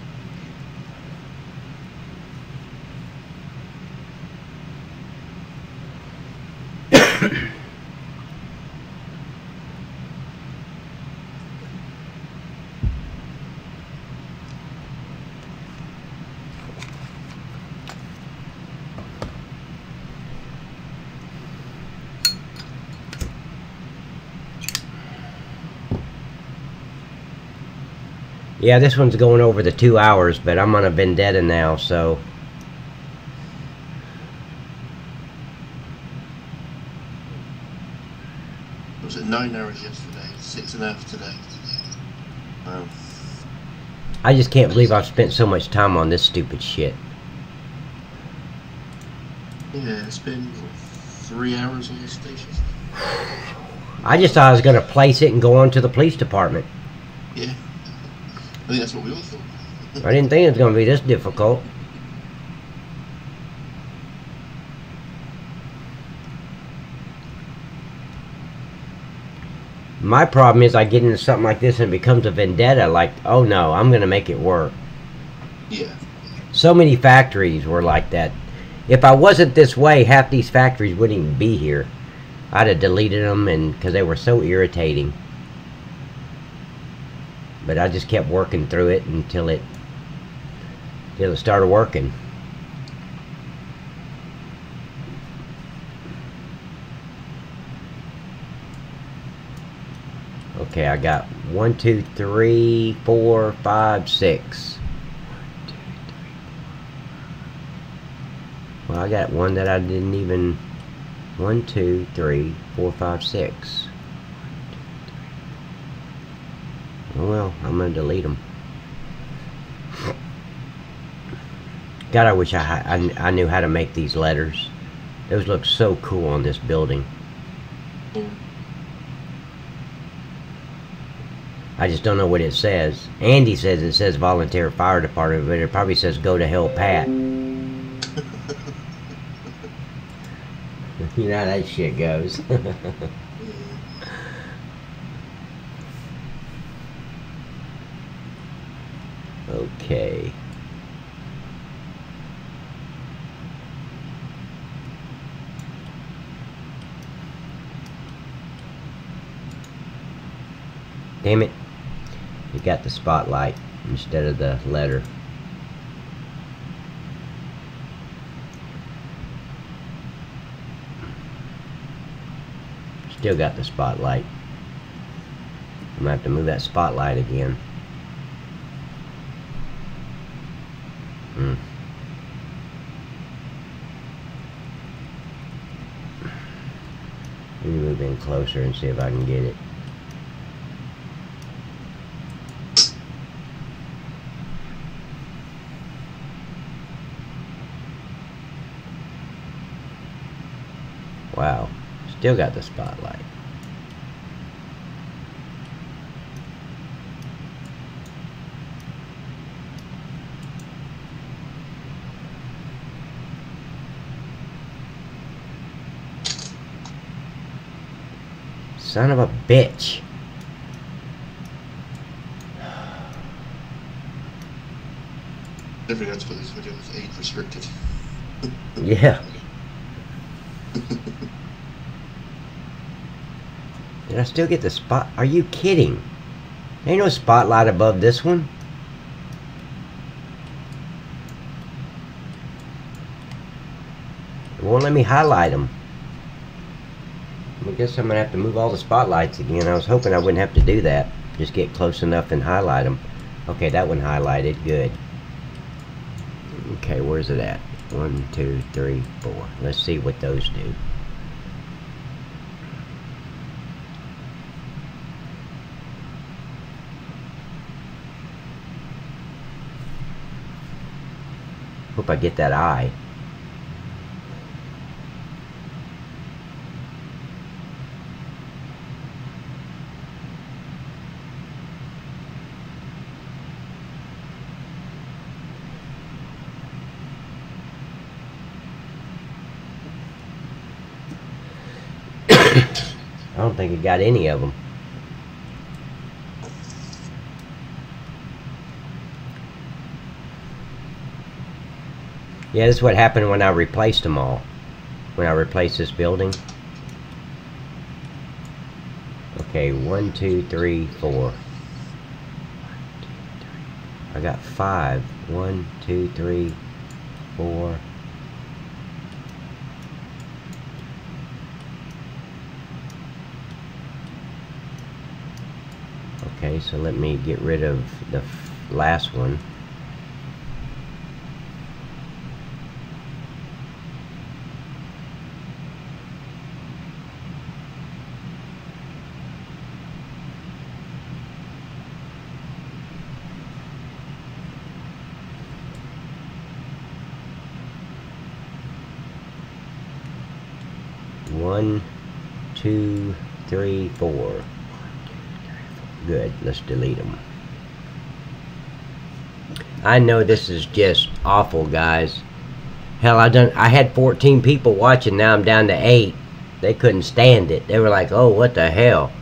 Yeah, this one's going over the 2 hours, but I'm on a vendetta now, so... Was it 9 hours yesterday? 6.5 today. I just can't believe I've spent so much time on this stupid shit. Yeah, it's been 3 hours on the station. I just thought I was going to place it and go on to the police department. Yeah. I think that's what we all thought. I didn't think it was going to be this difficult. My problem is I get into something like this and it becomes a vendetta, like, oh no, I'm going to make it work. Yeah. So many factories were like that. If I wasn't this way, half these factories wouldn't even be here. I'd have deleted them and because they were so irritating. But I just kept working through it until it started working. Okay, I got 1, 2, 3, 4, 5, 6. Well, I got one that I didn't even... 1, 2, 3, 4, 5, 6. Oh well, I'm gonna delete them. God, I wish I knew how to make these letters. Those look so cool on this building. I just don't know what it says. Andy says it says Volunteer Fire Department, but it probably says Go to Hell Pat. You know how that shit goes. Okay. Damn it. You got the spotlight instead of the letter. Still got the spotlight. I'm gonna have to move that spotlight again. Let me move in closer and see if I can get it. Wow, still got the spotlight. Son of a bitch. I forgot to put this video as age restricted. Yeah. Did I still get the spot? Are you kidding? There ain't no spotlight above this one. It won't let me highlight them. I guess I'm going to have to move all the spotlights again. I was hoping I wouldn't have to do that. Just get close enough and highlight them. Okay, that one highlighted. Good. Okay, where's it at? 1, 2, 3, 4. Let's see what those do. Hope I get that eye. don't think it got any of them. Yeah, this is what happened when I replaced them all. When I replaced this building. Okay, 1, 2, 3, 4. I got 5. 1, 2, 3, 4. Okay, so let me get rid of the last one. One, 2, 3, 4. Good, let's delete them. I know this is just awful, guys. Hell, I had 14 people watching, now I'm down to 8. They couldn't stand it. They were like, oh, what the hell?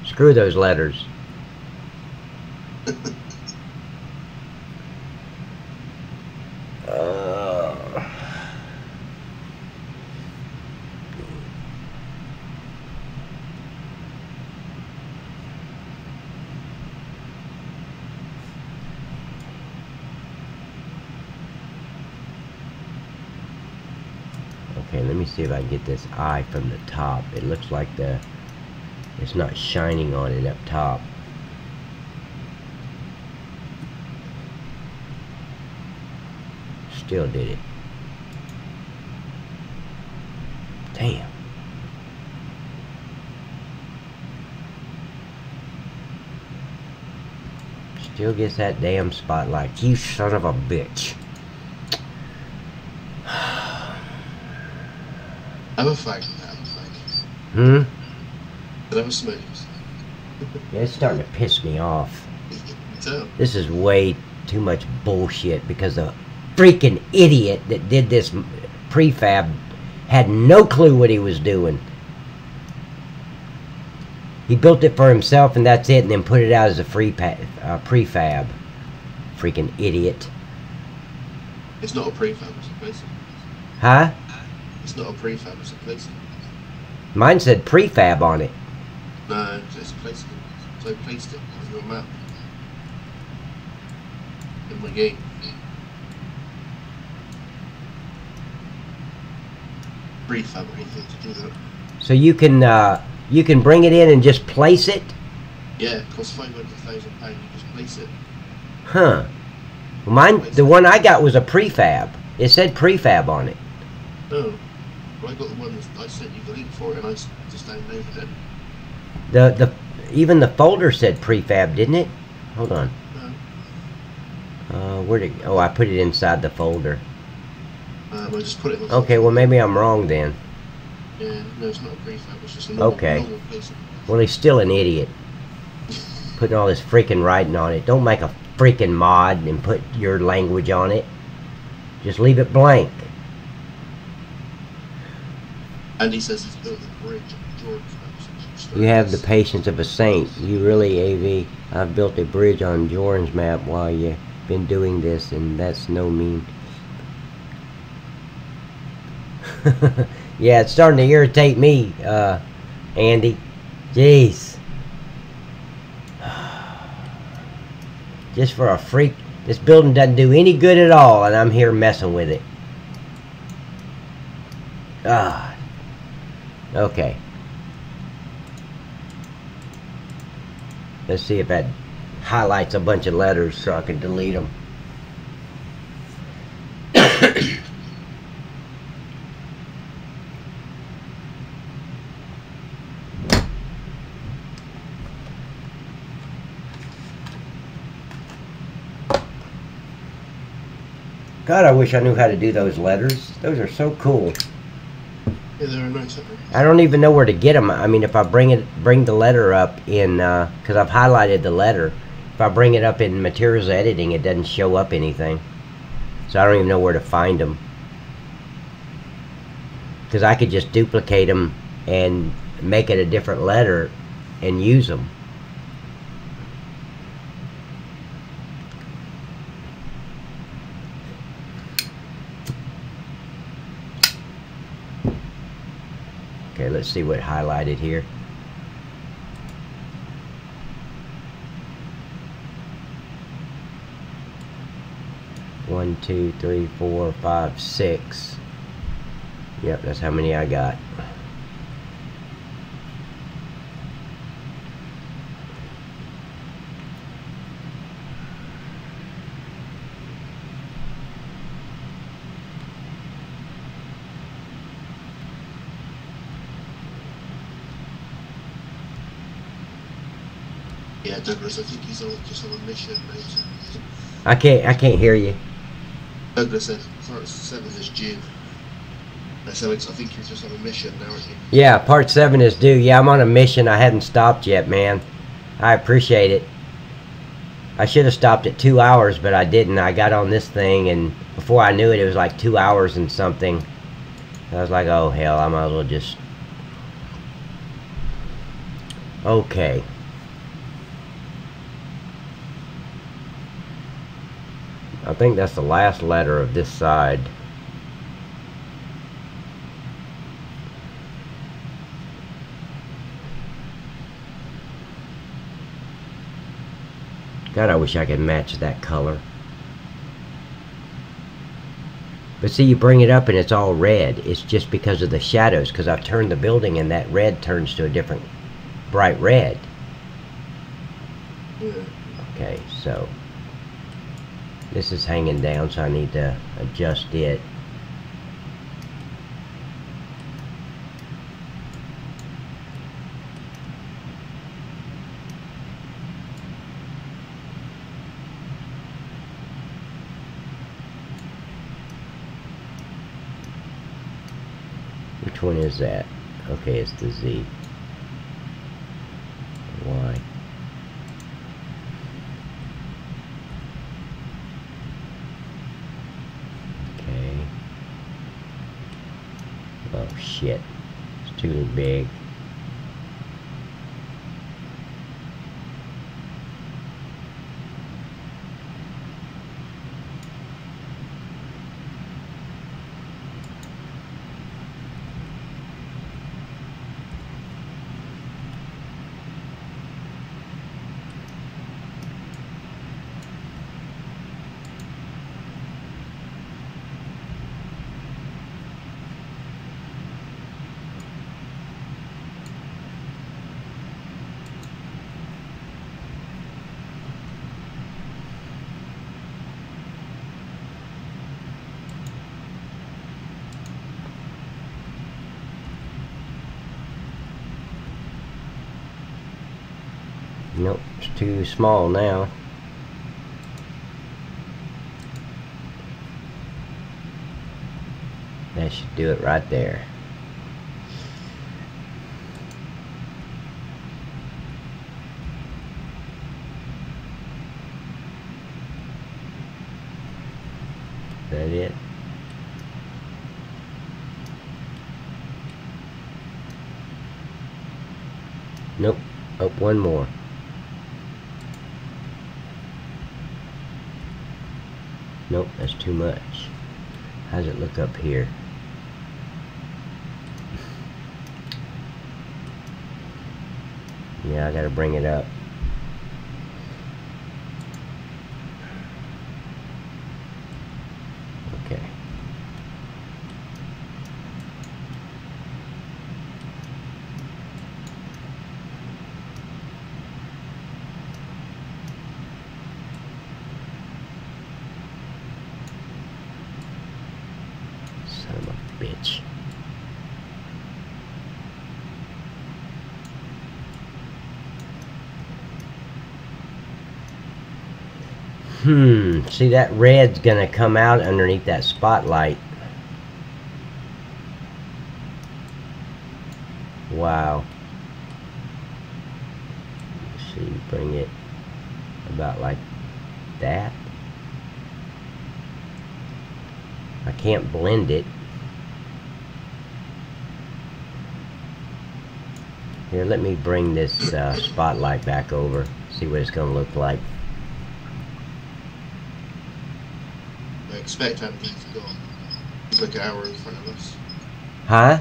Screw those letters. Okay, let me see if I can get this eye from the top. It looks like it's not shining on it up top. Still did it. Damn. Still gets that damn spotlight. You son of a bitch. I'm a fag. Hmm? But I'm a smooth. Yeah, it's starting to piss me off. So. This is way too much bullshit because the freaking idiot that did this prefab had no clue what he was doing. He built it for himself and that's it, and then put it out as a prefab. Freaking idiot. It's not a prefab, it's a placement. Huh? It's not a prefab, it's a placement. Mine said prefab on it. No, it's a placement. So I placed it on your map. In my game. Prefab or anything to do that. So you can bring it in and just place it? Yeah, it costs £500,000, you just place it. Huh. Mine, the one I got was a prefab. It said prefab on it. Oh. Well, I got the one that I sent you the link for it and I just downloaded it. Even the folder said prefab, didn't it? Hold on. No. Where'd it? Oh, I put it inside the folder. I just put it in the Okay, well maybe I'm wrong then. Yeah, no, it's not a prefab, it's just a normal, normal placement. Well, he's still an idiot. Putting all this freaking writing on it. Don't make a freaking mod and put your language on it. Just leave it blank. And he says he's built a bridge on Jordan's map. You have the patience of a saint. You really, AV. I've built a bridge on Jordan's map while you've been doing this, and that's no mean. Yeah, it's starting to irritate me, Andy. Jeez. Just for a freak. This building doesn't do any good at all, and I'm here messing with it. God. Okay. Let's see if that highlights a bunch of letters so I can delete them. God, I wish I knew how to do those letters. Those are so cool. Yeah, they're nice. I don't even know where to get them. I mean, if I bring the letter up in, because I've highlighted the letter. If I bring it up in materials editing, it doesn't show up anything. So I don't even know where to find them. Because I could just duplicate them and make it a different letter and use them. Okay, let's see what highlighted here. One, two, three, four, five, six. Yep, that's how many I got. Yeah, Douglas, I think he's just on a mission, mate. I can't hear you. Douglas said Part 7 is due. So I think he's just on a mission now, aren't you? Yeah, Part 7 is due. Yeah, I'm on a mission. I hadn't stopped yet, man. I appreciate it. I should have stopped at 2 hours, but I didn't. I got on this thing, and before I knew it, it was like 2 hours and something. I was like, oh, hell, I might as well just... Okay. I think that's the last letter of this side. God, I wish I could match that color. But see, you bring it up and it's all red. It's just because of the shadows, because I've turned the building and that red turns to a different bright red. Yeah. Okay, so this is hanging down, so I need to adjust it. Which one is that? Okay, it's the Z. Y. Okay. Oh shit. It's too big. Nope, it's too small now. That should do it right there. Is that it? Nope. Up one more. Nope, that's too much. How does it look up here? Yeah, I gotta bring it up. Okay. Son of a bitch. See, that red's gonna come out underneath that spotlight. Wow. Let's see, bring it about like that. I can't blend it. Here, let me bring this spotlight back over. See what it's going to look like. I expect Andy's gone. He's like an hour in front of us. Huh?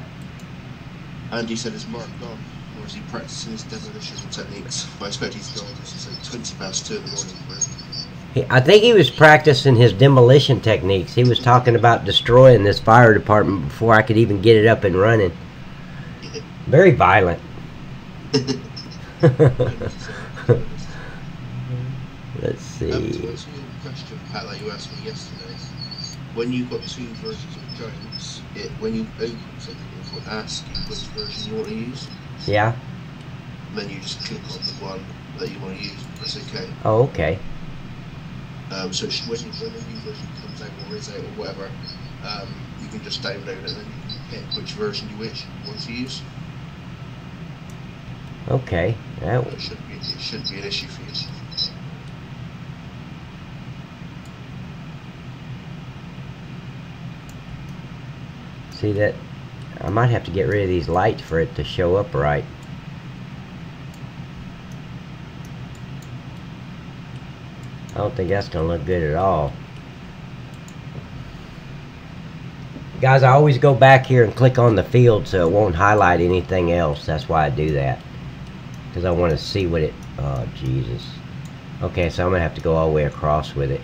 Andy said his mark gone. Or is he practicing his demolition techniques? I expect he's gone. It's like 20 past 2 in the morning for him. I think he was practicing his demolition techniques. He was talking about destroying this fire department before I could even get it up and running. Yeah. Very violent. Let's see. To answer your question, Pat, that you asked me yesterday, when you've got two versions of Giants, when you open something, it will ask you which version you want to use. Yeah. And then you just click on the one that you want to use. That's okay. Oh, okay. So when a new version comes out or is out or whatever, you can just download it and then you can pick which version you want to use. Okay. That It shouldn't be an issue for you. See that? I might have to get rid of these lights for it to show up right. I don't think that's going to look good at all. Guys, I always go back here and click on the field so it won't highlight anything else. That's why I do that. Because I want to see what it... Oh, Jesus. Okay, so I'm going to have to go all the way across with it.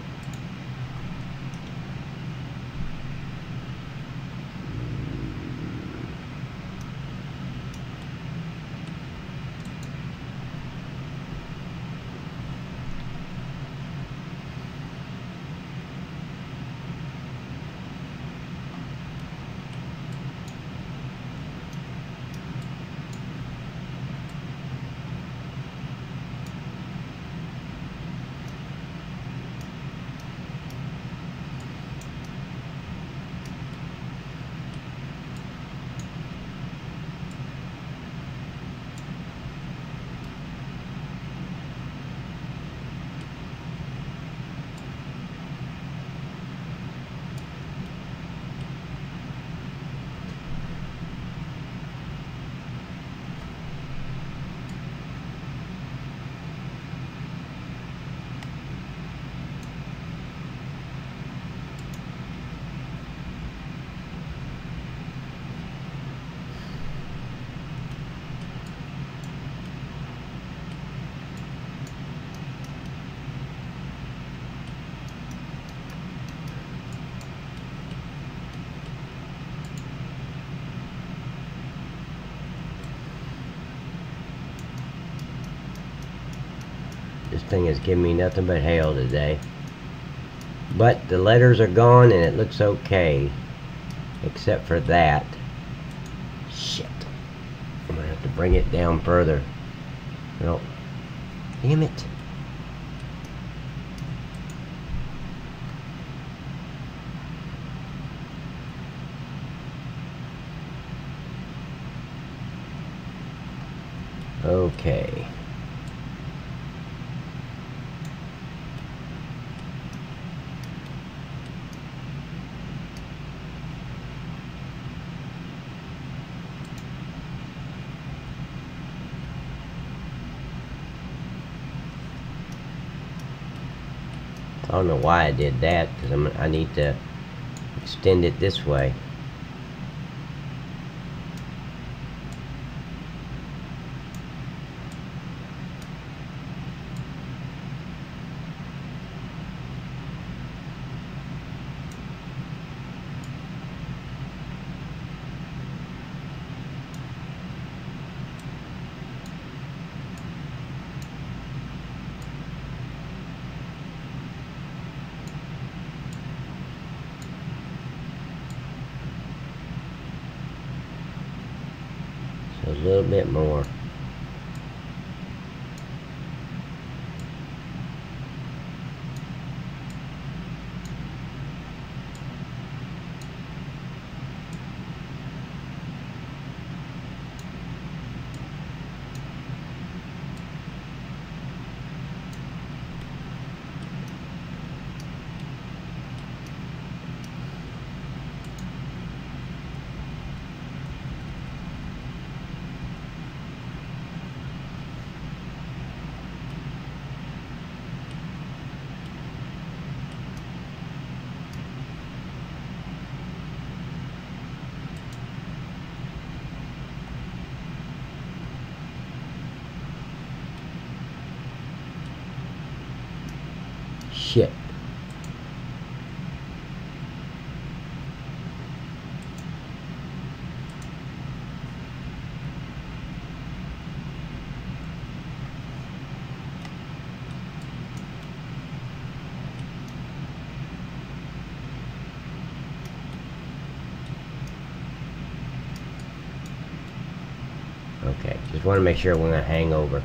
This thing is giving me nothing but hell today. But the letters are gone and it looks okay. Except for that. Shit. I'm going to have to bring it down further. No. Damn it. Okay. I don't know why I did that, because I need to extend it this way. A little bit more. Shit. Okay, just want to make sure it won't hang over.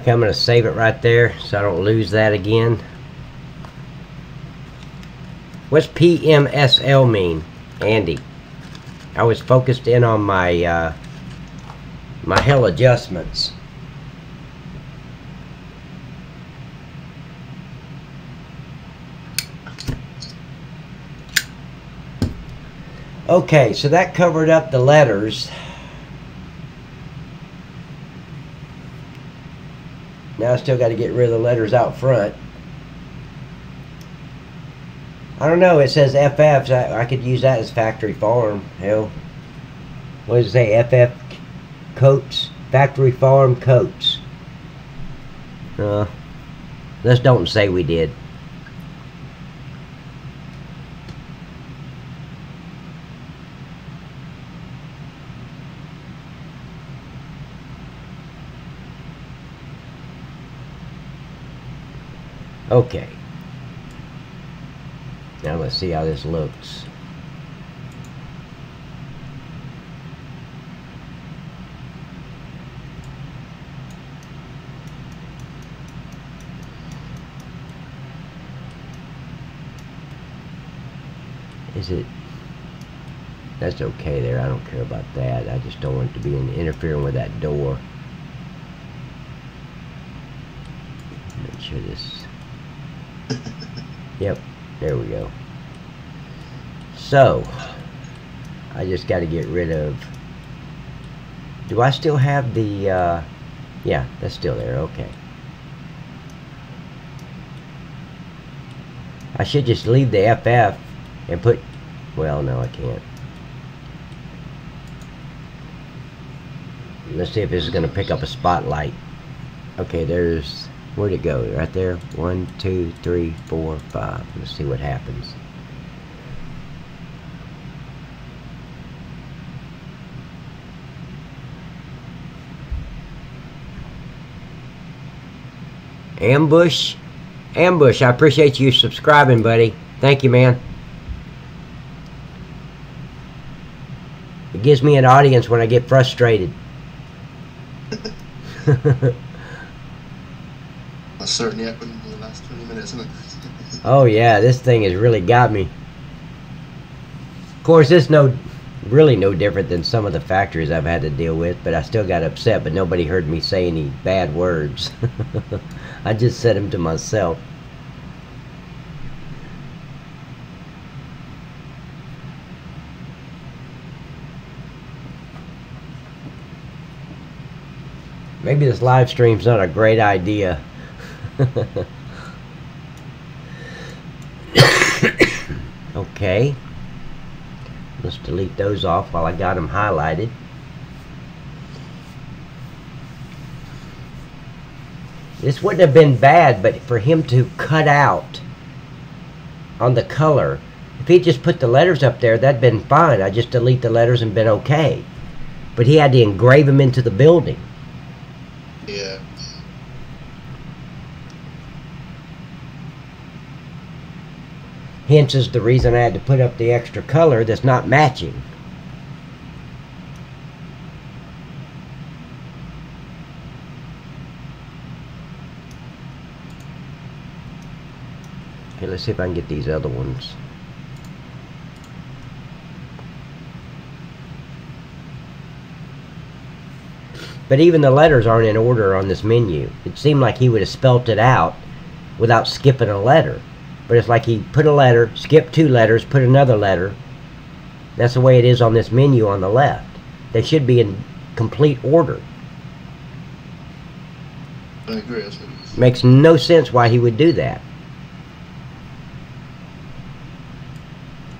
Okay, I'm going to save it right there so I don't lose that again. What's PMSL mean, Andy? I was focused in on my my hell adjustments. Okay, so that covered up the letters. Now I still got to get rid of the letters out front. I don't know, it says FF, so I could use that as Factory Farm. Hell, what does it say? FF Coats? Factory Farm Coats. Let's don't say we did. Okay. Now let's see how this looks. Is it? That's okay there. I don't care about that. I just don't want it to be interfering with that door. Make sure this. Yep, there we go. So, I just got to get rid of... Do I still have the... yeah, that's still there, okay. I should just leave the FF and put... Well, no, I can't. Let's see if this is going to pick up a spotlight. Okay, there's... Where'd it go? Right there. 1, 2, 3, 4, 5. Let's see what happens. Ambush. Ambush, I appreciate you subscribing, buddy. Thank you, man. It gives me an audience when I get frustrated. That's certainly happened in the last 20 minutes, isn't it? Oh yeah, this thing has really got me. Of course, it's really no different than some of the factories I've had to deal with, but I still got upset, but nobody heard me say any bad words. I just said them to myself. Maybe this live stream's not a great idea. Okay, let's delete those off while I got them highlighted. This wouldn't have been bad, but for him to cut out on the color, if he just put the letters up there, that'd been fine. I just delete the letters and been okay. But he had to engrave them into the building. Yeah. Hence is the reason I had to put up the extra color that's not matching. Okay, let's see if I can get these other ones. But even the letters aren't in order on this menu. It seemed like he would have spelt it out without skipping a letter. But it's like he put a letter, skipped 2 letters, put another letter. That's the way it is on this menu on the left. They should be in complete order. I agree. Makes no sense why he would do that.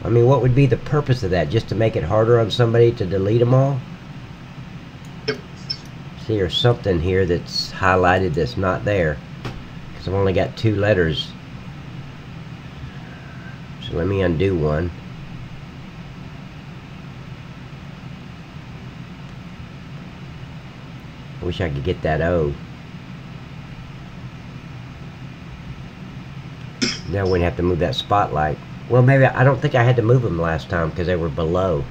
I mean, what would be the purpose of that? Just to make it harder on somebody to delete them all? Yep. See, there's something here that's highlighted that's not there. Because I've only got 2 letters So let me undo one. I wish I could get that O. Now I wouldn't have to move that spotlight. Well, maybe I don't think I had to move them last time because they were below.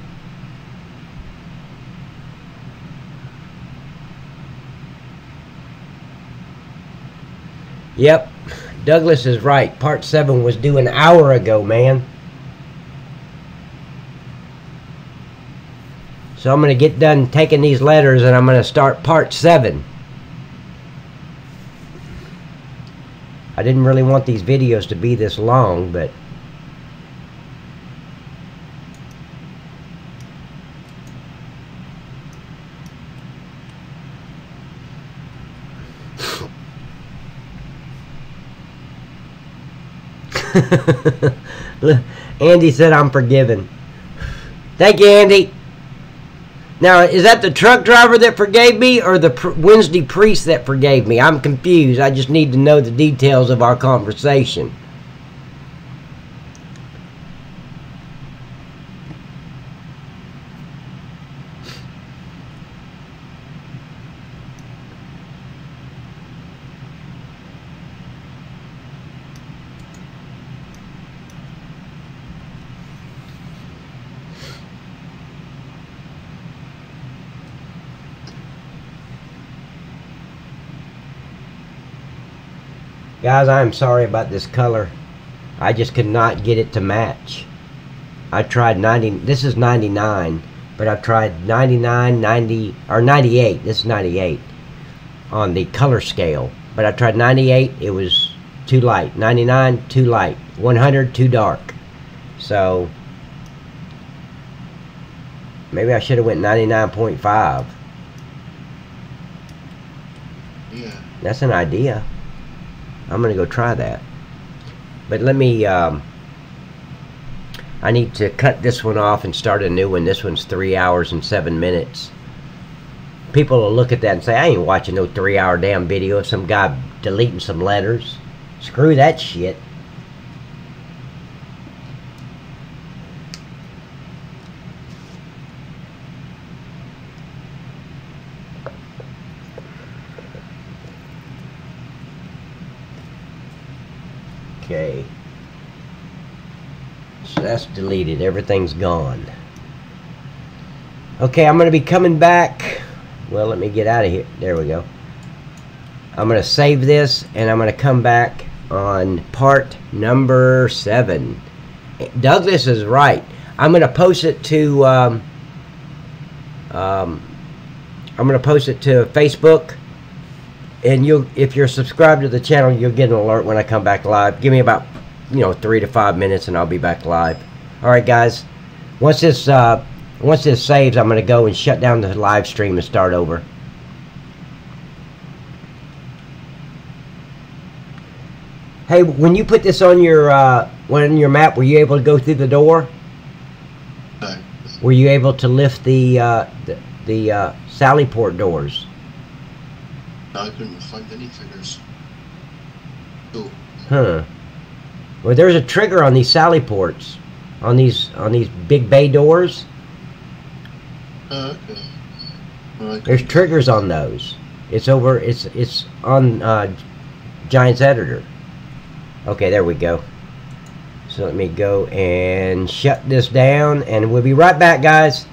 Yep, Douglas is right. Part 7 was due an hour ago, man. So I'm going to get done taking these letters and I'm going to start part 7. I didn't really want these videos to be this long, but Andy said I'm forgiven. Thank you, Andy. Now, is that the truck driver that forgave me or the Wednesday priest that forgave me? I'm confused. I just need to know the details of our conversation. Guys, I am sorry about this color. I just could not get it to match. I tried 90, this is 99, but I tried 99, 90, or 98, this is 98 on the color scale. But I tried 98, it was too light. 99, too light. 100, too dark. So, maybe I should have went 99.5. Yeah. That's an idea. I'm going to go try that. But let me, I need to cut this one off and start a new one. This one's 3 hours and 7 minutes. People will look at that and say, I ain't watching no 3-hour damn video of some guy deleting some letters. Screw that shit. Okay, so that's deleted. Everything's gone. Okay, I'm going to be coming back. Well, let me get out of here. There we go. I'm going to save this and I'm going to come back on part number 7. Douglas is right. I'm going to post it to I'm going to post it to Facebook. And if you're subscribed to the channel, you'll get an alert when I come back live. Give me about, 3 to 5 minutes, and I'll be back live. All right, guys. Once this saves, I'm going to go and shut down the live stream and start over. Hey, when you put this on your map, were you able to go through the door? No. Were you able to lift the Sally port doors? No, I couldn't find any triggers. Cool. Huh. Well, there's a trigger on these Sally ports, on these big bay doors. Oh, okay. Well, There's triggers on those. It's on Giant's editor. Okay, there we go. So let me go and shut this down, and we'll be right back, guys.